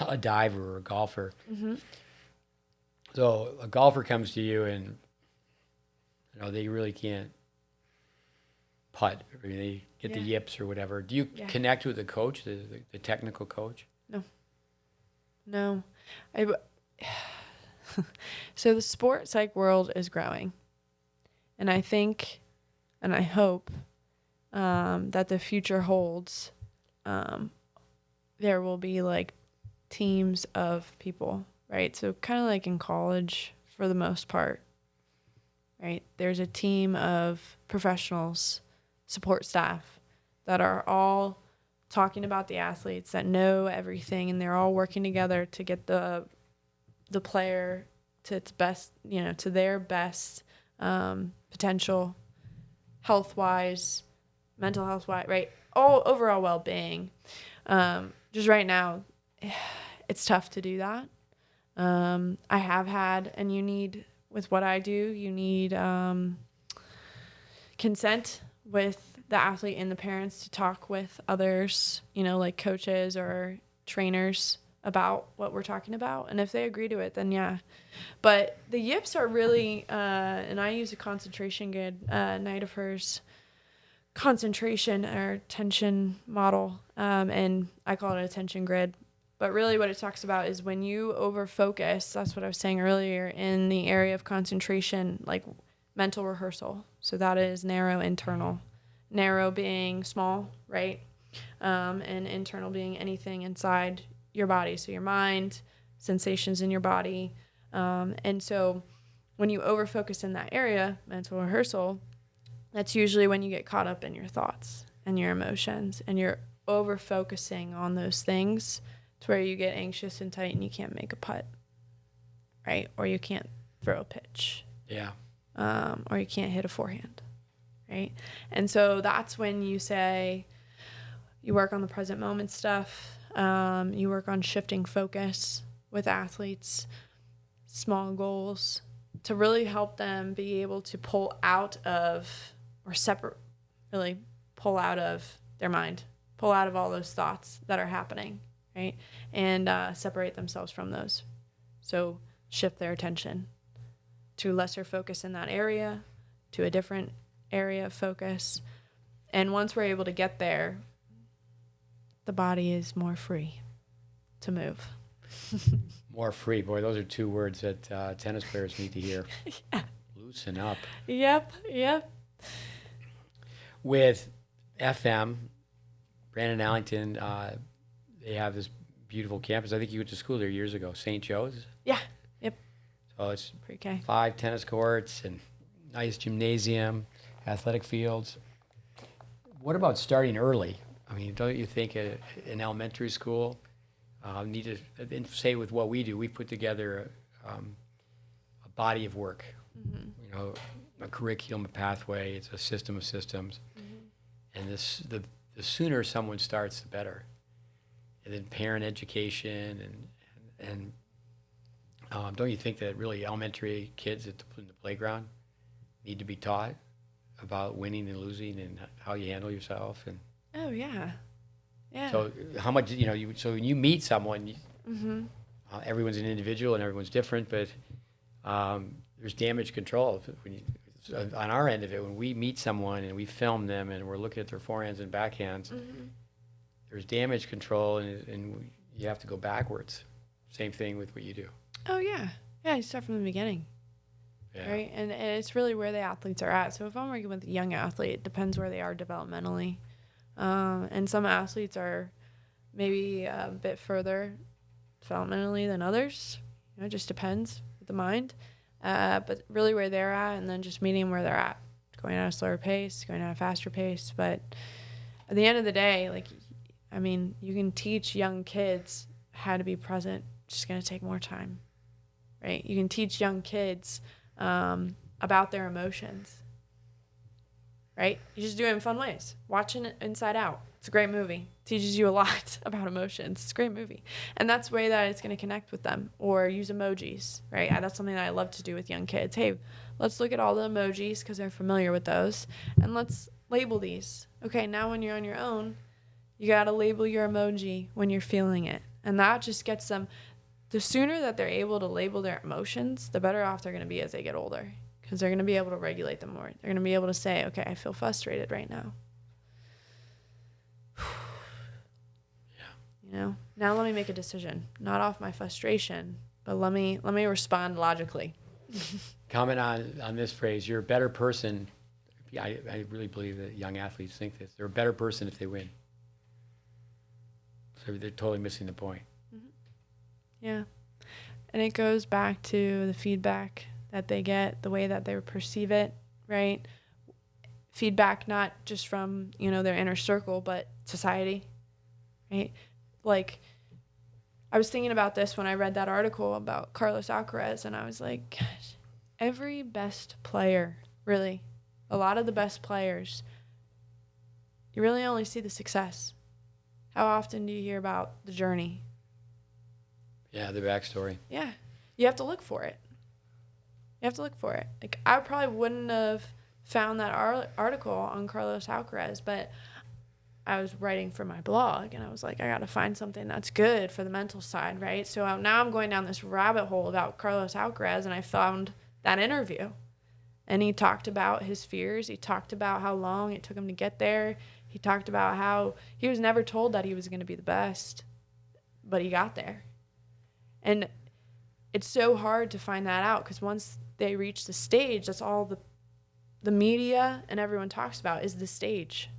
a diver or a golfer. Mm-hmm. So a golfer comes to you and they really can't putt. I mean, they get the yips or whatever. Do you connect with the coach, the technical coach? No. So the sport psych world is growing. And I think, and I hope, that the future holds, there will be like teams of people, right? So kind of like in college for the most part, right? There's a team of professionals, support staff that are all talking about the athletes, that know everything, and they're all working together to get the player to its best, to their best potential, health-wise, mental health-wise, right? All overall well-being. Just right now, it's tough to do that. I have had, and you need, with what I do, you need consent with the athlete and the parents to talk with others, like coaches or trainers about what we're talking about. And if they agree to it, then yeah. But the yips are really, and I use a concentration grid, Night of Hers concentration or tension model, and I call it a tension grid. But really what it talks about is when you over-focus, that's what I was saying earlier, in the area of concentration, like mental rehearsal. So that is narrow, internal. Narrow being small, right? And internal being anything inside your body. So your mind, sensations in your body. And so when you over-focus in that area, mental rehearsal, that's usually when you get caught up in your thoughts and your emotions, and you're over-focusing on those things to where you get anxious and tight and you can't make a putt, right? Or you can't throw a pitch. Yeah. Or you can't hit a forehand, right? And so that's when you say you work on the present moment stuff. You work on shifting focus with athletes, small goals, to really help them be able to pull out of, or really pull out of their mind, pull out of all those thoughts that are happening, right? And separate themselves from those. So shift their attention to lesser focus in that area, to a different area of focus. And once we're able to get there, the body is more free to move. More free. Boy, those are two words that tennis players need to hear. Yeah. Loosen up. Yep. With FM, Brandon Allington, they have this beautiful campus. I think you went to school there years ago, St. Joe's. Yeah. Yep. So it's Pre-K. 5 tennis courts and nice gymnasium, athletic fields. What about starting early? I mean, don't you think an elementary school need to, and say with what we do, we put together a body of work, you know, a curriculum, a pathway, it's a system of systems. And the sooner someone starts, the better. And then parent education and don't you think that really elementary kids in the playground need to be taught about winning and losing and how you handle yourself? And Oh yeah. Yeah. so how much, so when you meet someone, everyone's an individual and everyone's different, but there's damage control. On our end of it, when we meet someone and we film them and we're looking at their forehands and backhands, there's damage control and you have to go backwards. Same thing with what you do. Oh yeah. Yeah, you start from the beginning. Yeah. Right? And it's really where the athletes are at. So if I'm working with a young athlete, it depends where they are developmentally. And some athletes are maybe a bit further developmentally than others. It just depends with the mind. But really where they're at, and then just meeting them where they're at. Going at a slower pace, going at a faster pace. But at the end of the day, you can teach young kids how to be present. It's just going to take more time, right? You can teach young kids about their emotions, right? You just do it in fun ways. Watching it Inside Out. It's a great movie. Teaches you a lot about emotions. It's a great movie. And that's the way that it's going to connect with them. Or use emojis, right? That's something that I love to do with young kids. Hey, let's look at all the emojis because they're familiar with those. And let's label these. Okay, now when you're on your own, you got to label your emoji when you're feeling it. And that just gets them, the sooner that they're able to label their emotions, the better off they're going to be as they get older. Because they're going to be able to regulate them more. They're going to be able to say, okay, I feel frustrated right now. Now let me make a decision, not off my frustration, but let me respond logically. Comment on this phrase. You're a better person. I really believe that young athletes think this. They're a better person if they win. So they're totally missing the point. Yeah. And it goes back to the feedback that they get, the way that they perceive it, right? Feedback not just from, their inner circle, but society, right? Like, I was thinking about this when I read that article about Carlos Alcaraz, and I was like, gosh, every best player, really, a lot of the best players, you really only see the success. How often do you hear about the journey? Yeah, the backstory. Yeah. You have to look for it. Like, I probably wouldn't have found that article on Carlos Alcaraz, but I was writing for my blog, and I was like, I got to find something that's good for the mental side, right? So now I'm going down this rabbit hole about Carlos Alcaraz, and I found that interview. And he talked about his fears. He talked about how long it took him to get there. He talked about how he was never told that he was going to be the best, but he got there. And it's so hard to find that out because once they reach the stage, that's all the media and everyone talks about is the stage.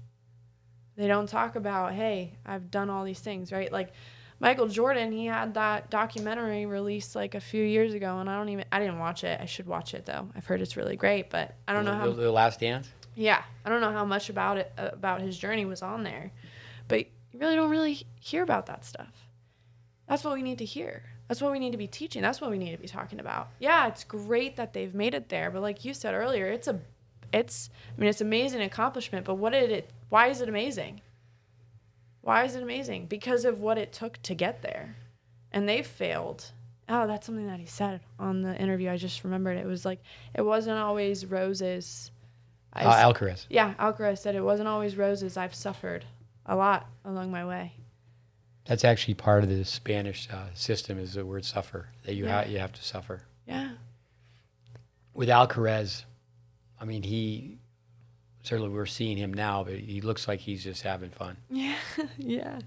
They don't talk about, hey, I've done all these things, right? Like Michael Jordan, he had that documentary released like a few years ago, and I didn't watch it. I should watch it though. I've heard it's really great, but I don't know how. The Last Dance? Yeah, I don't know how much about it, about his journey was on there, but you really don't hear about that stuff. That's what we need to hear. That's what we need to be teaching. That's what we need to be talking about. Yeah, it's great that they've made it there, but like you said earlier, it's amazing accomplishment, but why is it amazing? Why is it amazing? Because of what it took to get there. And they failed. Oh, that's something that he said on the interview. I just remembered. It was like, it wasn't always roses. Alcaraz. Yeah, Alcaraz said it wasn't always roses. I've suffered a lot along my way. That's actually part of the Spanish system is the word suffer, that you have to suffer. Yeah. With Alcaraz, I mean, certainly we're seeing him now, but he looks like he's just having fun. Yeah, yeah.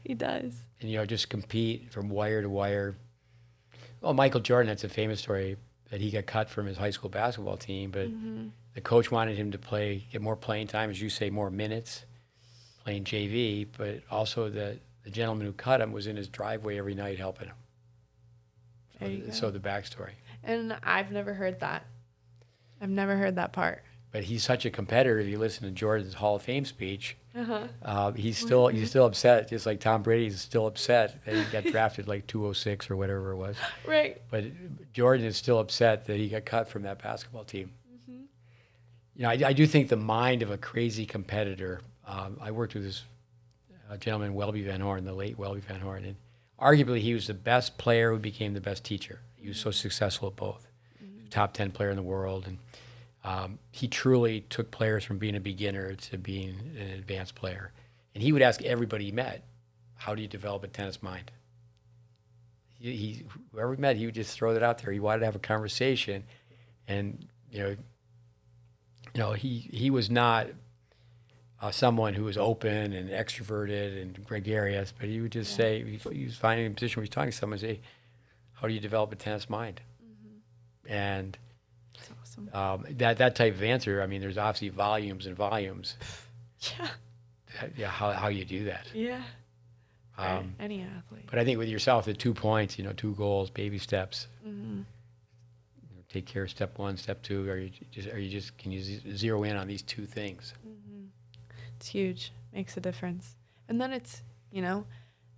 He does. And, just compete from wire to wire. Well, Michael Jordan, that's a famous story that he got cut from his high school basketball team, but the coach wanted him to get more playing time, as you say, more minutes playing JV, but also the gentleman who cut him was in his driveway every night helping him. There you go. So the backstory. And I've never heard that. I've never heard that part. But he's such a competitor. If you listen to Jordan's Hall of Fame speech, he's still upset, just like Tom Brady's still upset that he got drafted like 206 or whatever it was. Right. But Jordan is still upset that he got cut from that basketball team. I do think the mind of a crazy competitor. I worked with this gentleman, Welby Van Horn, the late Welby Van Horn, and arguably he was the best player who became the best teacher. He was so successful at both. Top 10 player in the world, and he truly took players from being a beginner to being an advanced player. And he would ask everybody he met, how do you develop a tennis mind? Whoever he met, he would just throw that out there. He wanted to have a conversation. And, he was not someone who was open and extroverted and gregarious, but he would just say, he was finding a position where he's talking to someone and say, how do you develop a tennis mind? And that's awesome. That type of answer, I mean, there's obviously volumes and volumes. Yeah. How you do that. Yeah. Any athlete. But I think with yourself, the 2 points, 2 goals, baby steps. Take care of step 1, step 2. Can you zero in on these 2 things? It's huge. Makes a difference. And then it's,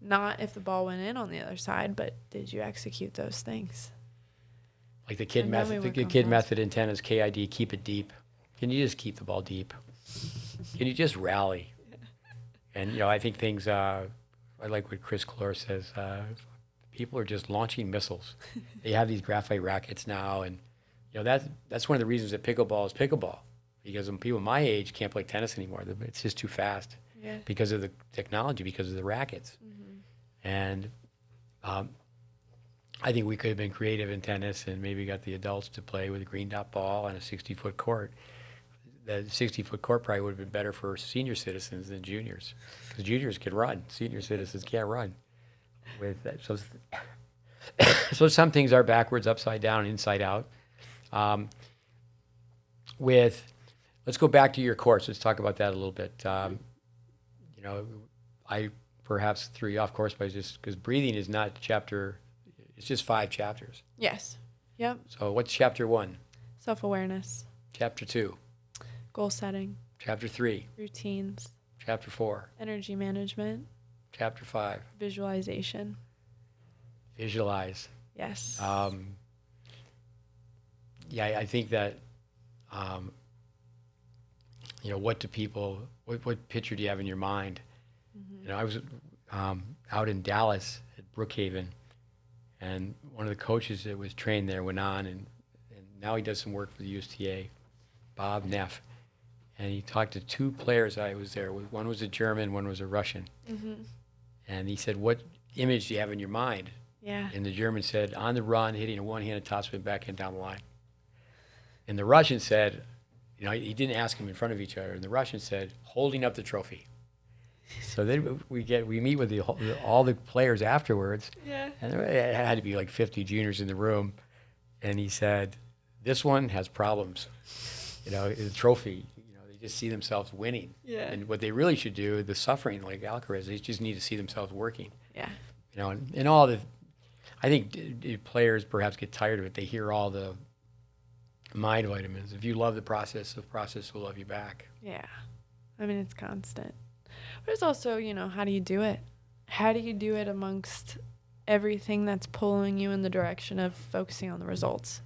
not if the ball went in on the other side, but did you execute those things? Like the kid method. The kid method in tennis, KID, keep it deep. Can you just keep the ball deep? Can you just rally? And I think things. I like what Chris Clore says. People are just launching missiles. They have these graphite rackets now, and that's one of the reasons that pickleball is pickleball, because people my age can't play tennis anymore. It's just too fast because of the technology, because of the rackets, and. I think we could have been creative in tennis and maybe got the adults to play with a green dot ball and a 60-foot court. The 60-foot court probably would have been better for senior citizens than juniors, because juniors can run. Senior citizens can't run. With that. So some things are backwards, upside down, inside out. Let's go back to your course. Let's talk about that a little bit. I perhaps threw you off course by just because breathing is not chapter. It's just 5 chapters. Yes. Yep. So what's chapter 1? Self-awareness. Chapter 2? Goal setting. Chapter 3? Routines. Chapter 4? Energy management. Chapter 5? Visualization. Visualize. Yes. I think that, what do people, what picture do you have in your mind? I was out in Dallas at Brookhaven, and one of the coaches that was trained there went on, and now he does some work for the USTA, Bob Neff. And he talked to 2 players I was there with. One was a German, one was a Russian. And he said, what image do you have in your mind? Yeah. And the German said, on the run, hitting a one-handed topspin backhand down the line. And the Russian said, he didn't ask them in front of each other. And the Russian said, holding up the trophy. So then we meet with all the players afterwards. Yeah. And there had to be like 50 juniors in the room. And he said, this one has problems. The trophy, they just see themselves winning. Yeah. And what they really should do, the suffering, like Alcaraz, they just need to see themselves working. Yeah. And all the, I think players perhaps get tired of it. They hear all the mind vitamins. If you love the process will love you back. Yeah. I mean, it's constant. But it's also, how do you do it? How do you do it amongst everything that's pulling you in the direction of focusing on the results?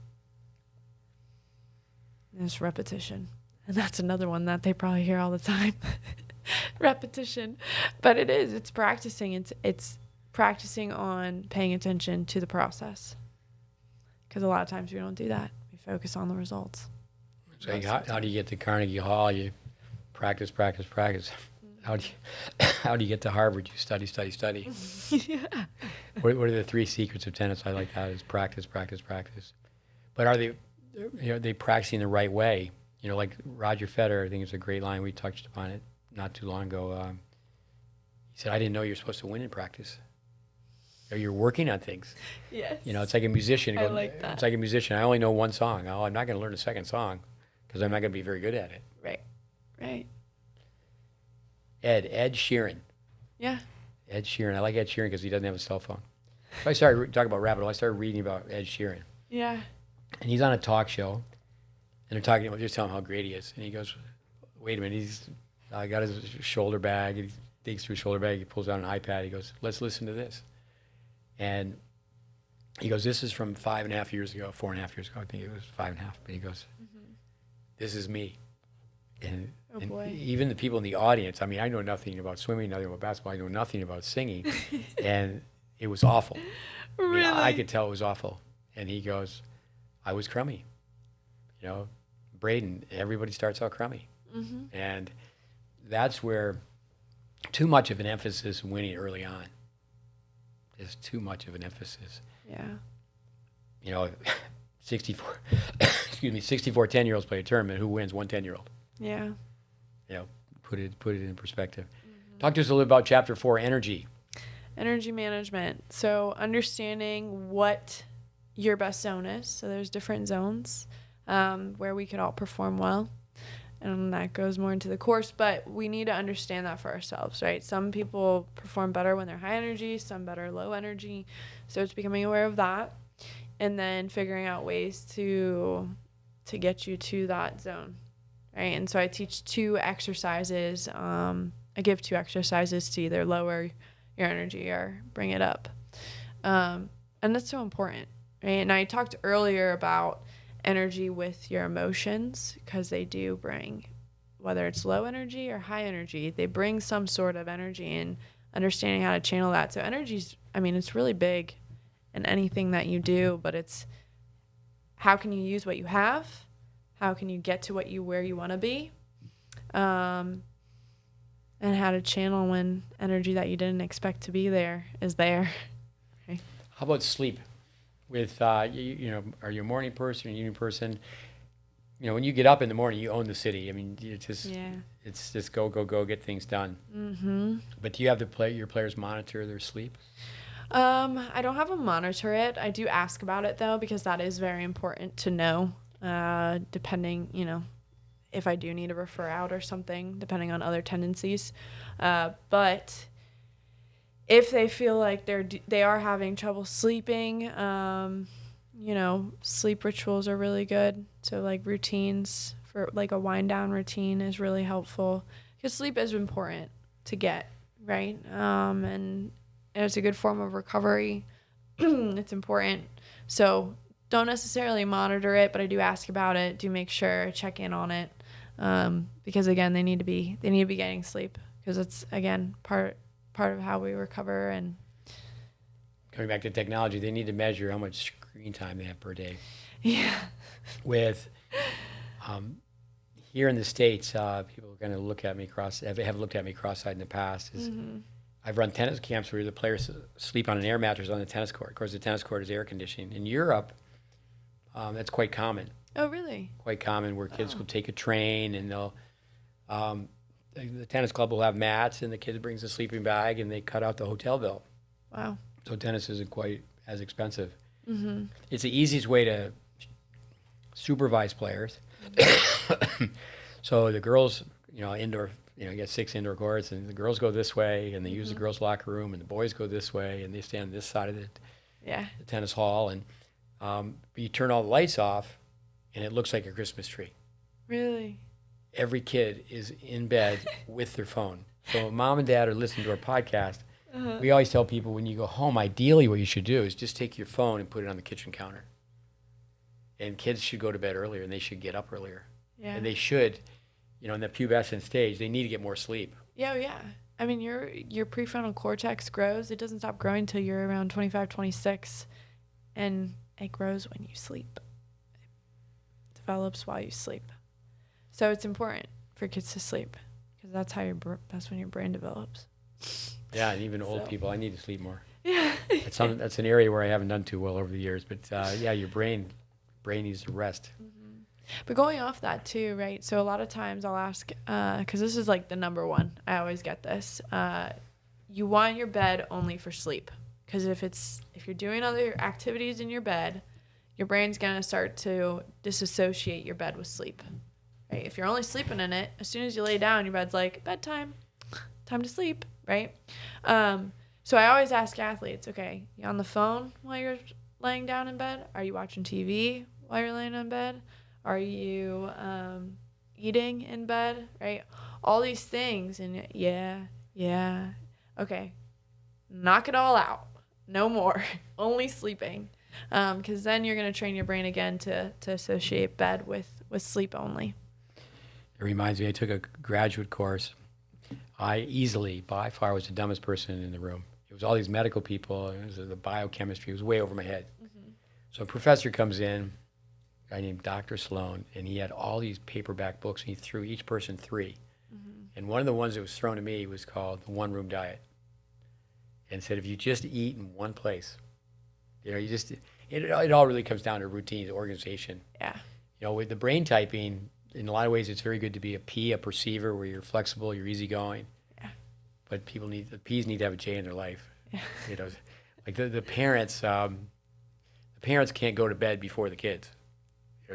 And it's repetition. And that's another one that they probably hear all the time. Repetition. But it's practicing. It's practicing on paying attention to the process. Because a lot of times we don't do that. We focus on the results. So how do you get to Carnegie Hall? You practice. How do you get to Harvard? You study. Yeah. What are the 3 secrets of tennis? I like that is practice. But are they practicing the right way? Like Roger Federer, I think it's a great line. We touched upon it not too long ago. He said, I didn't know you're supposed to win in practice. Or you're working on things. Yes. You know, it's like a musician. I like that. It's like a musician. I only know one song. Oh, I'm not going to learn a second song because I'm not going to be very good at it. Right. Ed Sheeran. Yeah. Ed Sheeran. I like Ed Sheeran because he doesn't have a cell phone. So I started talking about rabbit hole. I started reading about Ed Sheeran. Yeah. And he's on a talk show, and they're talking about just telling him how great he is. And he goes, "Wait a minute, he's got his shoulder bag. And he digs through his shoulder bag. He pulls out an iPad. He goes, let's listen to this." And he goes, "This is from 4.5 years ago. I think it was 5.5. But he goes, "This is me." And, boy. Even the people in the audience, I mean, I know nothing about swimming, nothing about basketball. I know nothing about singing. And it was awful. Really? I mean, I could tell it was awful. And he goes, "I was crummy. You know, Braden, everybody starts out crummy." And that's where too much of an emphasis in winning early on. There's too much of an emphasis. Yeah. You know, 64 10-year-olds play a tournament. Who wins? One 10-year-old. Yeah. You know, put it in perspective. Talk to us a little about chapter 4, energy. Energy management. So understanding what your best zone is. So there's different zones where we could all perform well. And that goes more into the course, but we need to understand that for ourselves, right? Some people perform better when they're high energy, some better low energy. So it's becoming aware of that and then figuring out ways to get you to that zone, right? And so I teach 2 exercises. I give 2 exercises to either lower your energy or bring it up. And that's so important, right? And I talked earlier about energy with your emotions because they do bring, whether it's low energy or high energy, they bring some sort of energy, and understanding how to channel that. So energy's, I mean, it's really big in anything that you do, but it's how can you use what you have? How can you get to where you want to be? And how to channel when energy that you didn't expect to be there is there. Okay. How about sleep? With, you know, are you a morning person or an evening person? You know, when you get up in the morning, you own the city. I mean, it's just go, get things done. But do you have your players monitor their sleep? I don't have them monitor it. I do ask about it, though, because that is very important to know, depending, you know, if I do need to refer out or something, depending on other tendencies. But if they feel like they are having trouble sleeping, you know, sleep rituals are really good. So like routines for like a wind down routine is really helpful because sleep is important to get, right? And it's a good form of recovery. It's important. So don't necessarily monitor it, but I do ask about it, do make sure, check in on it. Because again, they need to be getting sleep because it's, again, part of how we recover. And coming back to technology, they need to measure how much screen time they have per day. Yeah. With here in the States, people are going to look at me have looked at me cross-eyed in the past. I've run tennis camps where the players sleep on an air mattress on the tennis court. Of course, the tennis court is air conditioning. In Europe, that's quite common. Oh, really? Quite common where kids will take a train and they'll the tennis club will have mats and the kid brings a sleeping bag and they cut out the hotel bill. Wow. So tennis isn't quite as expensive. It's the easiest way to supervise players. So the girls, you know, you get 6 indoor courts and the girls go this way and they use the girls' locker room and the boys go this way and they stand on this side of the tennis hall. And you turn all the lights off and it looks like a Christmas tree. Really? Every kid is in bed with their phone. So when mom and dad are listening to our podcast, we always tell people when you go home, ideally what you should do is just take your phone and put it on the kitchen counter. And kids should go to bed earlier and they should get up earlier. Yeah. And they should, you know, in the pubescent stage, they need to get more sleep. Yeah. I mean, your prefrontal cortex grows. It doesn't stop growing till you're around 25, 26. And it grows when you sleep. It develops while you sleep. So it's important for kids to sleep because that's when your brain develops. Yeah, and even old people, I need to sleep more. Yeah. That's an area where I haven't done too well over the years. But your brain needs to rest. But going off that too, right? So a lot of times I'll ask, because this is like the number one. I always get this. you want your bed only for sleep. Because if you're doing other activities in your bed, your brain's going to start to disassociate your bed with sleep. Right? If you're only sleeping in it, as soon as you lay down, your bed's like, bedtime, time to sleep, right? So I always ask athletes, okay, you on the phone while you're laying down in bed? Are you watching TV while you're laying in bed? Are you eating in bed, right? All these things, and yeah. Okay, knock it all out. No more. Only sleeping. Because then you're going to train your brain again to associate bed with sleep only. It reminds me, I took a graduate course. I easily, by far, was the dumbest person in the room. It was all these medical people. It was the biochemistry. It was way over my head. Mm-hmm. So a professor comes in, a guy named Dr. Sloan, and he had all these paperback books, and he threw each person 3. Mm-hmm. And one of the ones that was thrown to me was called The One Room Diet. And said, if you just eat in one place, it all really comes down to routine, organization. Yeah. With the brain typing, in a lot of ways, it's very good to be a perceiver, where you're flexible, you're easygoing. Yeah. But the P's need to have a J in their life. Yeah. Like the parents, the parents can't go to bed before the kids.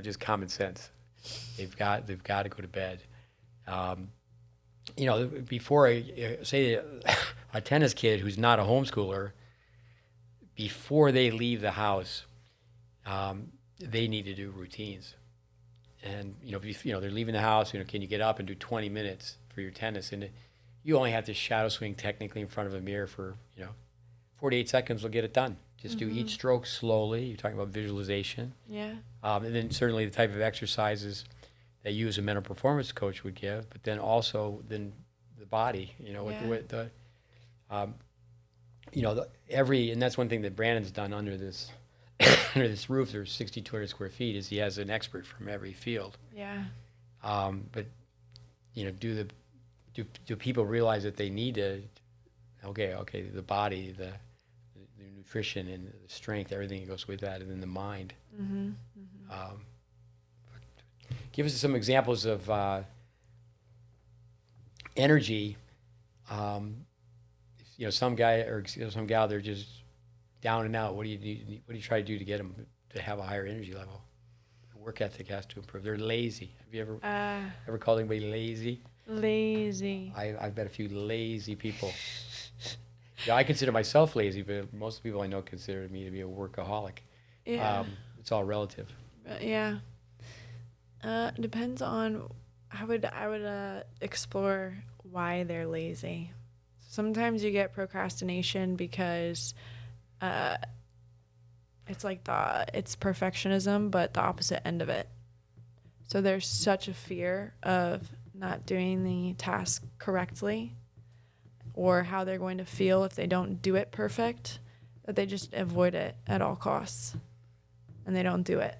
Just common sense. They've got to go to bed. Before say a tennis kid who's not a homeschooler, before they leave the house, they need to do routines. And they're leaving the house. Can you get up and do 20 minutes for your tennis? And you only have to shadow swing technically in front of a mirror for 48 seconds will get it done. Just do each stroke slowly. You're talking about visualization. Yeah. And then certainly the type of exercises that you as a mental performance coach would give, but then also the body. And that's one thing that Brandon's done under this under this roof. There's 6,200 square feet. Is he has an expert from every field. Yeah. But do people realize that they need to? Okay, the body, the nutrition and the strength, everything that goes with that, and then the mind. Mm-hmm. Mm-hmm. Give us some examples of energy. Some guy or some gal, they're just down and out. What do you try to do to get them to have a higher energy level? Their work ethic has to improve. They're lazy. Have you ever called anybody lazy? Lazy. I've met a few lazy people. I consider myself lazy, but most people I know consider me to be a workaholic. Yeah. It's all relative. Yeah. Depends on. I would explore why they're lazy. Sometimes you get procrastination because it's like it's perfectionism, but the opposite end of it. So there's such a fear of not doing the task correctly, or how they're going to feel if they don't do it perfect, that they just avoid it at all costs, and they don't do it,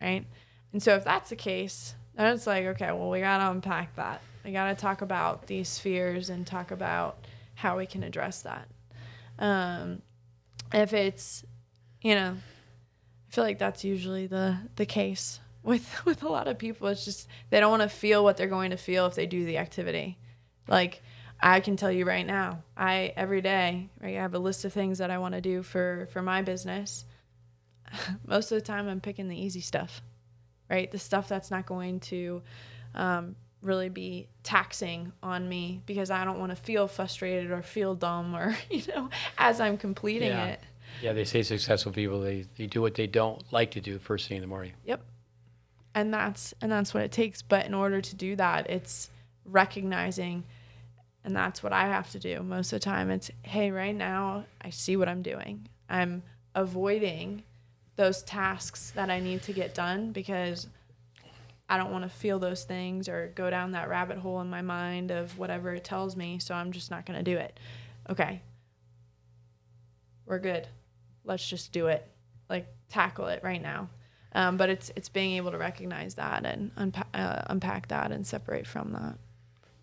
right? And so if that's the case, then it's like, okay, well, we got to unpack that. We got to talk about these fears and talk about how we can address that. If it's, I feel like that's usually the case with a lot of people. It's just they don't want to feel what they're going to feel if they do the activity. Like, I can tell you right now, every day, right, I have a list of things that I want to do for my business. Most of the time, I'm picking the easy stuff, right? The stuff that's not going to really be taxing on me, because I don't want to feel frustrated or feel dumb or, as I'm completing it. Yeah, they say successful people, they do what they don't like to do first thing in the morning. Yep. And that's what it takes. But in order to do that, it's recognizing. And that's what I have to do most of the time. It's, hey, right now, I see what I'm doing. I'm avoiding those tasks that I need to get done because I don't want to feel those things or go down that rabbit hole in my mind of whatever it tells me, so I'm just not going to do it. Okay. We're good. Let's just do it. Like, tackle it right now. But it's being able to recognize that and unpack that and separate from that.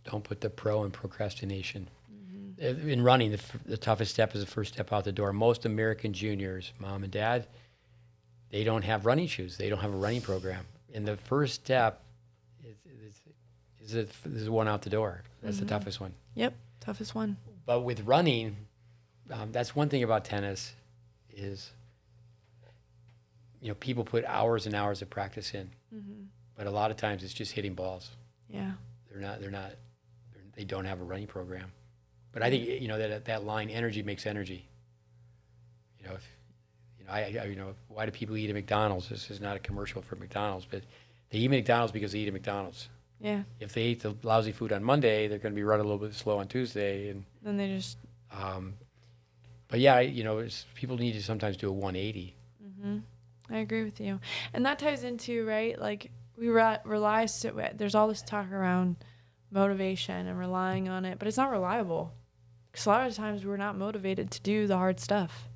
Don't put the pro in procrastination. Mm-hmm. In running, the toughest step is the first step out the door. Most American juniors, mom and dad, they don't have running shoes. They don't have a running program. And the first step is one out the door. That's the toughest one. Yep, toughest one. But with running, that's one thing about tennis is, people put hours and hours of practice in, but a lot of times it's just hitting balls. Yeah. They don't have a running program. But I think, that line, energy makes energy. Why do people eat at McDonald's? This is not a commercial for McDonald's, but they eat McDonald's because they eat at McDonald's. Yeah. If they eat the lousy food on Monday, they're going to be running a little bit slow on Tuesday. And then they just... But yeah, people need to sometimes do a 180. I agree with you. And that ties into, right, like we rely, there's all this talk around motivation and relying on it, but it's not reliable. Because a lot of times we're not motivated to do the hard stuff.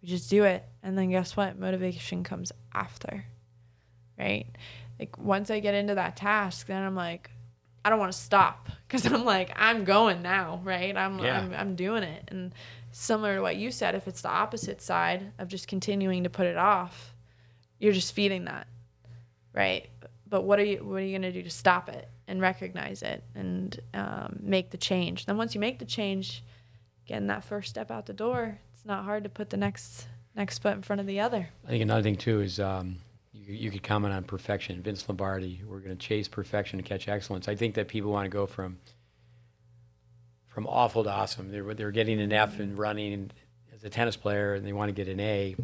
We just do it. And then guess what? Motivation comes after, right? Like once I get into that task, then I'm like, I don't want to stop because I'm like, I'm going now, right? I'm doing it. And similar to what you said, if it's the opposite side of just continuing to put it off, you're just feeding that, right? But what are you going to do to stop it and recognize it and make the change? Then once you make the change, getting that first step out the door, it's not hard to put the next foot in front of the other. I think another thing too is you could comment on perfection. Vince Lombardi, we're going to chase perfection to catch excellence. I think that people want to go from awful to awesome. They're getting an F in running as a tennis player, and they want to get an A.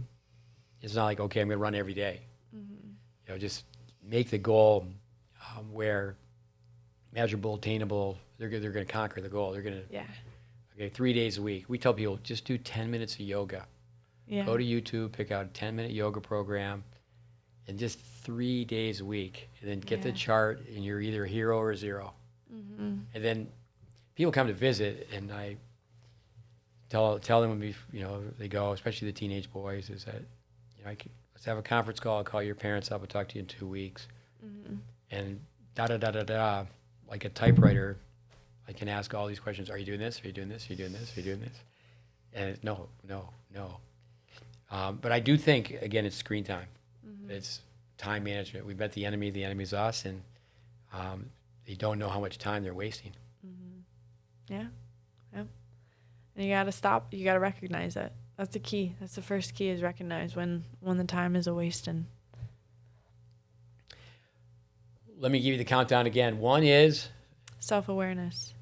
It's not like, okay, I'm going to run every day. Just make the goal where measurable, attainable. They're going to conquer the goal. They're going to. Okay, 3 days a week. We tell people just do 10 minutes of yoga. Yeah. Go to YouTube, pick out a 10-minute yoga program, and just 3 days a week, and then get the chart, and you're either a hero or a zero. And then people come to visit, and I tell them when they go, especially the teenage boys, is that let's have a conference call. I'll call your parents up. I'll talk to you in 2 weeks, and like a typewriter. I can ask all these questions. Are you doing this? Are you doing this? Are you doing this? Are you doing this? And it's no. But I do think, again, it's screen time. It's time management. We bet the enemy's us, and they don't know how much time they're wasting. Yeah. And you got to stop. You got to recognize it. That's the key. That's the first key, is recognize when the time is a wasting. Let me give you the countdown again. 1 is self-awareness.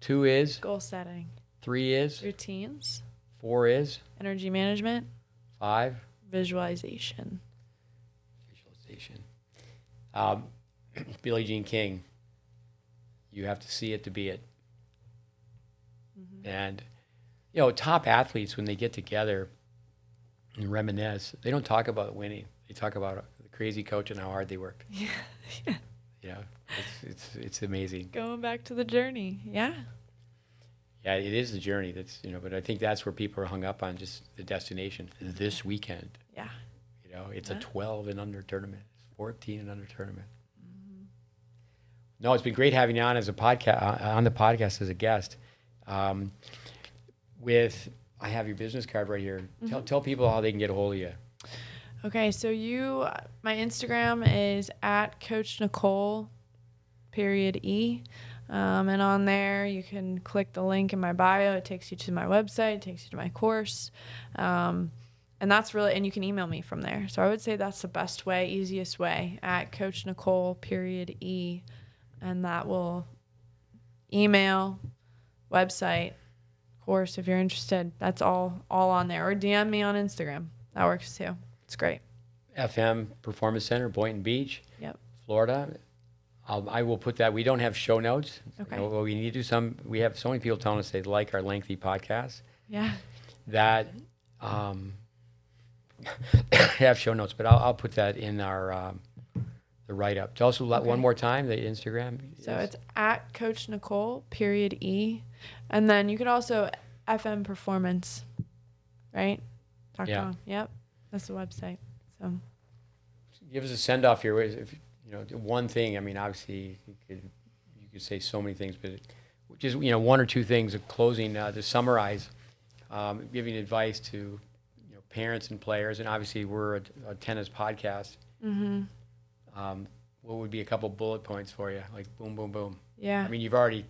2 is goal setting. 3 is routines. 4 is energy management. 5 visualization. Billie Jean King, you have to see it to be it. And top athletes, when they get together and reminisce, they don't talk about winning. They talk about the crazy coach and how hard they worked. It's amazing. Going back to the journey. Yeah, it is the journey. That's but I think that's where people are hung up on, just the destination this weekend. Yeah. It's a 12 and under tournament, 14 and under tournament. No, it's been great having you on as a on the podcast as a guest. I have your business card right here. Tell people how they can get a hold of you. Okay, so my Instagram is at Coach Nicole _E. And on there, you can click the link in my bio. It takes you to my website. It takes you to my course. And that's really, and you can email me from there. So I would say that's the best way, easiest way, at Coach Nicole _E. And that will email, website, course, if you're interested. That's all on there. Or DM me on Instagram. That works too. It's great. FM Performance Center, Boynton Beach, Florida. I will put that. We don't have show notes. Okay. We need to do we have so many people telling us they like our lengthy podcast. Yeah. That have show notes, but I'll put that in our the write-up. Tell us one more time, the Instagram. So it's at Coach Nicole _E. And then you could also FM Performance, right? .com. Yep. That's the website. So give us a send-off here. If one thing, I mean, obviously you could say so many things, but just one or two things of closing to summarize, giving advice to parents and players, and obviously we're a tennis podcast. What would be a couple bullet points for you, like boom, boom, boom? Yeah. I mean, you've already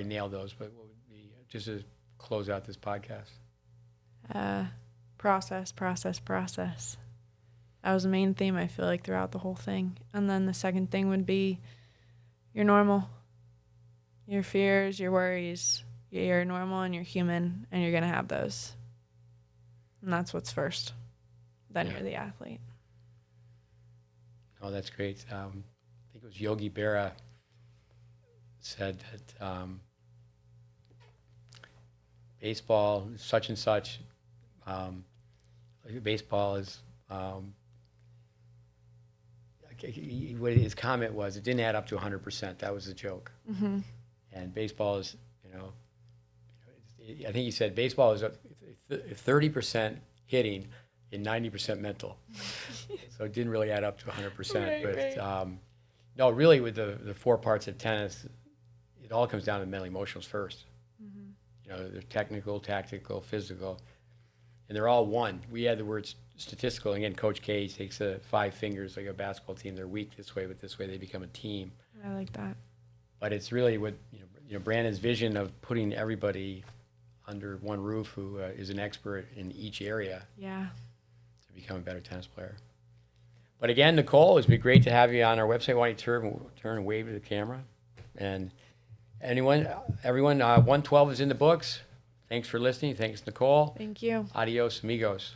nailed those, but what would be just a close out this podcast? Process. That was the main theme, I feel like, throughout the whole thing. And then the second thing would be you're normal. Your fears, your worries, you're normal and you're human, and you're going to have those. And that's what's first. Then you're the athlete. Oh, that's great. I think it was Yogi Berra said that baseball, such and such, baseball is, what his comment was, it didn't add up to 100%. That was the joke. Mm-hmm. And baseball is, I think he said baseball is 30% hitting and 90% mental. So it didn't really add up to 100%. But no, really with the 4 parts of tennis, it all comes down to mental emotions first. Mm-hmm. They're technical, tactical, physical, and they're all one. We had the word statistical. Again, Coach K takes 5 fingers like a basketball team. They're weak this way, but this way they become a team. I like that. But it's really what Brandon's vision of putting everybody under one roof who is an expert in each area. Yeah. To become a better tennis player. But again, Nicole, it's been great to have you on our website. Why don't you turn and wave to the camera? And everyone, 112 is in the books. Thanks for listening. Thanks, Nicole. Thank you. Adios, amigos.